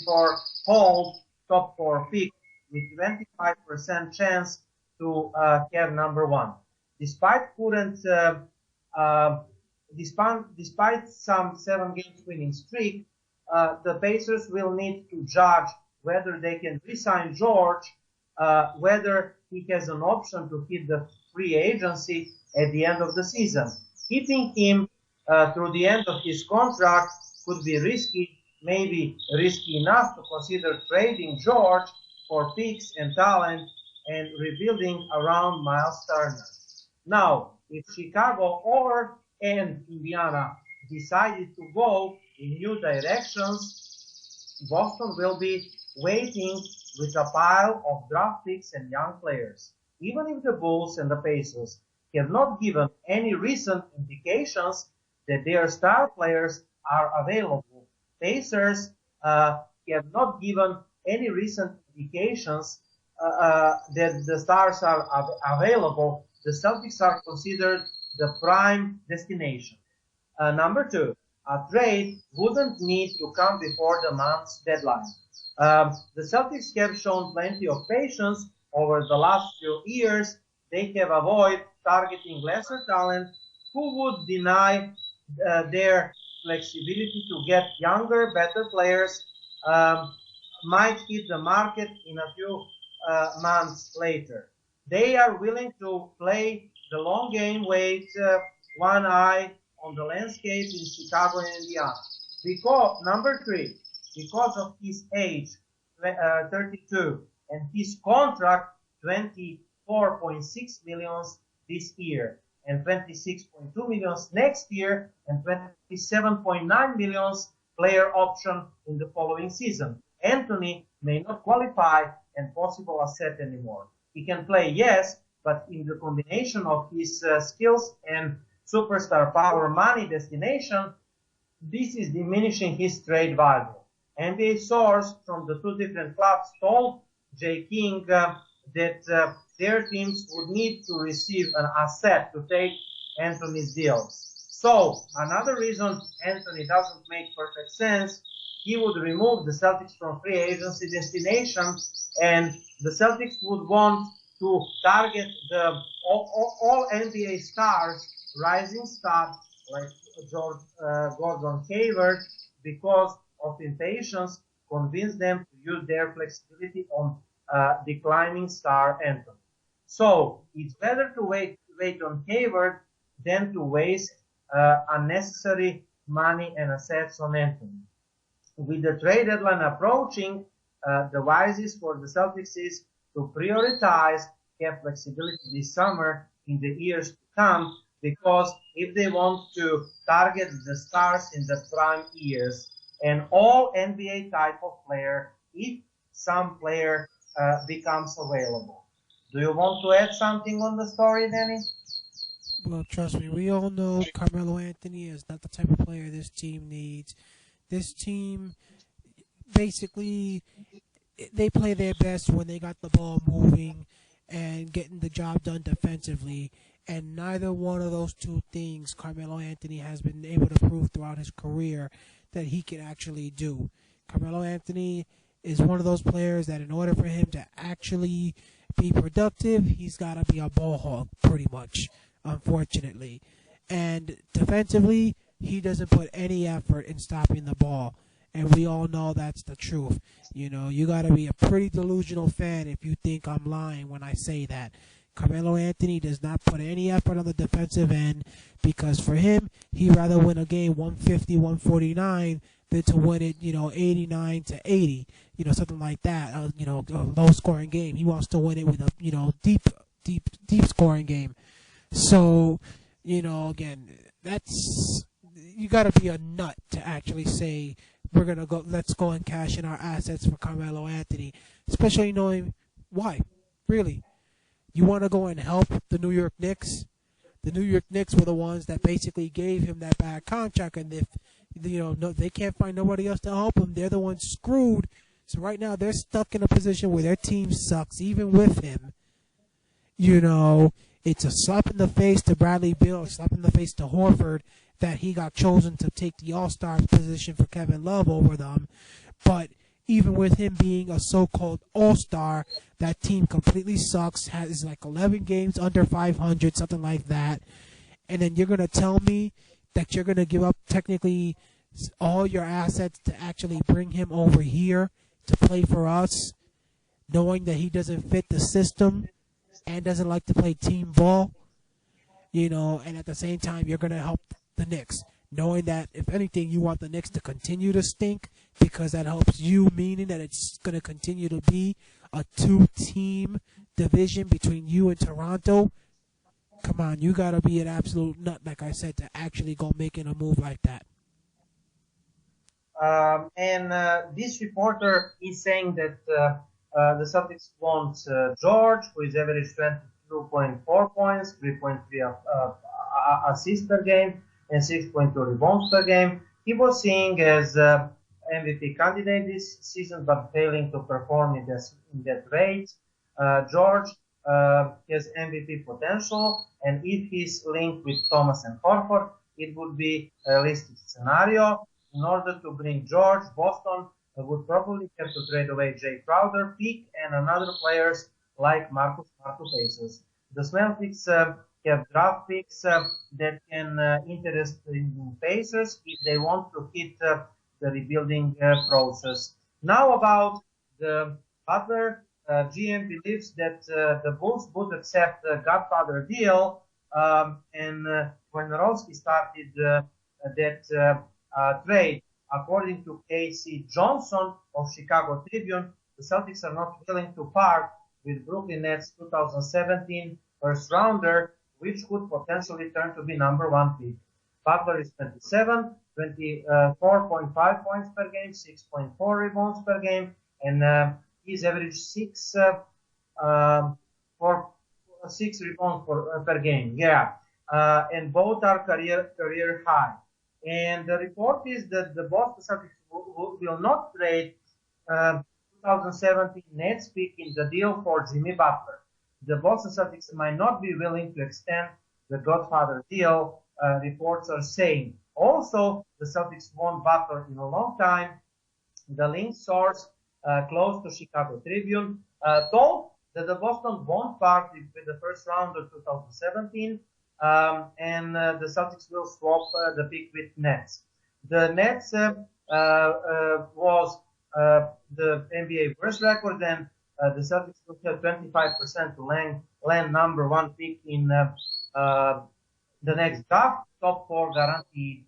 hold top 4 pick with 25% chance to have number 1. Despite some 7 games winning streak, the Pacers will need to judge whether they can re-sign George, whether he has an option to hit the free agency at the end of the season. Keeping him through the end of his contract could be risky, maybe risky enough to consider trading George for picks and talent and rebuilding around Miles Turner. Now, if Chicago and Indiana decided to go in new directions, Boston will be waiting with a pile of draft picks and young players. Even if the Bulls and the Pacers have not given any recent indications that their star players are available, Pacers have not given any recent indications that the stars are available. The Celtics are considered the prime destination. Number two, a trade wouldn't need to come before the month's deadline. The Celtics have shown plenty of patience over the last few years. They have avoided targeting lesser talent who would deny their flexibility to get younger, better players might hit the market in a few months later. They are willing to play the long game with one eye on the landscape in Chicago and Indiana. Because number three, because of his age, 32, and his contract, 24.6 million this year, and 26.2 million next year, and 27.9 million player option in the following season. Anthony may not qualify and possible asset anymore. He can play, yes, but in the combination of his skills and superstar power money destination, this is diminishing his trade value. NBA source from the two different clubs told Jay King that their teams would need to receive an asset to take Anthony's deal. So another reason Anthony doesn't make perfect sense, he would remove the Celtics from free agency destination, and the Celtics would want to target the all NBA stars, rising stars like Gordon Hayward, because of impatience, convince them to use their flexibility on declining star Anthony. So it's better to wait on Hayward than to waste unnecessary money and assets on Anthony. With the trade deadline approaching, the wisest for the Celtics is to prioritize cap flexibility this summer in the years to come, because if they want to target the stars in the prime years and all NBA type of player, if some player becomes available. Do you want to add something on the story, Danny? Well, trust me, we all know Carmelo Anthony is not the type of player this team needs. This team, basically, they play their best when they got the ball moving and getting the job done defensively. And neither one of those two things Carmelo Anthony has been able to prove throughout his career that he can actually do. Carmelo Anthony is one of those players that in order for him to actually be productive, he's got to be a ball hog, pretty much, unfortunately. And defensively, he doesn't put any effort in stopping the ball. And we all know that's the truth. You know, you got to be a pretty delusional fan if you think I'm lying when I say that. Carmelo Anthony does not put any effort on the defensive end, because for him, he'd rather win a game 150-149 than to win it, 89-80, something like that, a low-scoring game. He wants to win it with a, deep scoring game. So, again, you got to be a nut to actually say, let's go and cash in our assets for Carmelo Anthony, especially knowing why, really. You want to go and help the New York Knicks? The New York Knicks were the ones that basically gave him that bad contract, and if they can't find nobody else to help him, they're the ones screwed. So right now they're stuck in a position where their team sucks, even with him. It's a slap in the face to Bradley Beal, a slap in the face to Horford that he got chosen to take the All-Star position for Kevin Love over them. But even with him being a so-called All-Star, that team completely sucks, has like 11 games under 500, something like that. And then you're going to tell me that you're going to give up technically all your assets to actually bring him over here to play for us, knowing that he doesn't fit the system and doesn't like to play team ball, and at the same time you're going to help the Knicks, knowing that if anything you want the Knicks to continue to stink because that helps you, meaning that it's going to continue to be a two-team division between you and Toronto. Come on, you got to be an absolute nut, like I said, to actually go making a move like that. This reporter is saying that the Celtics want George, who is average 22.4 points, 3.3 assists per game, and 6.2 rebounds per game. He was seeing as MVP candidate this season, but failing to perform in that rate. George has MVP potential, and if he's linked with Thomas and Horford, it would be a realistic scenario. In order to bring George, Boston would probably have to trade away Jay Crowder, pick, and another players like Marcus Pacers. The Celtics have draft picks that can interest in Pacers if they want to hit the rebuilding process. Now about the Butler, GM believes that the Bulls would accept the Godfather deal, and when Rosky started that trade, according to Casey Johnson of Chicago Tribune, the Celtics are not willing to part with Brooklyn Nets 2017 first rounder, which could potentially turn to be number one pick. Butler is 27, 24.5 points per game, 6.4 rebounds per game, and he's averaged 6 rebounds per game. Yeah, and both are career high. And the report is that the Boston Celtics will not trade 2017 Nets pick in the deal for Jimmy Butler. The Boston Celtics might not be willing to extend the Godfather deal, reports are saying. Also, the Celtics want Butler in a long time. The link source close to Chicago Tribune told that the Boston won't part with the first round of 2017, and the Celtics will swap the pick with Nets. The Nets was the NBA worst record, and the Celtics will have 25% to land number one pick in the next draft, top 4 guaranteed.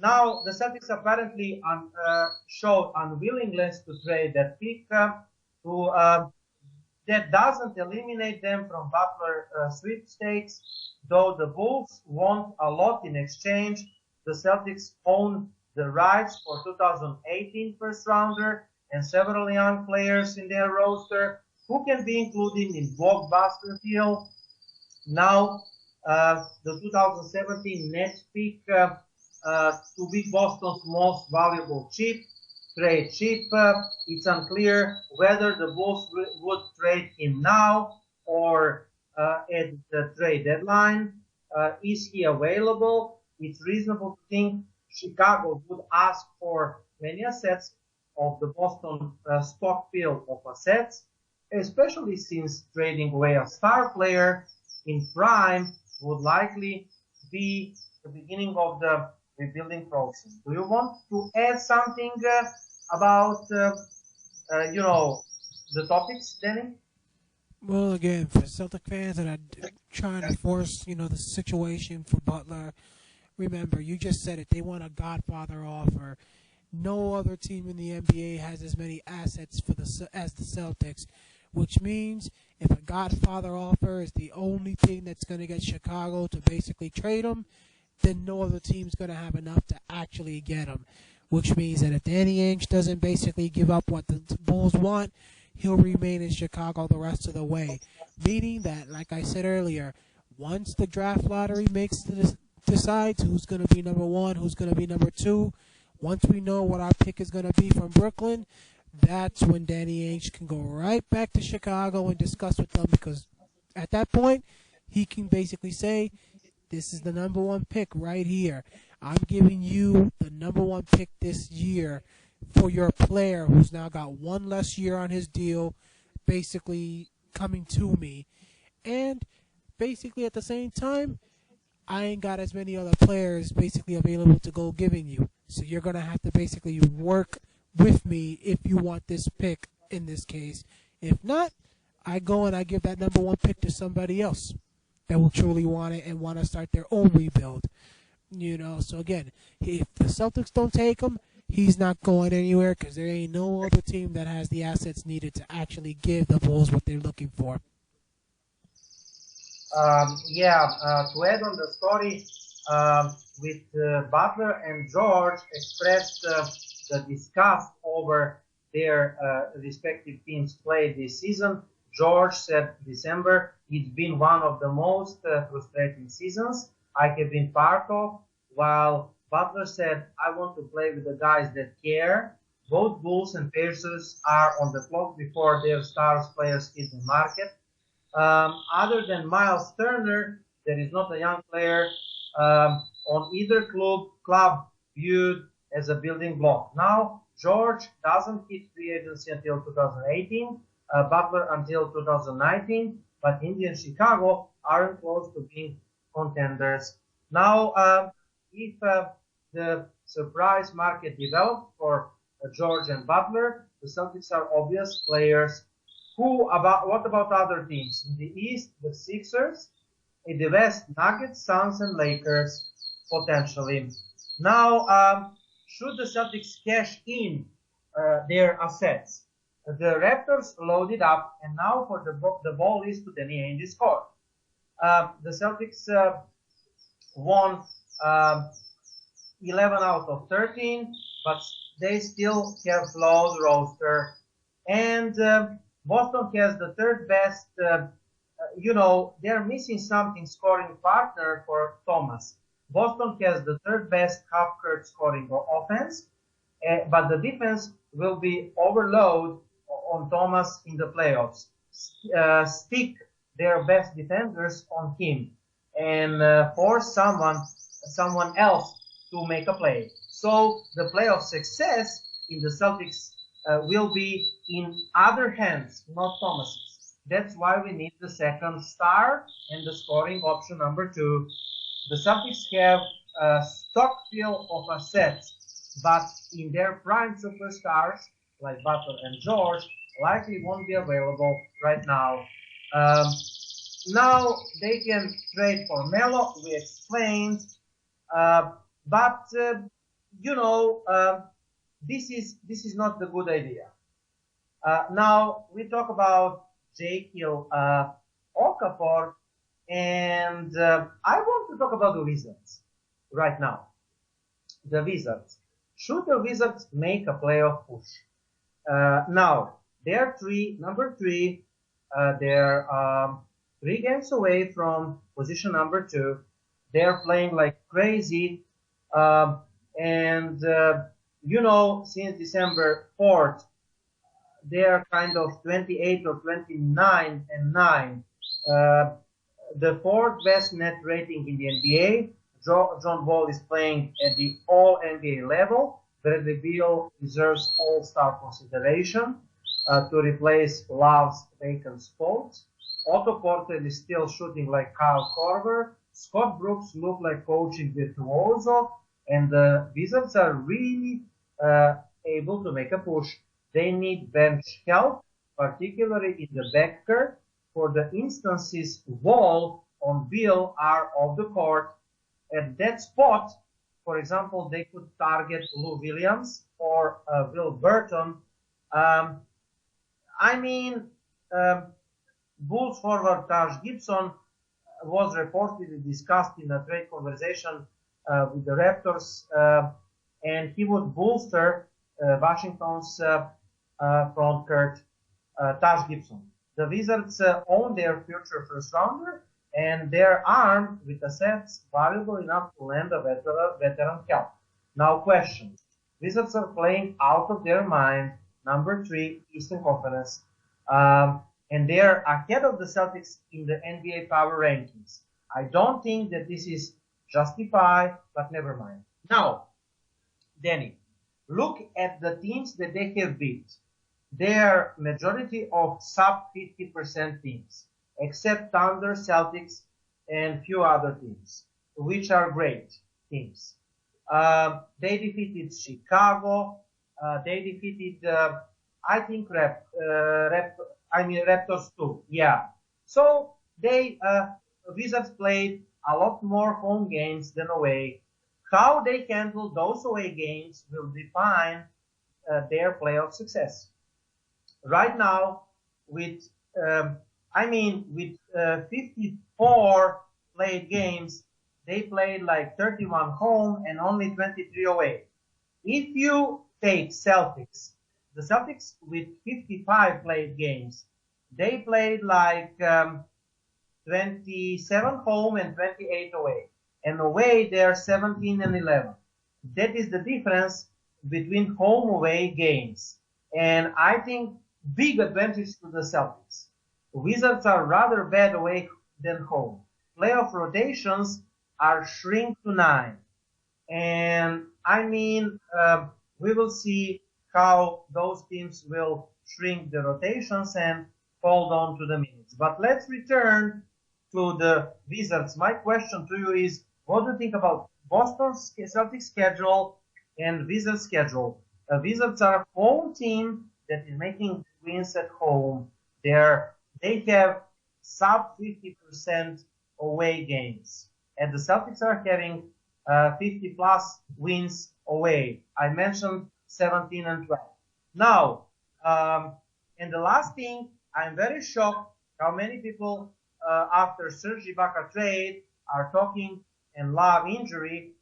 Now the Celtics apparently showed unwillingness to trade that pick that doesn't eliminate them from Butler sweepstakes, though the Bulls want a lot in exchange. The Celtics own the rights for 2018 first rounder and several young players in their roster who can be included in blockbuster deal. Now, the 2017 Nets pick to be Boston's most valuable trade chip. It's unclear whether the Bulls would trade him now or at the trade deadline. Is he available? It's reasonable to think Chicago would ask for many assets of the Boston stockpile of assets, especially since trading away a star player in prime would likely be the beginning of the rebuilding process. Do you want to add something about, the topics, Danny? Well, again, for Celtic fans that are trying to force, the situation for Butler, remember, you just said it. They want a Godfather offer. No other team in the NBA has as many assets as the Celtics, which means if a Godfather offer is the only thing that's going to get Chicago to basically trade him, then no other team's going to have enough to actually get him, which means that if Danny Ainge doesn't basically give up what the Bulls want, he'll remain in Chicago the rest of the way, meaning that, like I said earlier, once the draft lottery decides who's going to be number one, who's going to be number two, once we know what our pick is going to be from Brooklyn, that's when Danny Ainge can go right back to Chicago and discuss with them, because at that point, he can basically say, this is the number one pick right here. I'm giving you the number one pick this year for your player who's now got one less year on his deal, basically coming to me. And basically at the same time, I ain't got as many other players basically available to go giving you. So you're going to have to basically work with me if you want this pick in this case. If not, I go and I give that number one pick to somebody else that will truly want it and want to start their own rebuild. So again, if the Celtics don't take him, he's not going anywhere because there ain't no other team that has the assets needed to actually give the Bulls what they're looking for. To add on the story, with Butler and George expressed the disgust over their respective teams' play this season. George said December, it's been one of the most frustrating seasons I have been part of. while Butler said, I want to play with the guys that care. Both Bulls and Pacers are on the clock before their stars players hit the market. Other than Miles Turner, there is not a young player on either club viewed as a building block. Now, George doesn't hit free agency until 2018, Butler until 2019, but Indy and Chicago aren't close to being contenders. Now, if the surprise market developed for George and Butler, the Celtics are obvious players. What about other teams? In the East, the Sixers. In the West, Nuggets, Suns, and Lakers, potentially. Now, should the Celtics cash in their assets? The Raptors loaded up, and now for the ball is to Danny Ainge's court. The Celtics won 11 out of 13, but they still have flawed roster. And Boston has the third best, they're missing something scoring partner for Thomas. Boston has the third best half-court scoring offense, but the defense will be overload on Thomas in the playoffs. Stick their best defenders on him and force someone else to make a play. So the playoff success in the Celtics will be in other hands, not Thomas's. That's why we need the second star and the scoring option number 2. The Celtics have a stockpile of assets, but in their prime superstars, like Butler and George, likely won't be available right now. Now they can trade for Melo, we explained, but this is not the good idea. Now we talk about Jaquil Okafor, and I want to talk about the Wizards right now. The Wizards. Should the Wizards make a playoff push? Now they're number 3. They're 3 games away from position number 2. They're playing like crazy. Since December 4th, they're kind of 28 or 29 and 9. The 4th best net rating in the NBA. John Wall is playing at the all-NBA level. Bradley Beal deserves all-star consideration to replace Love's vacant spot. Otto Porter is still shooting like Kyle Korver. Scott Brooks look like coaching virtuoso. And the Wizards are really able to make a push. They need bench help, particularly in the backcourt. For the instances Wall on Beal are off the court. At that spot, for example, they could target Lou Williams or Will Burton. Bulls forward Taj Gibson was reportedly discussed in a trade conversation with the Raptors, and he would bolster Washington's front court, Taj Gibson. The Wizards own their future first rounder, and they're armed with assets valuable enough to land a veteran help. Now, question. Wizards are playing out of their mind, number 3 Eastern Conference, and they're ahead of the Celtics in the NBA power rankings. I don't think that this is justified, but never mind. Now, Danny, look at the teams that they have beat. They're majority of sub 50% teams, except Thunder, Celtics, and few other teams, which are great teams. They defeated Chicago. They defeated, Raptors too. Yeah. So Wizards played a lot more home games than away. How they handle those away games will define their playoff success. Right now, with 54 played games, they played like 31 home and only 23 away. If you take Celtics, the Celtics with 55 played games, they played like 27 home and 28 away. and away they are 17 and 11. That is the difference between home-away games. And I think big advantage to the Celtics. Wizards are rather bad away than home. Playoff rotations are shrink to 9. And I mean, we will see how those teams will shrink the rotations and hold on to the minutes. But let's return to the Wizards. My question to you is, what do you think about Boston's Celtics schedule and Wizards schedule? The Wizards are a home team that is making wins at home. They have sub 50% away games, and the Celtics are having 50 plus wins away. I mentioned 17 and 12. Now, and the last thing, I'm very shocked how many people after Serge Ibaka trade are talking and Love injury,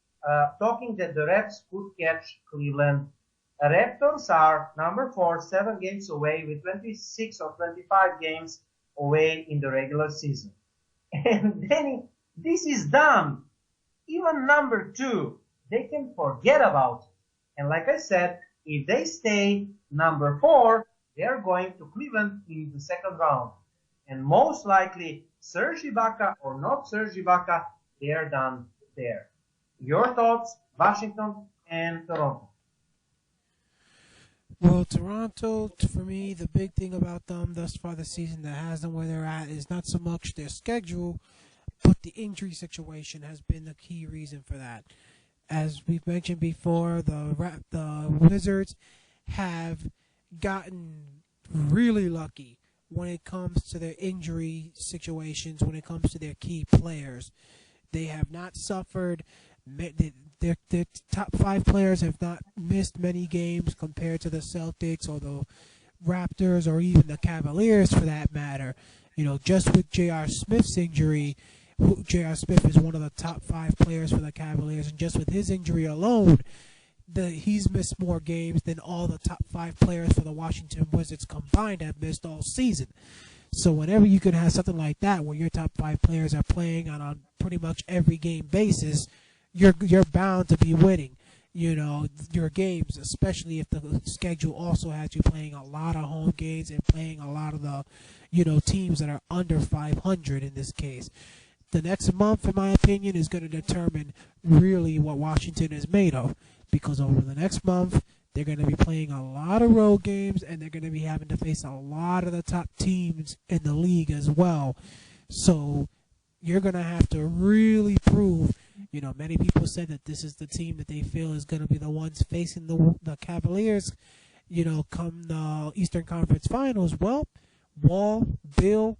talking that the Raps could catch Cleveland. Raptors are number 4, 7 games away with 26 or 25 games away in the regular season. And then this is done. Even number 2, they can forget about it. And like I said, if they stay number 4, they are going to Cleveland in the second round. And most likely, Serge Ibaka or not Serge Ibaka, they are done there. Your thoughts, Washington and Toronto? Well, Toronto, for me, the big thing about them thus far this season that has them where they're at is not so much their schedule, but the injury situation has been the key reason for that. As we've mentioned before, the Wizards have gotten really lucky when it comes to their injury situations, when it comes to their key players. They have not suffered. Their top 5 players have not missed many games compared to the Celtics or the Raptors or even the Cavaliers for that matter. You know, just with J.R. Smith's injury, J.R. Smith is one of the top 5 players for the Cavaliers, and just with his injury alone, he's missed more games than all the top 5 players for the Washington Wizards combined have missed all season. So whenever you can have something like that where your top 5 players are playing on a pretty much every game basis, you're bound to be winning, you know, your games, especially if the schedule also has you playing a lot of home games and playing a lot of the, you know, teams that are under 500 in this case. The next month, in my opinion, is going to determine really what Washington is made of, because over the next month, they're going to be playing a lot of road games, and they're going to be having to face a lot of the top teams in the league as well. So you're going to have to really prove, you know, many people said that this is the team that they feel is going to be the ones facing the Cavaliers, you know, come the Eastern Conference Finals. Well, Wall, Bill,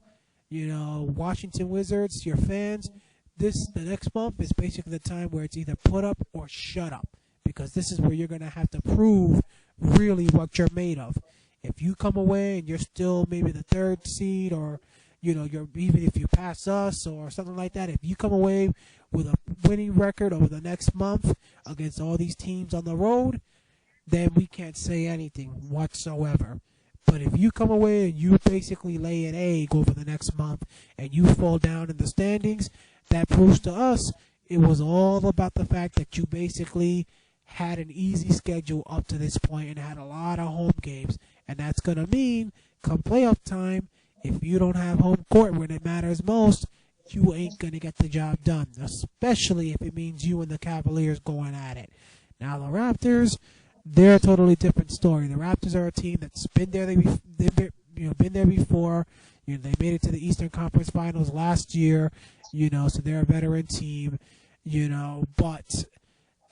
you know, Washington Wizards, your fans, the next month is basically the time where it's either put up or shut up, because this is where you're going to have to prove really what you're made of. If you come away and you're still maybe the 3rd seed, or, you know, even if you pass us or something like that, if you come away with a winning record over the next month against all these teams on the road, then we can't say anything whatsoever. But if you come away and you basically lay an egg over the next month and you fall down in the standings, that proves to us it was all about the fact that you basically had an easy schedule up to this point and had a lot of home games. And that's going to mean, come playoff time, if you don't have home court when it matters most, you ain't going to get the job done, especially if it means you and the Cavaliers going at it. Now, the Raptors, they're a totally different story. The Raptors are a team that's been there. Been there before. You know, they made it to the Eastern Conference Finals last year. You know, so they're a veteran team. You know, but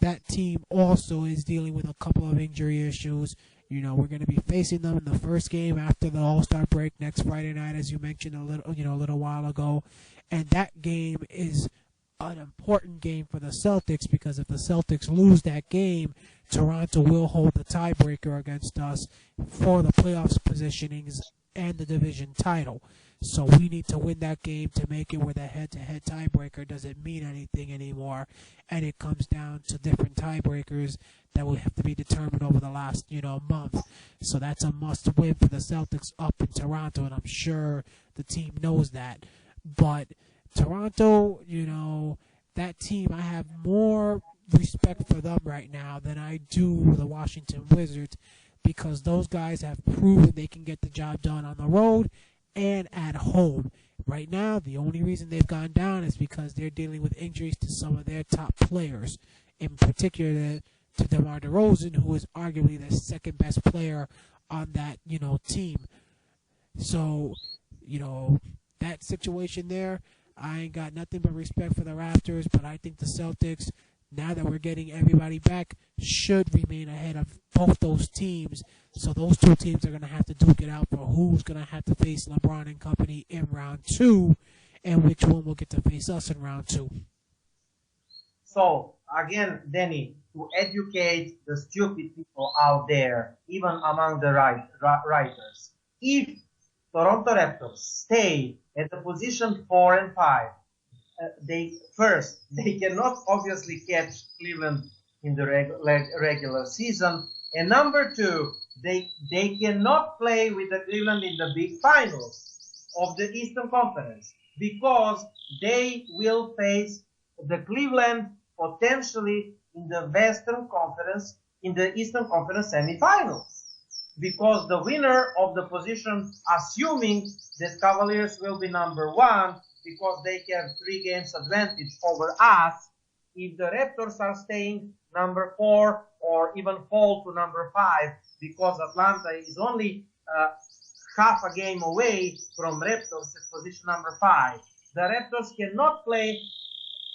that team also is dealing with a couple of injury issues. You know, we're going to be facing them in the first game after the All-Star break next Friday night, as you mentioned a little while ago, and that game is an important game for the Celtics, because if the Celtics lose that game, Toronto will hold the tiebreaker against us for the playoffs positionings and the division title. So we need to win that game to make it where the head-to-head tiebreaker doesn't mean anything anymore, and it comes down to different tiebreakers that will have to be determined over the last, month. So that's a must-win for the Celtics up in Toronto, and I'm sure the team knows that. But Toronto, that team, I have more respect for them right now than I do the Washington Wizards, because those guys have proven they can get the job done on the road and at home. Right now, the only reason they've gone down is because they're dealing with injuries to some of their top players, in particular to DeMar DeRozan, who is arguably the second best player on that, team. So, that situation there, I ain't got nothing but respect for the Raptors, but I think the Celtics, now that we're getting everybody back, should remain ahead of both those teams. So those two teams are going to have to duke it out for who's going to have to face LeBron and company in round 2, and which one will get to face us in round 2. So, again, Danny, to educate the stupid people out there, even among the writers, if Toronto Raptors stay at the position 4 and 5, they cannot obviously catch Cleveland in the regular season, and number 2, they cannot play with the Cleveland in the big finals of the Eastern Conference, because they will face the Cleveland potentially in the Western Conference, in the Eastern Conference semifinals, because the winner of the position, assuming that Cavaliers will be number 1, because they have 3 games advantage over us, if the Raptors are staying number 4 or even fall to number 5, because Atlanta is only half a game away from Raptors at position number 5. The Raptors cannot play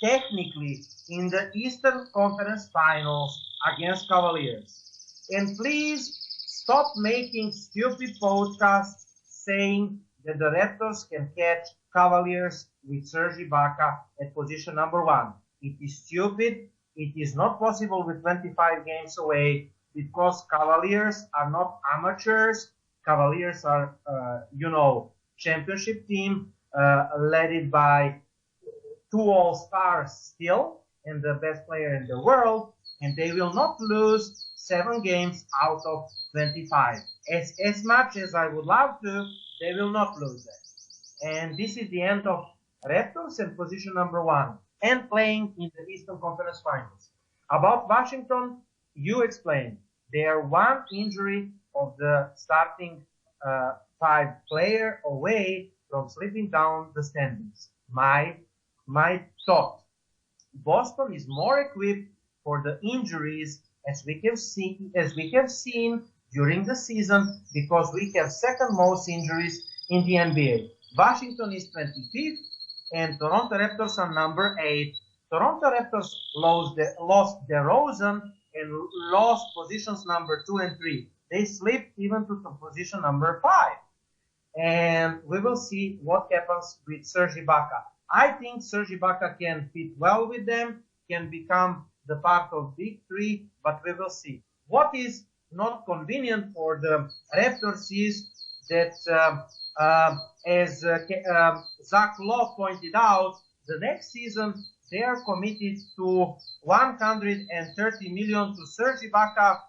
technically in the Eastern Conference Finals against Cavaliers. And please stop making stupid podcasts saying that the Raptors can catch Cavaliers with Serge Ibaka at position number 1. It is stupid. It is not possible with 25 games away, because Cavaliers are not amateurs. Cavaliers are, championship team, led by 2 All-Stars still, and the best player in the world, and they will not lose 7 games out of 25. As much as I would love to, they will not lose that. And this is the end of Raptors and position number 1, and playing in the Eastern Conference Finals. About Washington, you explained. They are 1 injury of the starting 5 player away from slipping down the standings. My thought: Boston is more equipped for the injuries, as we have seen during the season, because we have second most injuries in the NBA. Washington is 25th, and Toronto Raptors are number 8. Toronto Raptors lost DeRozan and lost positions number 2 and 3. They slipped even to the position number 5. And we will see what happens with Serge Ibaka. I think Serge Ibaka can fit well with them, can become the part of Big 3, but we will see. What is not convenient for the Raptors is that, as Zach Lowe pointed out, the next season they are committed to $130 million to Serge Ibaka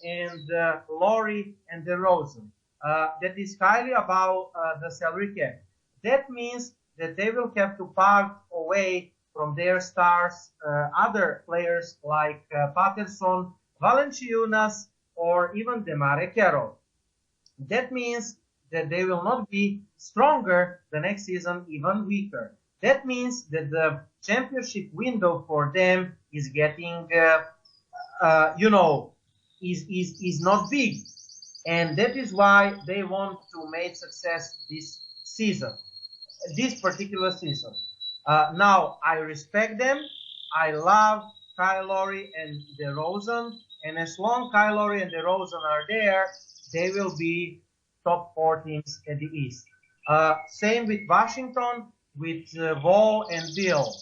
and Laurie and DeRozan. That is highly above the salary cap. That means that they will have to part away from their stars, other players like Patterson, Valanciunas, or even DeMar Carroll. That means that they will not be stronger the next season, even weaker. That means that the championship window for them is getting, is not big. And that is why they want to make success this particular season. Now, I respect them. I love Kyle Lowry and DeRozan. And as long Kyle Lowry and DeRozan are there, they will be top 4 teams at the East. Same with Washington, with Wall and Bill.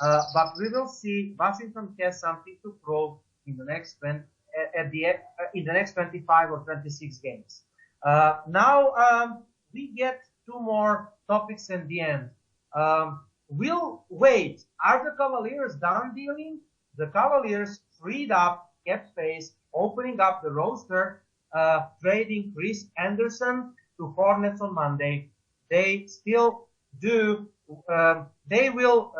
But we will see. Washington has something to prove in the next in the next 25 or 26 games. Now we get 2 more topics at the end. We'll wait. Are the Cavaliers done dealing? The Cavaliers freed up cap space, opening up the roster, trading Chris Anderson to Hornets on Monday. They still do. They will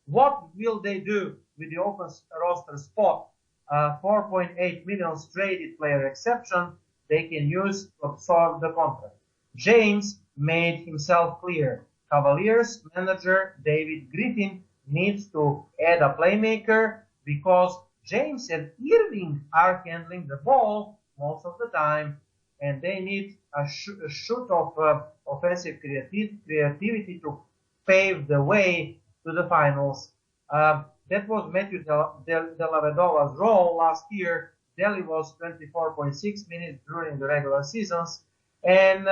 What will they do with the open roster spot? 4.8 million traded player exception they can use to absorb the contract. James made himself clear. Cavaliers manager David Griffin needs to add a playmaker because James and Irving are handling the ball most of the time, and they need a shoot of offensive creativity to pave the way to the finals. That was Matthew Dellavedova's role last year. Delly was 24.6 minutes during the regular seasons, and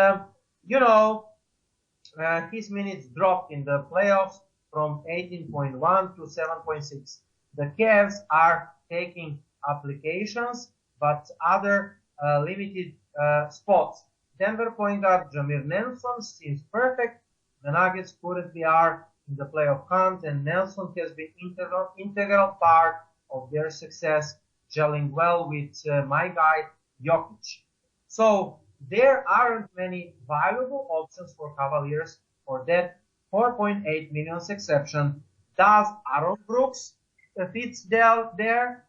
his minutes dropped in the playoffs from 18.1 to 7.6. The Cavs are taking applications, but other limited spots. Denver point guard Jameer Nelson seems perfect. The Nuggets currently are in the playoff hunt, and Nelson has been integral part of their success, gelling well with my guy Jokic. So there aren't many valuable options for Cavaliers for that 4.8 million exception. Does Aaron Brooks fits there?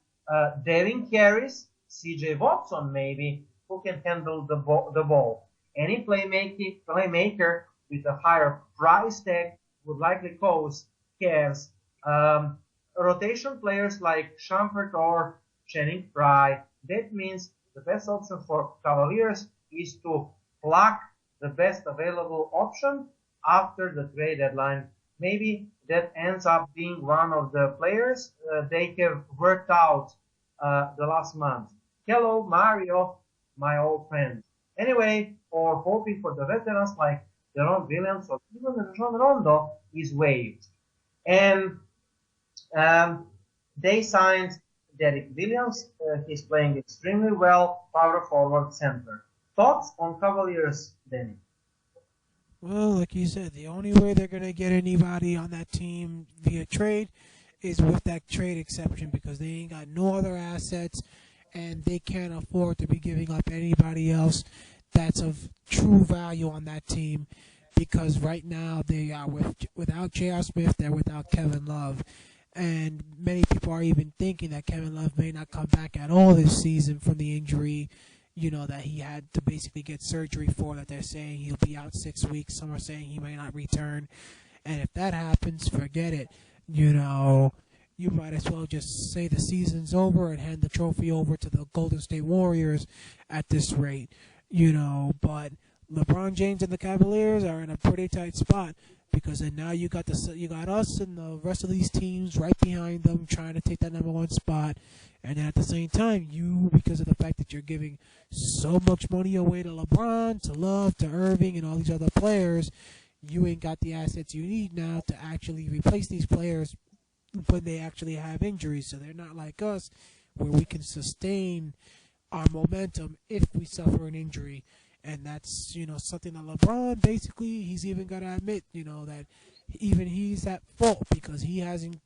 Devin Harris, CJ Watson maybe, who can handle the ball. Any playmaker with a higher price tag would likely cause Cavs. Rotation players like Shumpert or Channing Frye. That means the best option for Cavaliers is to pluck the best available option after the trade deadline. Maybe that ends up being one of the players they have worked out the last month. Hello, Mario, my old friend. Anyway, or hoping for the veterans like Deron Williams or even Rajon Rondo is waived. And they signed Derek Williams. He's playing extremely well, power forward center. Thoughts on Cavaliers, Danny? Well, like you said, the only way they're going to get anybody on that team via trade is with that trade exception because they ain't got no other assets and they can't afford to be giving up anybody else that's of true value on that team because right now they are without J.R. Smith, they're without Kevin Love. And many people are even thinking that Kevin Love may not come back at all this season from the injury, that he had to basically get surgery for, that they're saying he'll be out 6 weeks. Some are saying he may not return. And if that happens, forget it. You might as well just say the season's over and hand the trophy over to the Golden State Warriors at this rate. But LeBron James and the Cavaliers are in a pretty tight spot because then now you got us and the rest of these teams right behind them trying to take that number one spot. And then at the same time, because of the fact that you're giving so much money away to LeBron, to Love, to Irving, and all these other players, you ain't got the assets you need now to actually replace these players when they actually have injuries. So they're not like us where we can sustain our momentum if we suffer an injury. And that's, something that LeBron, basically, he's even got to admit, that even he's at fault because he hasn't,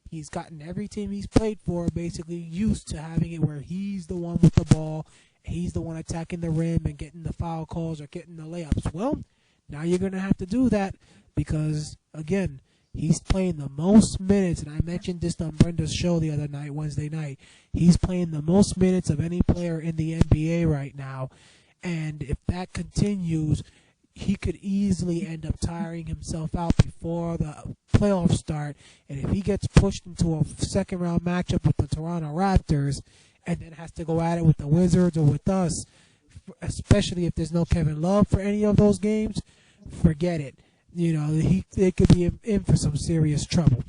he's gotten every team he's played for basically used to having it where he's the one with the ball, he's the one attacking the rim and getting the foul calls or getting the layups. Well, now you're going to have to do that because, again, he's playing the most minutes, and I mentioned this on Brenda's show the other night, Wednesday night. He's playing the most minutes of any player in the NBA right now. And if that continues, he could easily end up tiring himself out before the playoffs start. And if he gets pushed into a second-round matchup with the Toronto Raptors and then has to go at it with the Wizards or with us, especially if there's no Kevin Love for any of those games, forget it. They could be in for some serious trouble.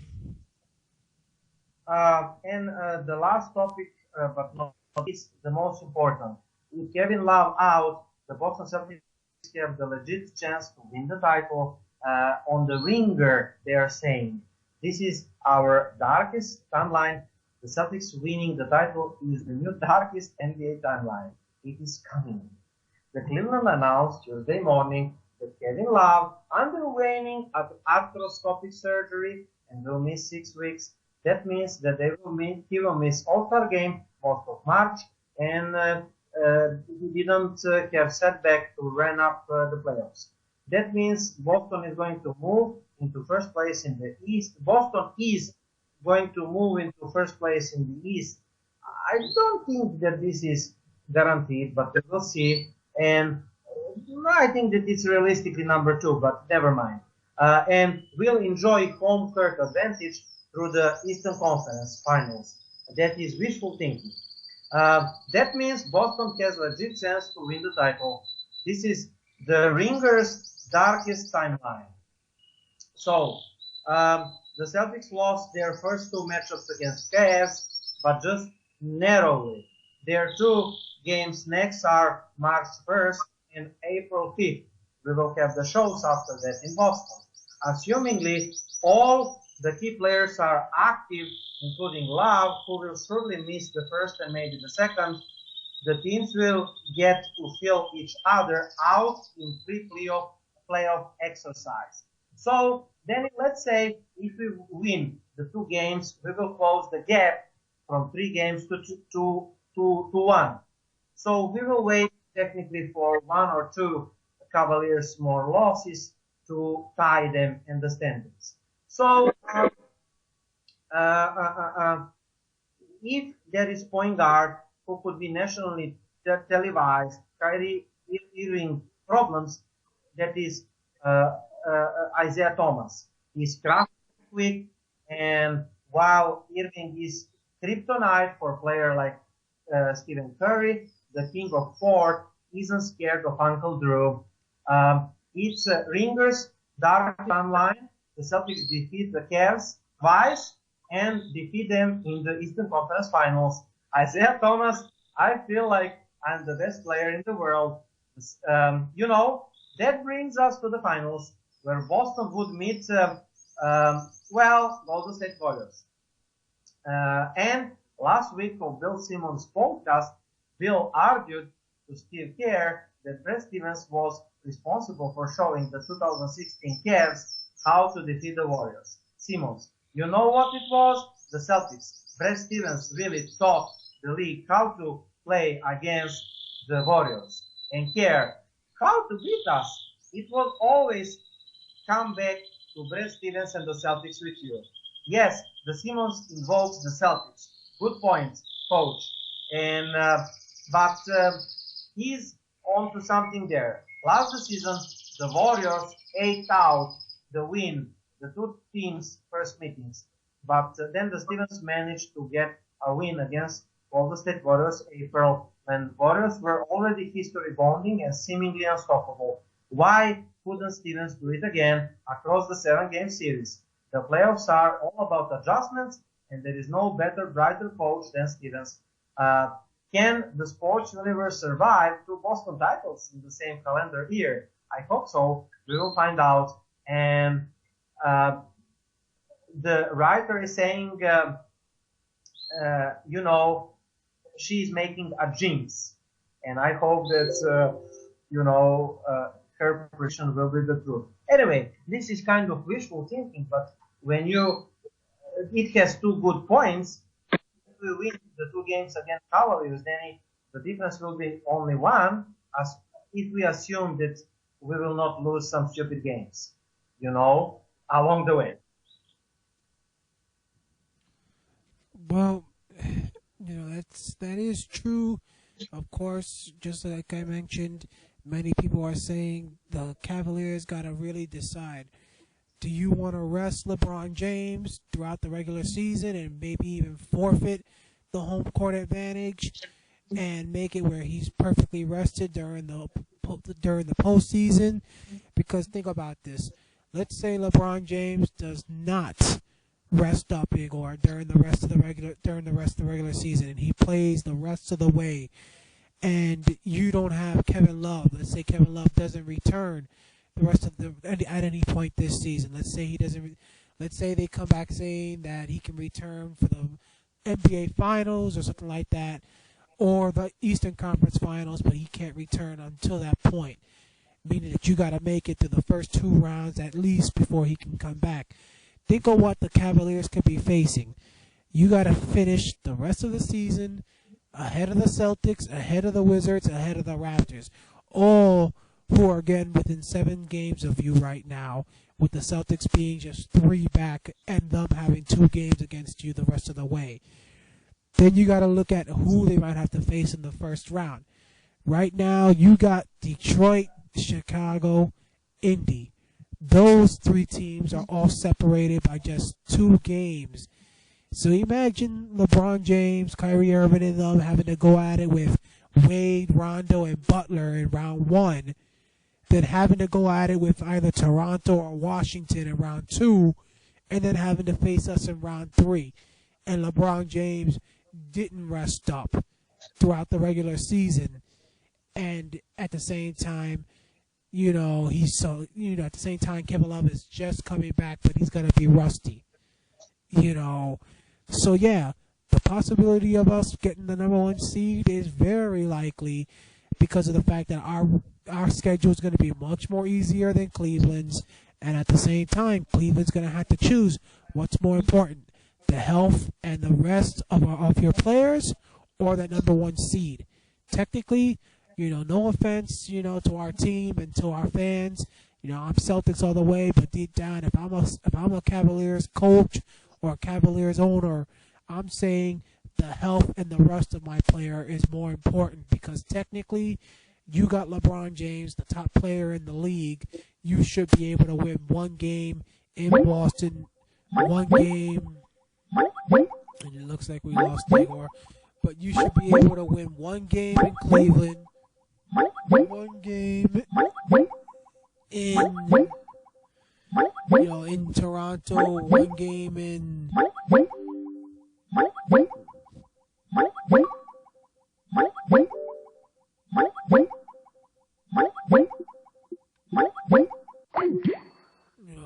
And the last topic, but not least, the most important. With Kevin Love out, the Boston Celtics have the legit chance to win the title. On the ringer, they are saying, this is our darkest timeline. The Celtics winning the title is the new darkest NBA timeline. It is coming. The Cleveland announced Tuesday morning that Kevin Love underwent arthroscopic surgery and will miss 6 weeks. That means that he will miss All-Star game most of March, and he didn't have setback to run up the playoffs. That means Boston is going to move into first place in the East. Boston is going to move into first place in the East. I don't think that this is guaranteed, but we will see. And I think that it's realistically number 2, but never mind. And we'll enjoy home court advantage through the Eastern Conference Finals. That is wishful thinking. That means Boston has a legit chance to win the title. This is the Ringers' darkest timeline. So, the Celtics lost their first 2 matchups against Cavs, but just narrowly. Their 2 games next are March 1st and April 5th. We will have the shows after that in Boston. Assumingly, all the key players are active, including Love, who will surely miss the first and maybe the second. The teams will get to fill each other out in pre-playoff exercise. So then let's say if we win the 2 games, we will close the gap from 3 games to 1. So we will wait technically for 1 or 2 Cavaliers more losses to tie them in the standings. So if there is point guard who could be nationally televised, Kyrie Irving problems, that is Isaiah Thomas. He's crafty, quick, and while Irving is kryptonite for a player like Stephen Curry, the king of court isn't scared of Uncle Drew. It's Ringers' dark timeline. The Celtics defeat the Cavs twice and defeat them in the Eastern Conference Finals. Isaiah Thomas, I feel like I'm the best player in the world. That brings us to the finals, where Boston would meet, Golden State Warriors. And last week on Bill Simmons' podcast, Bill argued to Steve Kerr that Brad Stevens was responsible for showing the 2016 Cavs how to defeat the Warriors. Simmons, you know what it was? The Celtics. Brad Stevens really taught the league how to play against the Warriors. And Kerr, how to beat us? It will always come back to Brad Stevens and the Celtics with you. Yes, the Simmons invokes the Celtics. Good point, coach. And but he's on to something there. Last season, the Warriors ate out the win, the 2 teams' first meetings. But then the Stevens managed to get a win against Golden State Warriors April, when Warriors were already history bonding and seemingly unstoppable. Why couldn't Stevens do it again across the 7-game series? The playoffs are all about adjustments, and there is no better, brighter coach than Stevens. Can the sports universe survive 2 Boston titles in the same calendar year? I hope so. We will find out. And the writer is saying, she's making a jinx. And I hope that, her prediction will be the truth. Anyway, this is kind of wishful thinking, but when it has 2 good points. If we win the 2 games against Cavaliers, then the difference will be only 1, as if we assume that we will not lose some stupid games, along the way. Well, that is true. Of course, just like I mentioned, many people are saying the Cavaliers got to really decide. Do you want to rest LeBron James throughout the regular season and maybe even forfeit the home court advantage and make it where he's perfectly rested during the postseason? Because think about this. Let's say LeBron James does not rest up Igor during the rest of the regular season, and he plays the rest of the way, and you don't have Kevin Love. Let's say Kevin Love doesn't return the rest of at any point this season. Let's say he doesn't. Let's say they come back saying that he can return for the NBA Finals or something like that, or the Eastern Conference Finals, but he can't return until that point, meaning that you got to make it to the first 2 rounds at least before he can come back. Think of what the Cavaliers could be facing. You got to finish the rest of the season ahead of the Celtics, ahead of the Wizards, ahead of the Raptors, all who are again within 7 games of you right now, with the Celtics being just 3 back and them having 2 games against you the rest of the way. Then you got to look at who they might have to face in the first round. Right now, you got Detroit, Chicago, Indy. Those 3 teams are all separated by just 2 games. So imagine LeBron James, Kyrie Irving, and them having to go at it with Wade, Rondo, and Butler in round 1, then having to go at it with either Toronto or Washington in round 2, and then having to face us in round 3. And LeBron James didn't rest up throughout the regular season. And at the same time, at the same time, Kevin Love is just coming back, but he's going to be rusty. So yeah, the possibility of us getting the number 1 seed is very likely because of the fact that our schedule is going to be much more easier than Cleveland's, and at the same time, Cleveland's going to have to choose what's more important, the health and the rest of your players, or the number 1 seed. Technically, no offense, to our team and to our fans. I'm Celtics all the way, but deep down, if I'm a Cavaliers coach or a Cavaliers owner, I'm saying the health and the rest of my player is more important because technically, you got LeBron James, the top player in the league. You should be able to win 1 game in Boston, 1 game, and it looks like we lost Igor, but you should be able to win 1 game in Cleveland, 1 game in Toronto, 1 game in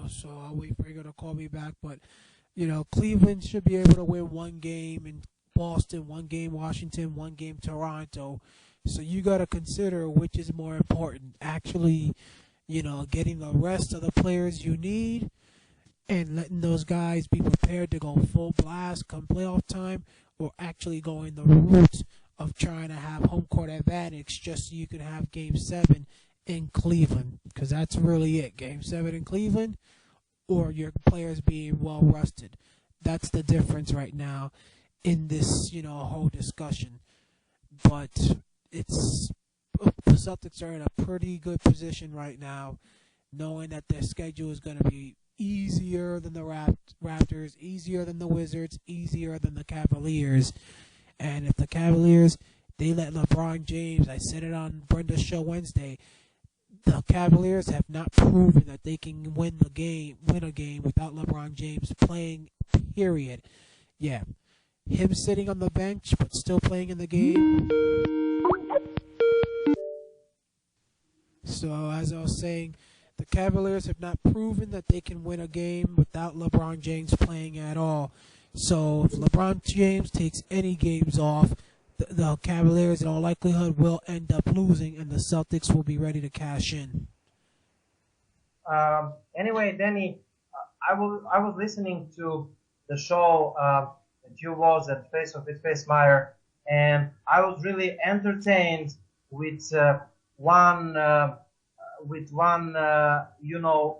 so I'll wait for Igor to call me back, but Cleveland should be able to win 1 game in Boston, 1 game Washington, 1 game Toronto. So you got to consider which is more important. Actually, getting the rest of the players you need and letting those guys be prepared to go full blast come playoff time, or actually going the route of trying to have home court advantage just so you can have Game 7 in Cleveland. Because that's really it. Game 7 in Cleveland, or your players being well rusted. That's the difference right now in this, whole discussion. But the Celtics are in a pretty good position right now, knowing that their schedule is going to be easier than the Raptors, easier than the Wizards, easier than the Cavaliers. And if the Cavaliers, they let LeBron James, I said it on Brenda's show Wednesday, the Cavaliers have not proven that they can win a game without LeBron James playing, period. Yeah, him sitting on the bench but still playing in the game. So, as I was saying, the Cavaliers have not proven that they can win a game without LeBron James playing at all. So, if LeBron James takes any games off, the Cavaliers in all likelihood will end up losing, and the Celtics will be ready to cash in. Anyway, Danny, I was listening to the show that you was at Face of with Face Meyer, and I was really entertained with one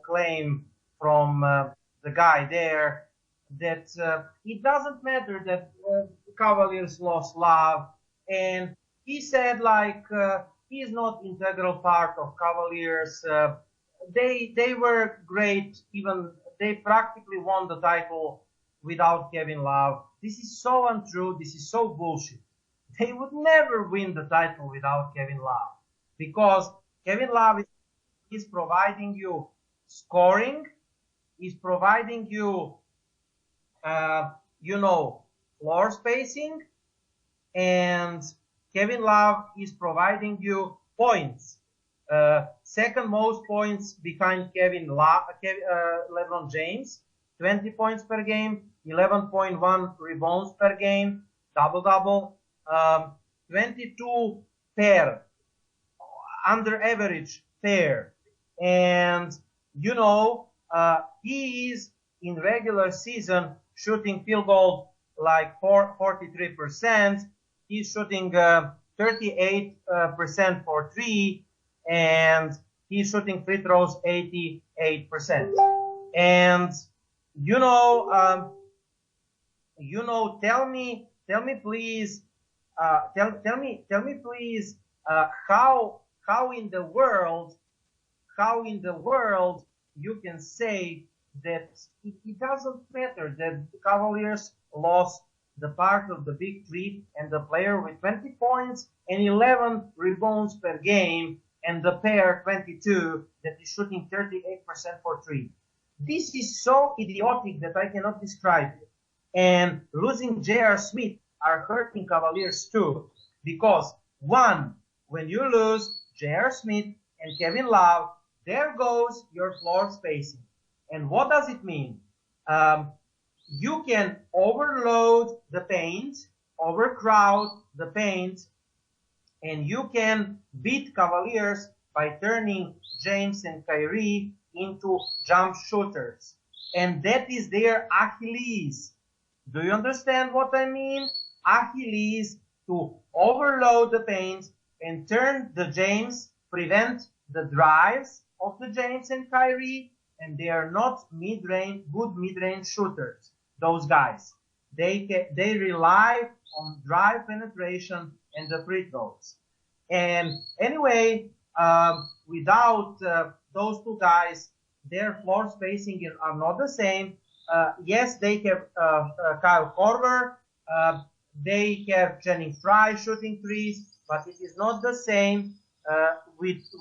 claim from the guy there that it doesn't matter that Cavaliers lost Love, and he said he's not integral part of Cavaliers. They were great, even they practically won the title without Kevin Love. This is so untrue. This is so bullshit. They would never win the title without Kevin Love, because Kevin Love is providing you scoring, is providing you, floor spacing, and Kevin Love is providing you points. Second most points behind LeBron James, 20 points per game, 11.1 rebounds per game, double-double, 22 pair, under average pair. And, he is in regular season shooting field goal like 43%. He's shooting 38% for 3, and he's shooting free throws 88%. And you know, tell me please, tell me please, how in the world you can say that it doesn't matter that the Cavaliers lost the part of the big three and the player with 20 points and 11 rebounds per game and the pair 22 that is shooting 38% for three. This is so idiotic that I cannot describe it. And losing J.R. Smith are hurting Cavaliers too, because one, when you lose J.R. Smith and Kevin Love, there goes your floor spacing. And what does it mean? You can overload the paint, overcrowd the paint, and you can beat Cavaliers by turning James and Kyrie into jump shooters. And that is their Achilles. Do you understand what I mean? Achilles, to overload the paint and turn the James, prevent the drives of the James and Kyrie, and they are not good mid-range shooters, those guys. They rely on drive penetration and the free throws. And anyway, without those two guys, their floor spacing are not the same. Yes, they have Kyle Korver, they have Channing Frye shooting threes, but it is not the same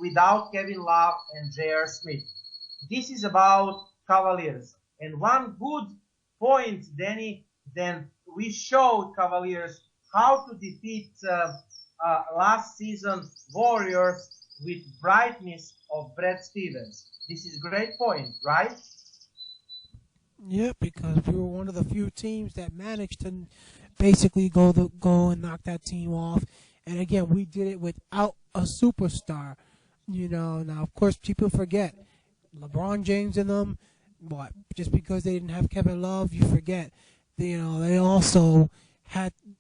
without Kevin Love and J.R. Smith. This is about Cavaliers. And one good point, Danny, then we showed Cavaliers how to defeat last season Warriors with brightness of Brad Stevens. This is a great point, right? Yeah, because we were one of the few teams that managed to basically go and knock that team off. And again, we did it without a superstar. You know, now of course people forget LeBron James and them. What? Just because they didn't have Kevin Love, you forget. You know, they also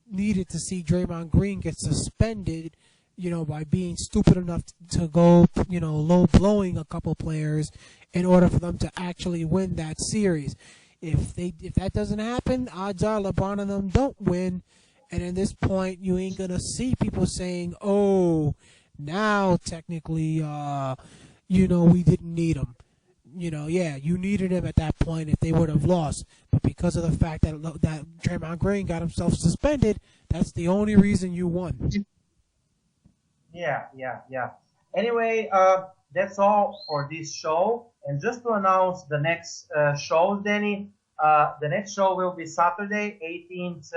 needed to see Draymond Green get suspended, you know, by being stupid enough to go, you know, low blowing a couple players in order for them to actually win that series. If that doesn't happen, odds are LeBron and them don't win. And at this point, you ain't gonna see people saying, "Oh, now technically, you know, we didn't need him." You know, yeah, you needed him at that point if they would have lost. But because of the fact that Draymond Green got himself suspended, that's the only reason you won. Yeah. Anyway, that's all for this show. And just to announce the next show, Danny, the next show will be Saturday, 18th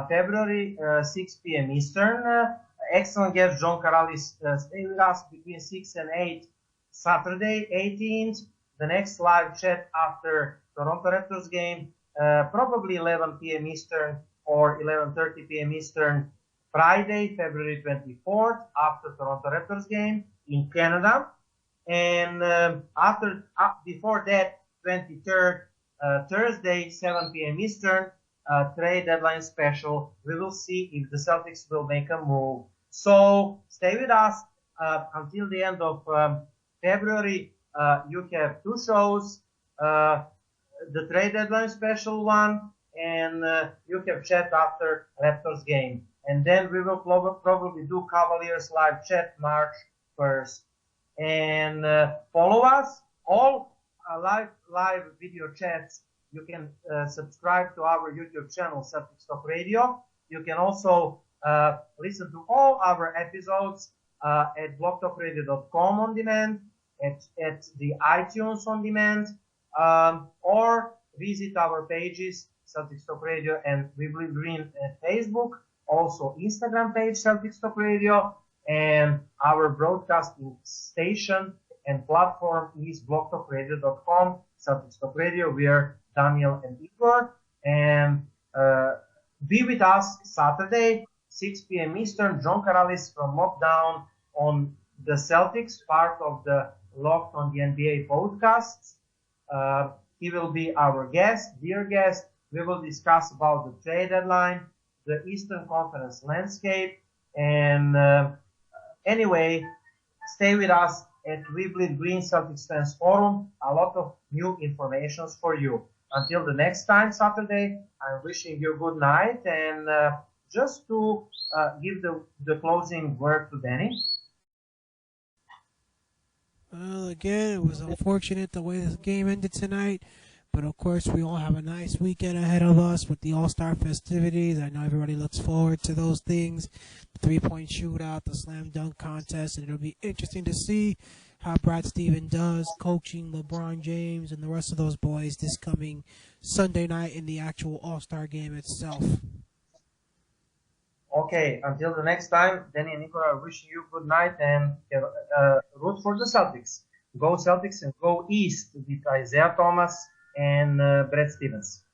February, 6 p.m. Eastern. Excellent guest John Karalis stay with us between 6 and 8. Saturday, 18th, the next live chat after Toronto Raptors game, probably 11 p.m. Eastern or 11:30 p.m. Eastern, Friday, February 24th, after Toronto Raptors game in Canada. And before that, 23rd, Thursday, 7 p.m. Eastern, trade deadline special. We will see if the Celtics will make a move. So stay with us until the end of February. You have two shows, the trade deadline special one, and you have chat after Raptors game. And then we will probably do Cavaliers live chat March 1st. And follow us, all live video chats. You can subscribe to our YouTube channel, Celtics Talk Radio. You can also listen to all our episodes at blogtalkradio.com on demand, at the iTunes on demand, or visit our pages, Celtics Talk Radio and Wibbly Green at Facebook, also Instagram page, Celtics Talk Radio, and our broadcasting station and platform is blogtalkradio.com, Celtics Talk Radio. We are Daniel and Igor, and be with us Saturday, 6 p.m. Eastern. John Karalis from Lockdown on the Celtics, part of the Locked on the NBA podcasts. He will be our guest, dear guest. We will discuss about the trade deadline, the Eastern Conference landscape, and anyway, stay with us at We Bleed Green Celtics Fans Forum. A lot of new information for you. Until the next time, Saturday, I'm wishing you a good night. And just to give the closing word to Danny. Well, again, it was unfortunate the way this game ended tonight. But of course, we all have a nice weekend ahead of us with the All-Star festivities. I know everybody looks forward to those things. The three-point shootout, the slam dunk contest, and it'll be interesting to see how Brad Stevens does coaching LeBron James and the rest of those boys this coming Sunday night in the actual All-Star game itself. Okay, until the next time, Danny and Igor are wishing you good night and root for the Celtics. Go Celtics and go East with Isaiah Thomas and Brad Stevens.